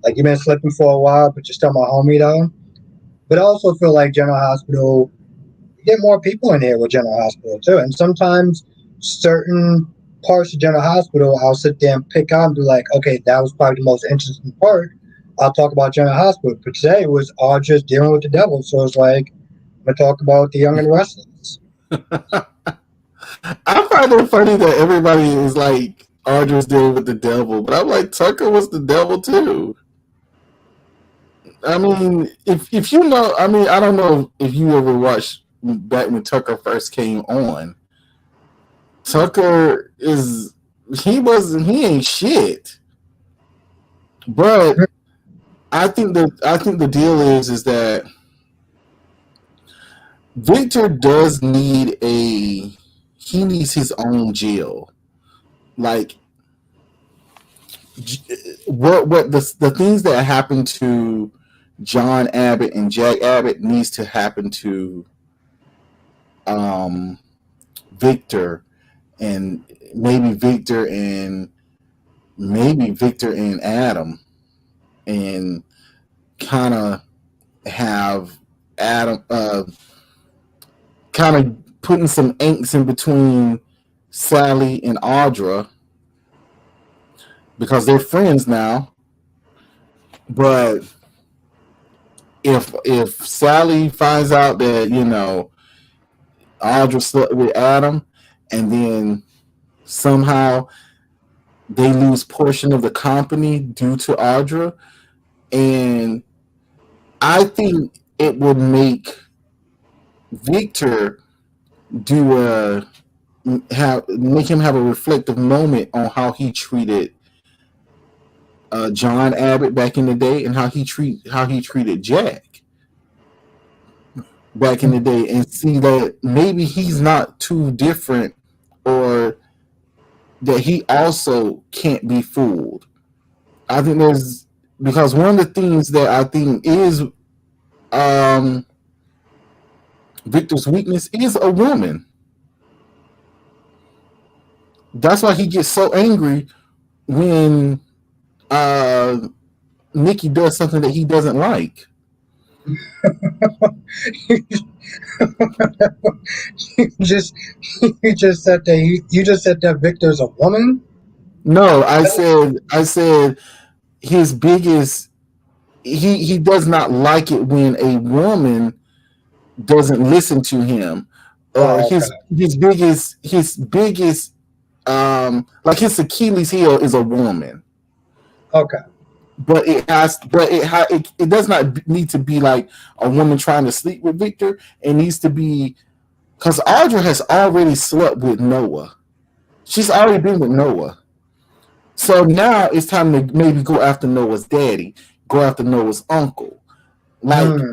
Like you've been slipping for a while, but you're still my homie though. But I also feel like General Hospital, you get more people in here with General Hospital too. And sometimes certain parts of General Hospital, I'll sit there and pick out and be like, okay, that was probably the most interesting part. I'll talk about General Hospital. But today was all just dealing with the devil. So it's like, I'm going to talk about the Young and Restless. I find it funny that everybody is like Audra's dealing with the devil, but I'm like Tucker was the devil too. I mean, if you know, I mean, I don't know if you ever watched back when Tucker first came on. Tucker is he ain't shit. But I think the deal is that Victor does need he needs his own jail. Like what the things that happen to John Abbott and Jack Abbott needs to happen to um Victor and maybe Victor and maybe Victor and Adam and kind of have Adam kind of putting some angst in between Sally and Audra because they're friends now. But if Sally finds out that Audra slept with Adam, and then somehow they lose portion of the company due to Audra, and I think it would make Victor do make him have a reflective moment on how he treated John Abbott back in the day and how he treated Jack back in the day, and see that maybe he's not too different, or that he also can't be fooled. I think there's because one of the things that I think is um, Victor's weakness is a woman. That's why he gets so angry when uh, Nikki does something that he doesn't like. you just you just said that you just said that Victor's a woman. No, I said his biggest he does not like it when a woman doesn't listen to him, or Oh, okay, his biggest like his Achilles heel is a woman. okay. But it does not need to be like a woman trying to sleep with Victor. It needs to be because Audra has already slept with Noah. She's already been with Noah. So now it's time to maybe go after Noah's daddy, go after Noah's uncle. Like, Hmm.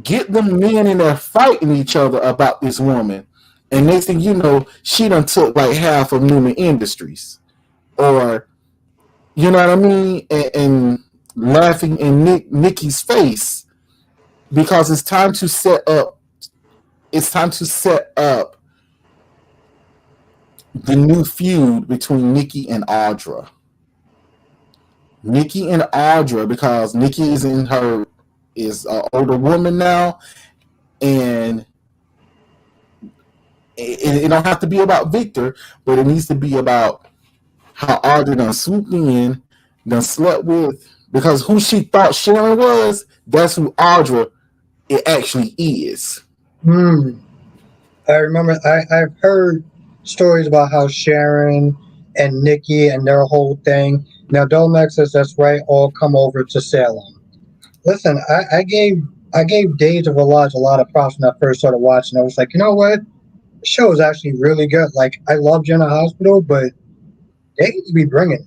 get them men in there fighting each other about this woman. And next thing you know, she done took like half of Newman Industries. Or, you know what I mean? And laughing in Nikki's face because it's time to set up the new feud between Nikki and Audra. Nikki and Audra, because Nikki is an older woman now, and it don't have to be about Victor, but it needs to be about how Audra done swooped in, done slept with, because who she thought Sharon was, that's who Audra it actually is. Hmm. I remember I've heard stories about how Sharon and Nikki and their whole thing. Now Domex says that's right, all come over to Salem. Listen, I gave Days of a Lodge a lot of props when I first started watching. I was like, you know what? The show is actually really good. Like I love General Hospital, but they need to be bringing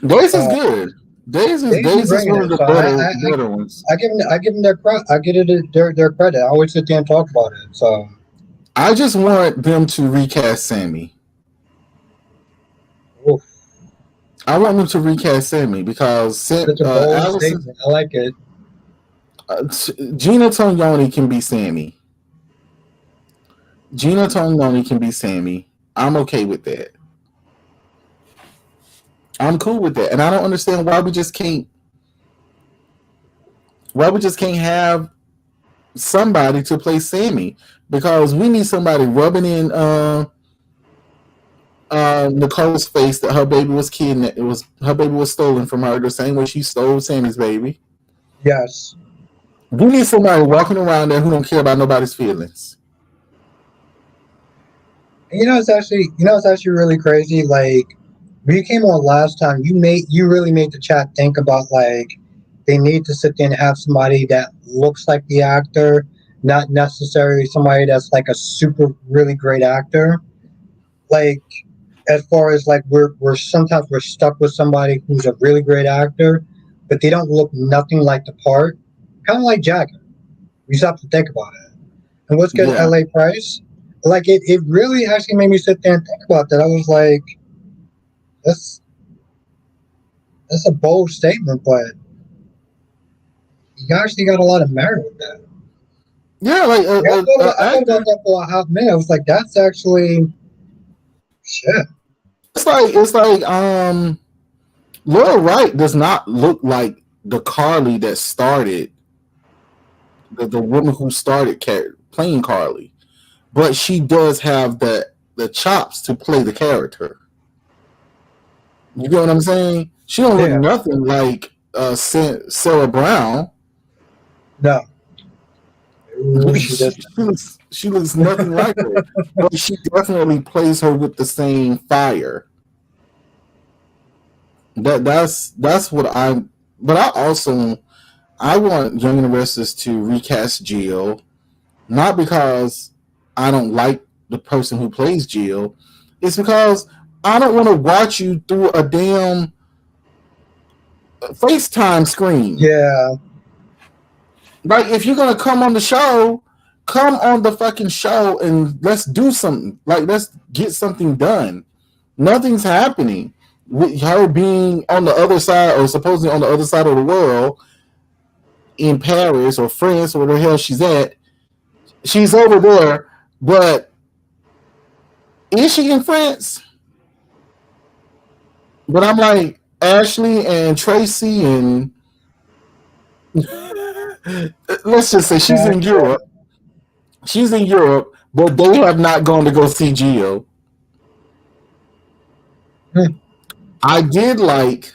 it. Days is Uh, good. Days they is need to be Days is bringing one of it. the So better ones. I give them their credit. I get it their credit. I always sit there and talk about it. So I just want them to recast Sammy. oof, I want them to recast Sammy because such a bold Allison, statement. I like it. Gina Tognoni can be Sammy. Gina Tognoni can be Sammy. I'm okay with that. I'm cool with that, and I don't understand why we just can't have somebody to play Sammy because we need somebody rubbing in Nicole's face that her baby was kidnapped. It was her baby was stolen from her the same way she stole Sammy's baby. Yes. We need somebody walking around there who don't care about nobody's feelings. And it's actually really crazy. Like when you came on last time, you really made the chat think about like they need to sit there and have somebody that looks like the actor, not necessarily somebody that's like a super really great actor. Like as far as like we're sometimes we're stuck with somebody who's a really great actor, but they don't look nothing like the part. Kind of like Jagger. You just have to think about it. And what's good, Yeah, L.A. Price? Like it really actually made me sit there and think about that. I was like, that's that's a bold statement, but you actually got a lot of merit with that. yeah, like Yeah, I thought about actor. that for a half minute. I was like, that's actually shit. It's like Laura Wright does not look like the Carly that started the woman who started playing Carly, but she does have the chops to play the character. You get what I'm saying? She don't look Yeah, nothing like Sarah Brown. no, ooh, she she, just she looks she looks nothing like her, but she definitely plays her with the same fire. That's what I. But I want Young and the Restless to recast Jill, not because I don't like the person who plays Jill. It's because I don't want to watch you through a damn FaceTime screen. yeah. Like, if you're gonna come on the show, come on the fucking show and let's do something. Like, let's get something done. Nothing's happening with her being on the other side, or supposedly on the other side of the world, in Paris or France or where the hell she's at. She's over there, but is she in France? But I'm like Ashley and Tracy, and let's just say she's Yeah, in Europe. She's in Europe, but they have not gone to go see Gio. hmm, I did like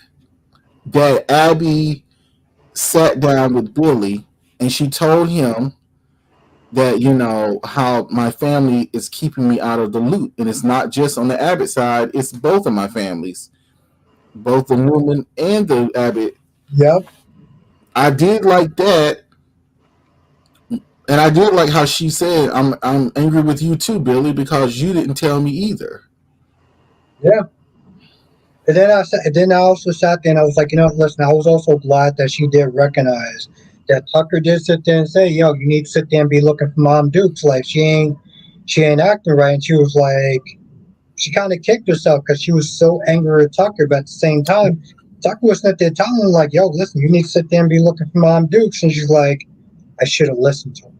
that Abby sat down with Billy and she told him that, how my family is keeping me out of the loop. And it's not just on the Abbott side, it's both of my families, both the Newman and the Abbott. yep, I did like that. And I did like how she said, I'm angry with you too, Billy, because you didn't tell me either. yeah. And then I also sat there and I was like, listen, I was also glad that she did recognize that Tucker did sit there and say, you need to sit there and be looking for Mom Dukes. Like she ain't acting right. And she was like, she kind of kicked herself because she was so angry at Tucker. But at the same time, Tucker was sitting there telling her like, yo, listen, you need to sit there and be looking for Mom Dukes. And she's like, I should have listened to her.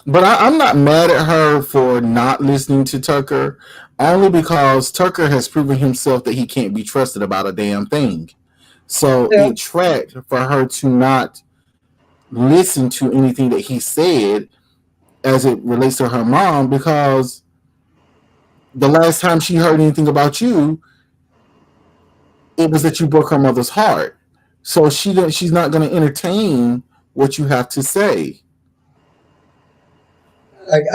But I'm not mad at her for not listening to Tucker, only because Tucker has proven himself that he can't be trusted about a damn thing. So Yeah, it tracked for her to not listen to anything that he said as it relates to her mom, because the last time she heard anything about you, it was that you broke her mother's heart. So she's not going to entertain what you have to say.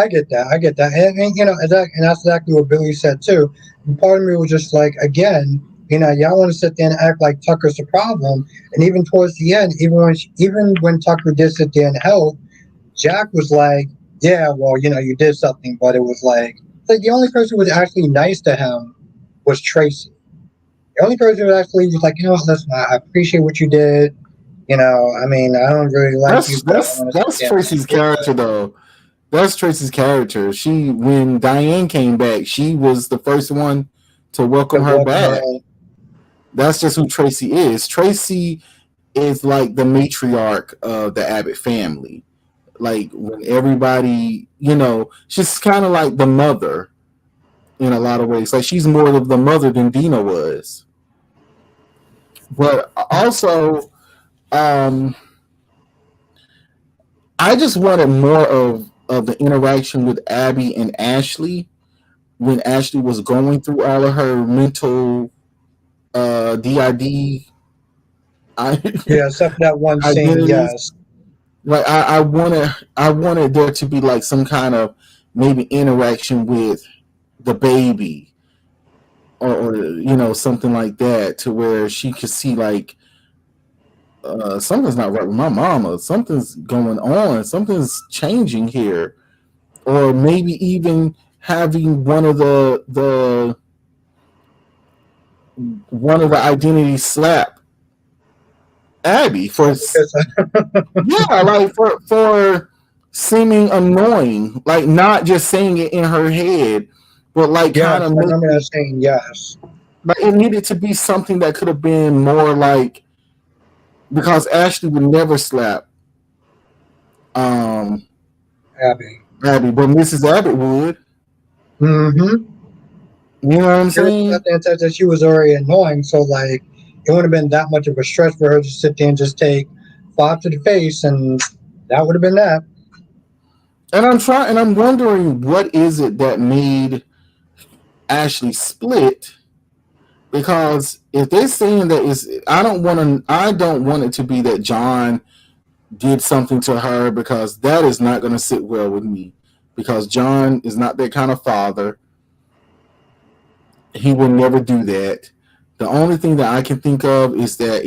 I get that. I get that. And and that's exactly what Billy said too. And part of me was just like, again, y'all want to sit there and act like Tucker's the problem. And even towards the end, even when Tucker did sit there and help, Jack was like, yeah, well, you did something, but it was like the only person who was actually nice to him was Tracy. The only person who actually was like, listen, I appreciate what you did. I mean, I don't really like you, That's but I don't that's want to sit that's there and Tracy's be with character, though. That's Tracy's character. She, when Diane came back, she was the first one to you welcome to her welcome her back. in. That's just who Tracy is. Tracy is like the matriarch of the Abbott family. Like when everybody, she's kind of like the mother in a lot of ways. Like she's more of the mother than Dina was. But also, um, I just wanted more of the interaction with Abby and Ashley when Ashley was going through all of her mental DID Yeah, except for that one scene, identities. yes. Like I wanted there to be like some kind of maybe interaction with the baby, or something like that, to where she could see like something's not right with my mama, something's going on, something's changing here, or maybe even having one of the identities slap Abby for, Because yeah, like for seeming annoying, like not just saying it in her head, but like kind yes, of I remember that making, scene, yes. like it needed to be something that could have been more like, because Ashley would never slap um Abby. Abby, but Mrs. Abbott would. Mm-hmm. You know what I'm She already saying? sat there and said that she was already annoying, so like it wouldn't have been that much of a stretch for her to sit there and just take five to the face, and that would have been that. And I'm wondering what is it that made Ashley split, because if they're saying that is, I don't want it to be that John did something to her, because that is not going to sit well with me, because John is not that kind of father. He would never do that. The only thing that I can think of is that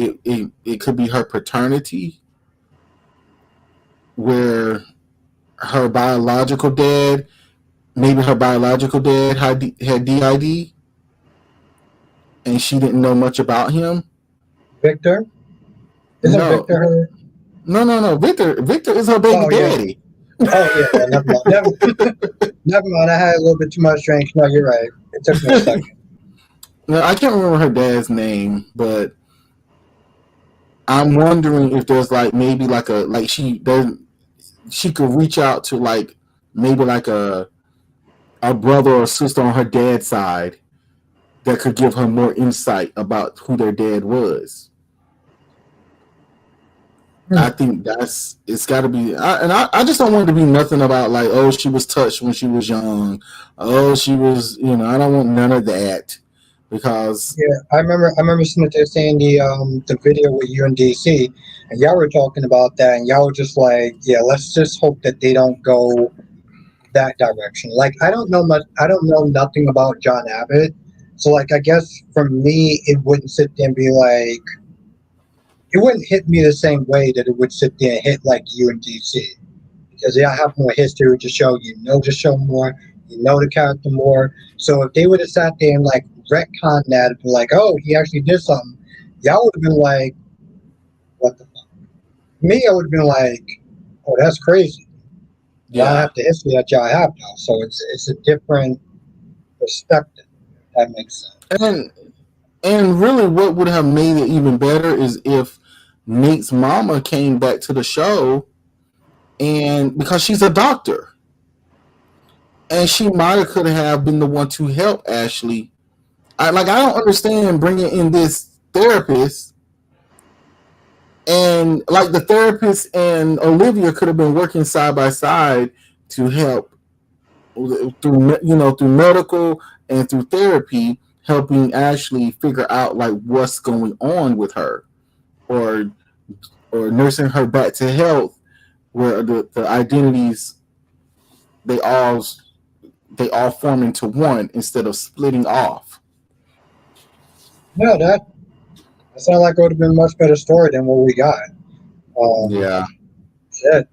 it could be her paternity, where her biological dad, maybe her biological dad had DID and she didn't know much about him. Victor? Isn't No, Victor her? no. Victor is her baby Oh, yeah. daddy. Oh, yeah, yeah, never mind. Never mind. I had a little bit too much drink. No, you're right. It took me a second. No, I can't remember her dad's name, but I'm wondering if there's like maybe like a like she could reach out to like maybe like a brother or sister on her dad's side that could give her more insight about who their dad was. I Hmm. think it's got to be, I just don't want it to be nothing about like, oh, she was touched when she was young, oh, she was, I don't want none of that because Yeah, I remember Smith saying the video with you and DC, and y'all were talking about that, and y'all were just like, yeah, let's just hope that they don't go that direction. Like I don't know much, I don't know nothing about John Abbott, so like I guess for me it wouldn't sit there and be like it wouldn't hit me the same way that it would sit there and hit like you and DC because they have more history with the show. You know the show more. You know the character more. So if they would have sat there and like retcon that and be like, oh, he actually did something, y'all would have been like, what the fuck? Me, I would have been like, oh, that's crazy. But I don't yeah. have the history that y'all have now, so it's a different perspective. If that makes sense. And and really, what would have made it even better is if Nate's mama came back to the show, and because she's a doctor, and she might have could have been the one to help Ashley. I don't understand bringing in this therapist, and like the therapist and Olivia could have been working side by side to help through through medical and through therapy, helping Ashley figure out like what's going on with her, or nursing her back to health, where the identities they all they all form into one instead of splitting off. No, that sounded like it would have been a much better story than what we got. Um, Yeah, shit.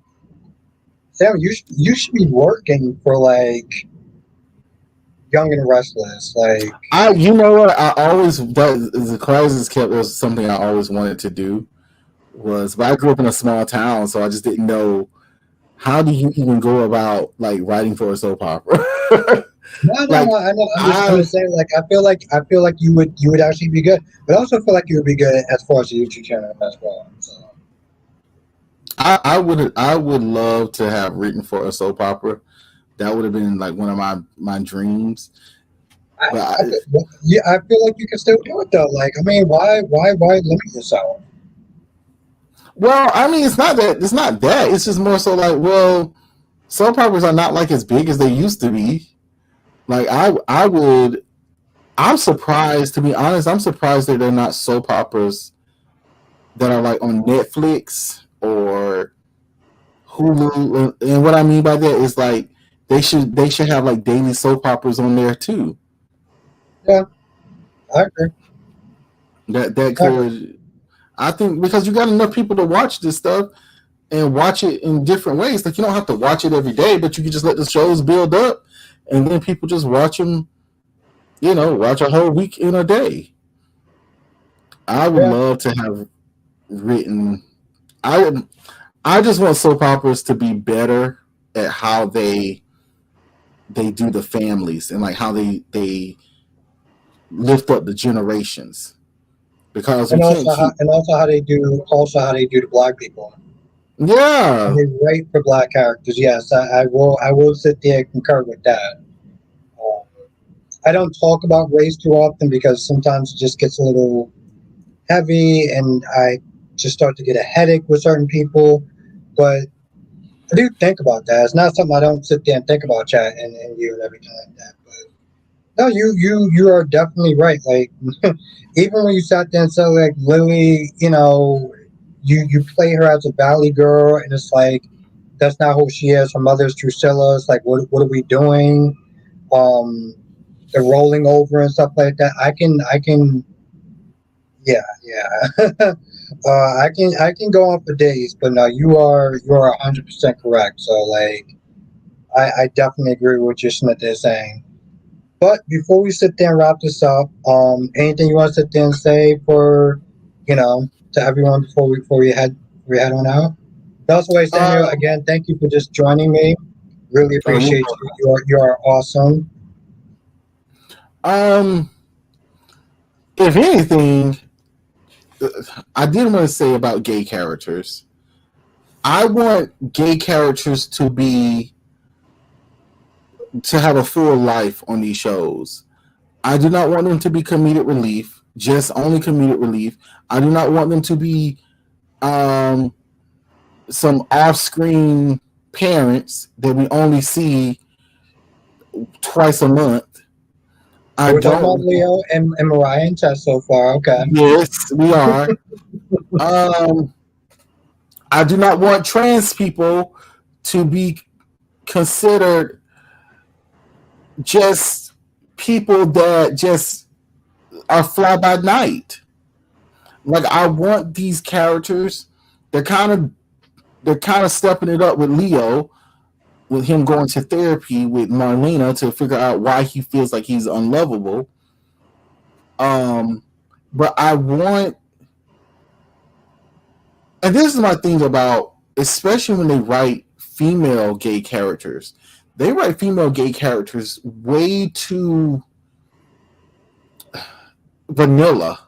Sam, you should be working for like Young and Restless. Like, I you know what I always that the crisis kept was something I always wanted to do was, but I grew up in a small town, so I just didn't know how do you even go about like writing for a soap opera. no, no, Like no. I know. I'm I just saying. Like, I feel like you would actually be good, but I also feel like you would be good as far as the YouTube channel as well. So, I would love to have written for a soap opera. That would have been like one of my dreams. But yeah, I feel like you can still do it though. Like, I mean, why limit yourself? well, I mean, it's not that. It's just more so like, well, soap operas are not like as big as they used to be. Like I'm surprised, to be honest. I'm surprised that they're not soap operas that are like on Netflix or Hulu. And what I mean by that is like they should have like daily soap operas on there too. Yeah, I agree. That I agree. could, I think, because you got enough people to watch this stuff and watch it in different ways. Like you don't have to watch it every day, but you can just let the shows build up, and then people just watch them. Watch a whole week in a day. I would Yeah, love to have written. I I just want soap operas to be better at how they do the families and like how they lift up the generations, because we can't keep. and also how they do the black people. And Yeah, they write for black characters. Yes, I will sit there and concur with that. Um, I don't talk about race too often because sometimes it just gets a little heavy, and I just start to get a headache with certain people. But I do think about that. It's not something I don't sit there and think about, chat and you and everything like that. But no, you are definitely right. Like even when you sat there and said like Lily, you play her as a valley girl, and it's like that's not who she is. Her mother's Drusilla. It's like what are we doing? Um, the rolling over and stuff like that. I can yeah, yeah. I can go on for days, but no, you are 100% correct. So like I definitely agree with what your Smith is saying. But before we sit there and wrap this up, anything you want to sit there and say for to everyone before we head on out? That's why Samuel, um, again, thank you for just joining me. Really oh, appreciate you. You are awesome. um, if anything, I did want to say about gay characters. I want gay characters to have a full life on these shows. I do not want them to be comedic relief, just only comedic relief. I do not want them to be um, some off-screen parents that we only see twice a month. I So we're talking about don't. Leo and Mariah and Tess so far. Okay. Yes, we are. Um, I do not want trans people to be considered just people that just are fly by night. Like I want these characters. They're kind of they're kind of stepping it up with Leo, with him going to therapy with Marlena to figure out why he feels like he's unlovable. Um, but I want, and this is my thing about, especially when they write female gay characters, they write female gay characters way too vanilla.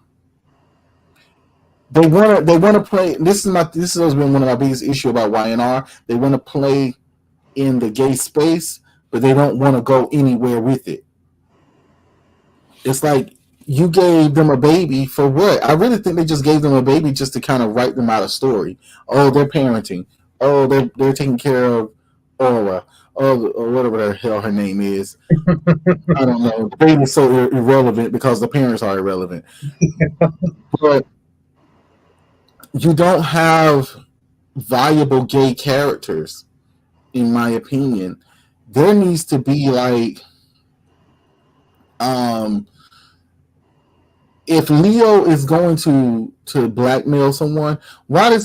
They want to play. This has been one of my biggest issue about YNR. They want to play in the gay space, but they don't want to go anywhere with it. It's like you gave them a baby for what? I really think they just gave them a baby just to kind of write them out a story. Oh, they're parenting. Oh, they're taking care of Aura. Oh, or whatever the hell her name is. I don't know. The baby's so irrelevant because the parents are irrelevant. But you don't have viable gay characters, in my opinion. There needs to be like um if Leo is going to blackmail someone, why did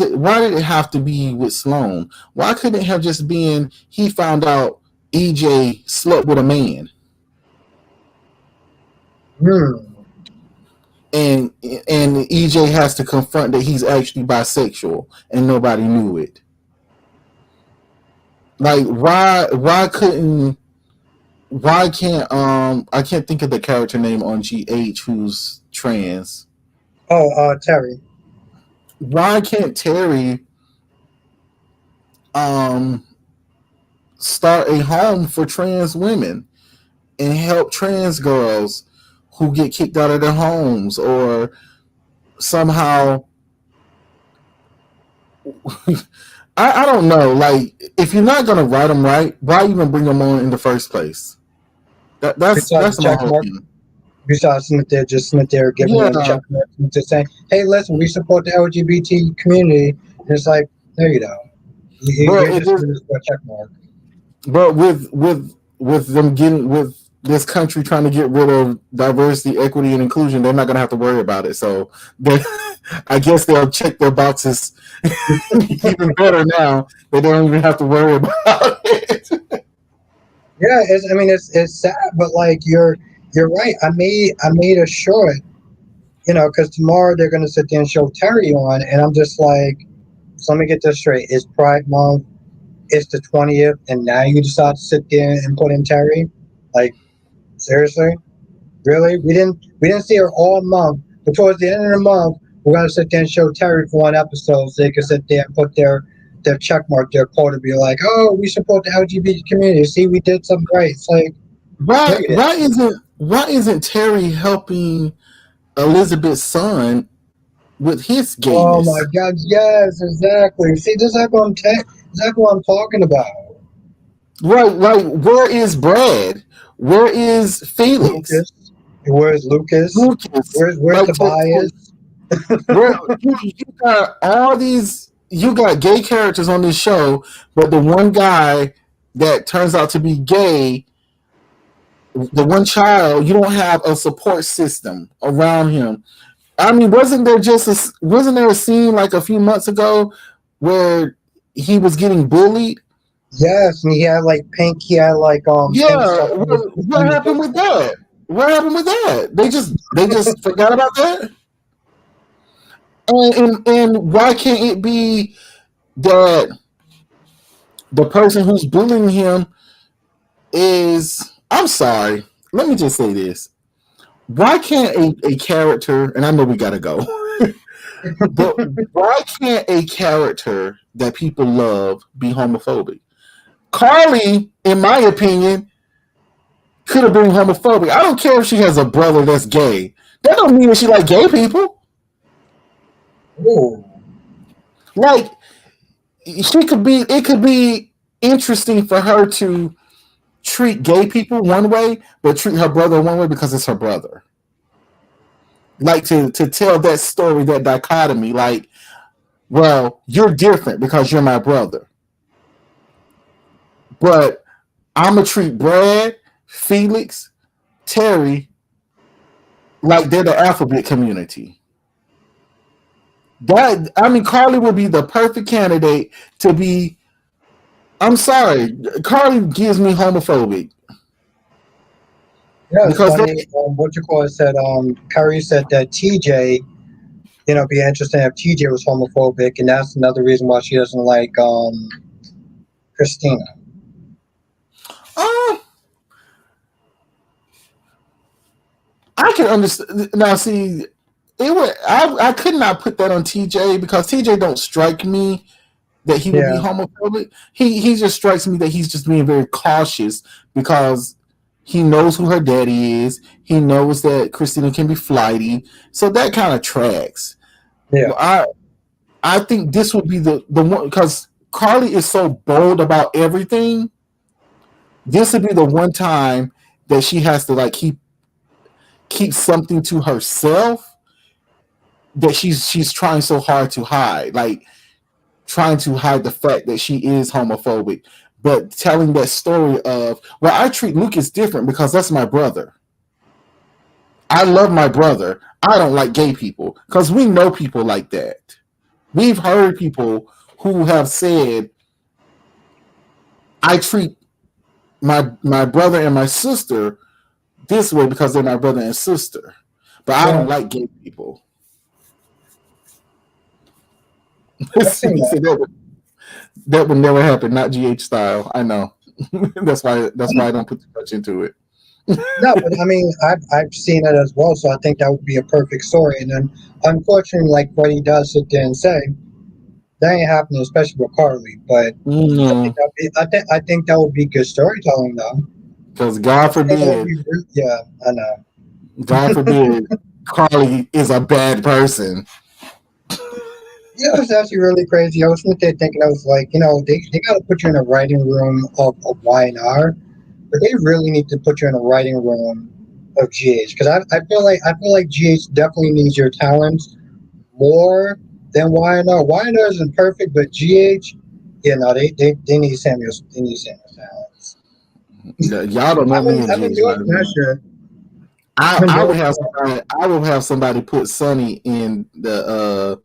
it have to be with Sloan? Why couldn't it have just been he found out EJ slept with a man Hmm. and and EJ has to confront that he's actually bisexual and nobody knew it? Like why can't I can't think of the character name on GH who's trans. Oh, Terry. Why can't Terry um start a home for trans women and help trans girls who get kicked out of their homes or somehow I don't know, like if you're not gonna write them right, why even bring them on in the first place? Besides the That's my check whole mark. thing. Besides Smith there giving them Yeah, check marks and just saying, "Hey, listen, we support the LGBT community." And it's like, there you go. but You're it just is, doing this for a check mark. but with them getting with this country trying to get rid of diversity, equity, and inclusion, they're not gonna have to worry about it. So they, I guess they'll check their boxes even better now. They don't even have to worry about it. Yeah, it's sad, but like you're right. I made a short, because tomorrow they're gonna sit there and show Terry on, and I'm just like, so let me get this straight: it's Pride Month, it's the 20th, and now you decide to sit there and put in Terry? Like, seriously? Really? We didn't see her all month, but towards the end of the month, we're gonna sit there and show Terry for one episode, so they can sit there and put their check mark, their quote, to be like, oh, we support the LGBT community. See, we did something right. It's like, no, why you didn't. why isn't Terry helping Elizabeth's son with his Oh my gayness? God! Yes, exactly. See, this is exactly what I'm talking about. Right, like where is Brad? Where is Felix? Lucas, where's Lucas? Lucas? Where's Like Tobias? where you got all these you got gay characters on this show, but the one guy that turns out to be gay, the one child, you don't have a support system around him. I mean, wasn't there a scene like a few months ago where he was getting bullied? Yes, and he had like pink. He had like pink Yeah, stuff what on his happened with picture. that? What happened with that? They just forgot about that. And why can't it be that the person who's bullying him is? I'm sorry. Let me just say this. Why can't a character? And I know we gotta go. But why can't a character that people love be homophobic? Carly, in my opinion, could have been homophobic. I don't care if she has a brother that's gay. That don't mean that she like gay people. Ooh. Like she could be. It could be interesting for her to treat gay people one way, but treat her brother one way because it's her brother. Like to tell that story, that dichotomy. Like, well, you're different because you're my brother, but I'm gonna treat Brad, Felix, Terry like they're the alphabet community. That I mean, Carly would be the perfect candidate to be. I'm sorry, Carly gives me homophobic Yeah, it's because funny. What you call it said. Kyrie said that TJ, be interesting if TJ was homophobic, and that's another reason why she doesn't like Christina. uh, I can understand. Now, see, it would. I could not put that on TJ because TJ don't strike me that he would be Yeah, homophobic. He just strikes me that he's just being very cautious because he knows who her daddy is. He knows that Christina can be flighty, so that kind of tracks. yeah, I think this would be the one because Carly is so bold about everything. This would be the one time that she has to like keep something to herself that she's trying so hard to hide, like trying to hide the fact that she is homophobic, but telling that story of, well, I treat Lucas different because that's my brother. I love my brother. I don't like gay people because we know people like that. We've heard people who have said, I treat my brother and my sister this way because they're my brother and sister, but I yeah. don't like gay people. I've seen He that. said that would never happen, not GH style. I know. That's why I don't put too much into it. No, but I mean, I've seen it as well, so I think that would be a perfect story. And then, unfortunately, like what he does sit there and say, that ain't happening, especially with Carly. But Mm, I think that would be good storytelling, though. because God I think that would forbid, be, yeah, I know. God forbid, Carly is a bad person. Yeah, it was actually really crazy. I was sitting there thinking, I was like, they got to put you in a writing room of Y&R, but they really need to put you in a writing room of GH because I feel like GH definitely needs your talents more than Y&R. Y&R isn't perfect, but GH, they need Samuel's talents. Y'all don't want me in I'm in GH your writing room. smasher. I, I'm in I would your have somebody. I would have somebody put Sonny in the.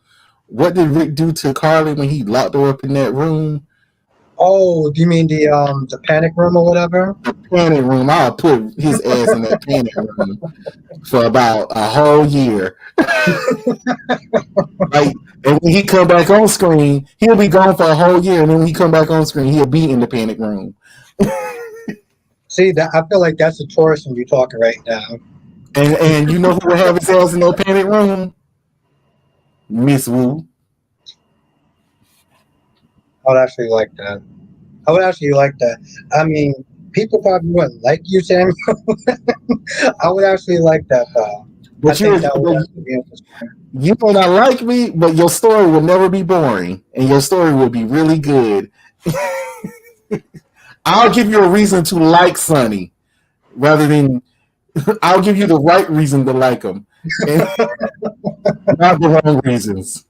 What did Rick do to Carly when he locked her up in that room? Oh, do you mean the panic room or whatever? Panic room. I'll put his ass in that panic room for about a whole year. Like, and when he come back on screen, he'll be gone for a whole year, and then when he come back on screen, he'll be in the panic room. See that I feel like that's the tourism you're talking right now. And you know who will have his ass in that panic room? Miss Wu. I would actually like that. I would actually like that. I mean, people probably wouldn't like you, Samuel. I would actually like that though. I But think that would actually be interesting. you may not like me, but your story will never be boring, and your story will be really good. I'll give you a reason to like Sonny rather than I'll give you the right reason to like him, and not the wrong reasons.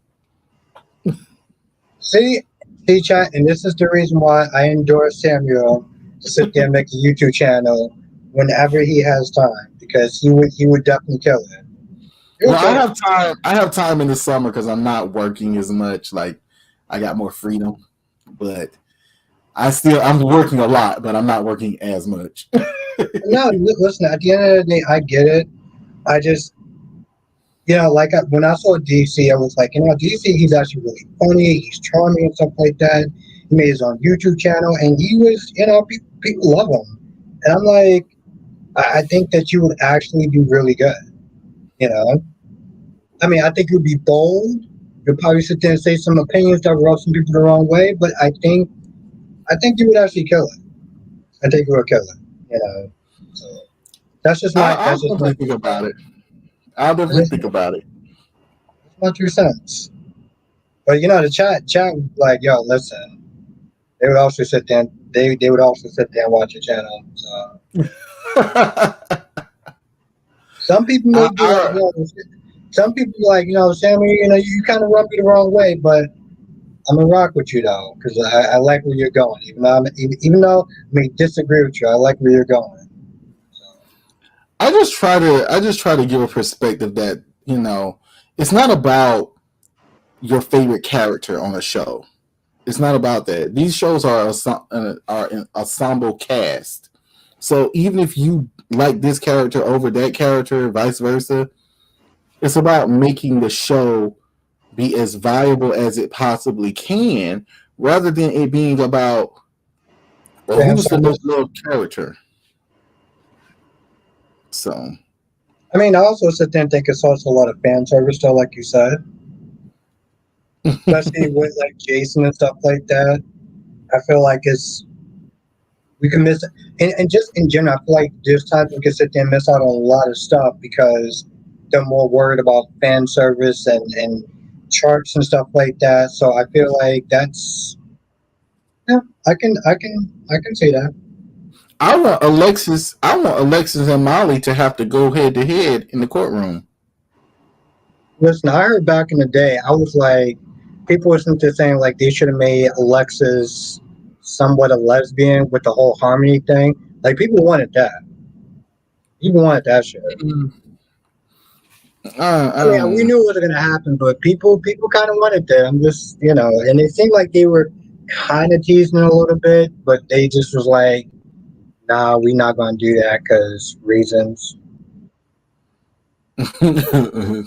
See, see, chat, and this is the reason why I endorse Samuel to sit there and make a YouTube channel whenever he has time because he would definitely kill it. He would Well, I kill it. have time. I have time in the summer because I'm not working as much. Like I got more freedom, but I'm working a lot, but I'm not working as much. No, listen. At the end of the day, I get it. I just like when I saw DC, I was like, DC, he's actually really funny. He's charming and stuff like that. He made his own YouTube channel, and he was, people love him. And I'm like, I think that you would actually do really good. You know, I mean, I think you'd be bold. You'd probably sit there and say some opinions that rub some people the wrong way, but I think you would actually kill it. I think you would kill it. You know. So that's just my I'll that's just my definitely think about it. I'll definitely that's think about it. my 2 cents. But the chat like, yo, listen, they would also sit there and they would also sit there and watch your channel. So some people may be like, I, some people be like, Sammy, you kind of rub me the wrong way, but I'm gonna rock with you though, because I like where you're going. Even though I may disagree with you, I like where you're going. So, I just try to give a perspective that it's not about your favorite character on a show. It's not about that. These shows are an ensemble cast. So even if you like this character over that character, vice versa, it's about making the show be as valuable as it possibly can, rather than it being about, well, fan who's the most service. loved character. So I mean, I also sit there and think it's also a lot of fan service, though, like you said, especially with like Jason and stuff like that. I feel like we can miss, and just in general, I feel like there's times we can sit there and miss out on a lot of stuff because they're more worried about fan service and charts and stuff like that. So I feel like that's yeah, I can say that. I want Alexis and Molly to have to go head to head in the courtroom. Listen, I heard back in the day, I was like, people were simply saying like they should have made Alexis somewhat a lesbian with the whole harmony thing. Like people wanted that. People wanted that shit. I mean, we Um, knew it was gonna happen, but people kind of wanted that. I'm just, and it seemed like they were kind of teasing it a little bit, but they just was like, "Nah, we not gonna do that because reasons."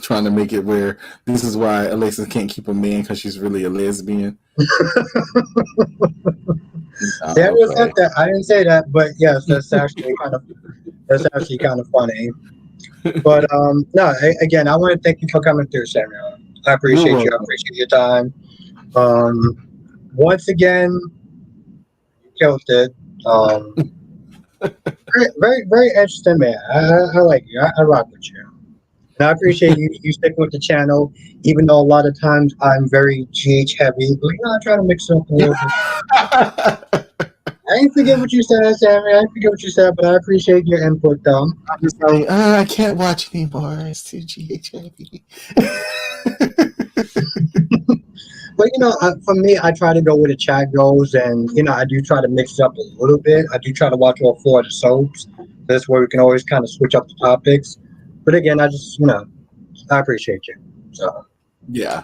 trying to make it where this is why Alexis can't keep a man because she's really a lesbian. Samuel said Okay. that. I didn't say that, but yes, that's actually kind of funny. But no, again, I want to thank you for coming through, Samuel. I You're appreciate you. I welcome. appreciate your time. Once again, you killed it. Very, very, very interesting, man. I like you. I rock with you. And I appreciate you sticking with the channel, even though a lot of times I'm very GH heavy. But I try to mix it up a little bit. I ain't forget what you said, Sammy. I ain't forget what you said, but I appreciate your input, though. I'm just like, I can't watch anymore. It's too GHAV. But for me, I try to go where the chat goes, and I do try to mix it up a little bit. I do try to watch all four of the soaps. This way, we can always kind of switch up the topics. But again, I just I appreciate you. So Yeah,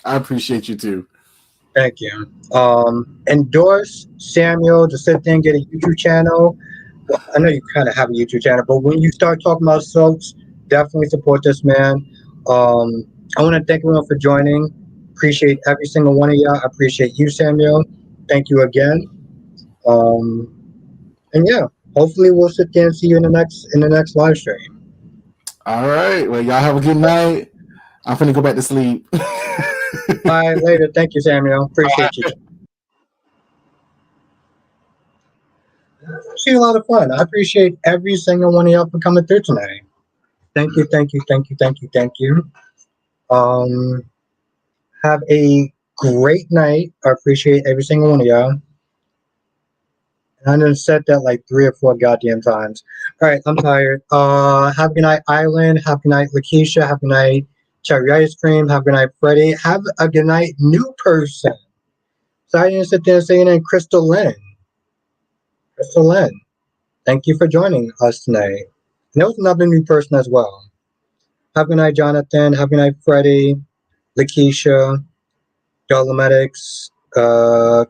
I appreciate you too. thank you. Endorse Samuel to sit there and get a YouTube channel. Well, I know you kind of have a YouTube channel, but when you start talking about soaps, definitely support this man. Um, I want to thank everyone for joining. Appreciate every single one of y'all. I appreciate you, Samuel. Thank you again. Um, and yeah, hopefully we'll sit there and see you in the next live stream. All right. Well, y'all have a good night. I'm finna go back to sleep. Bye later. Thank you, Samuel. Appreciate you. It's a lot of fun. I appreciate every single one of y'all for coming through tonight. Thank you, thank you, thank you, thank you, thank you. Um, have a great night. I appreciate every single one of y'all. I done said that like 3 or 4 goddamn times. All right, I'm tired. Have a good night, Island. Have a good night, Lakeisha. Have a good night, Cherry Ice Cream. Have a good night, Freddie. Have a good night, new person. So I didn't sit there and say your name, Crystal Lynn. Crystal Lynn. Thank you for joining us tonight. And there was another new person as well. Have a good night, Jonathan. Have a good night, Freddie, Lakeisha, Dolometics. I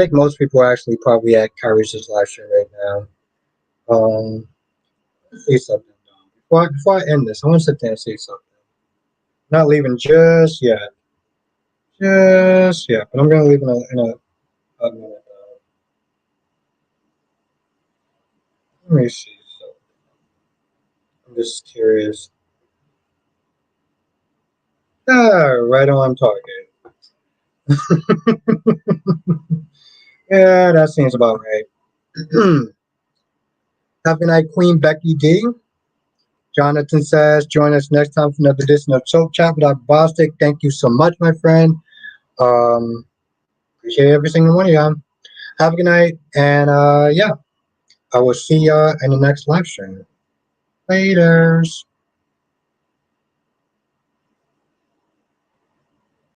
think most people are actually probably at Kyrie's live stream right now. Let's say something. Before I end this, I want to sit there and say something. Not leaving just yet, but I'm gonna leave in a minute. Let me see. So I'm just curious. Right on target. Yeah, that seems about right. Have a good night, Queen Becky D. Jonathan says, join us next time for another edition of Soap Chat with Dr. Bostic. Thank you so much, my friend. Um, Appreciate every single one of y'all. Have a good night. And yeah, I will see y'all in the next live stream. Laters.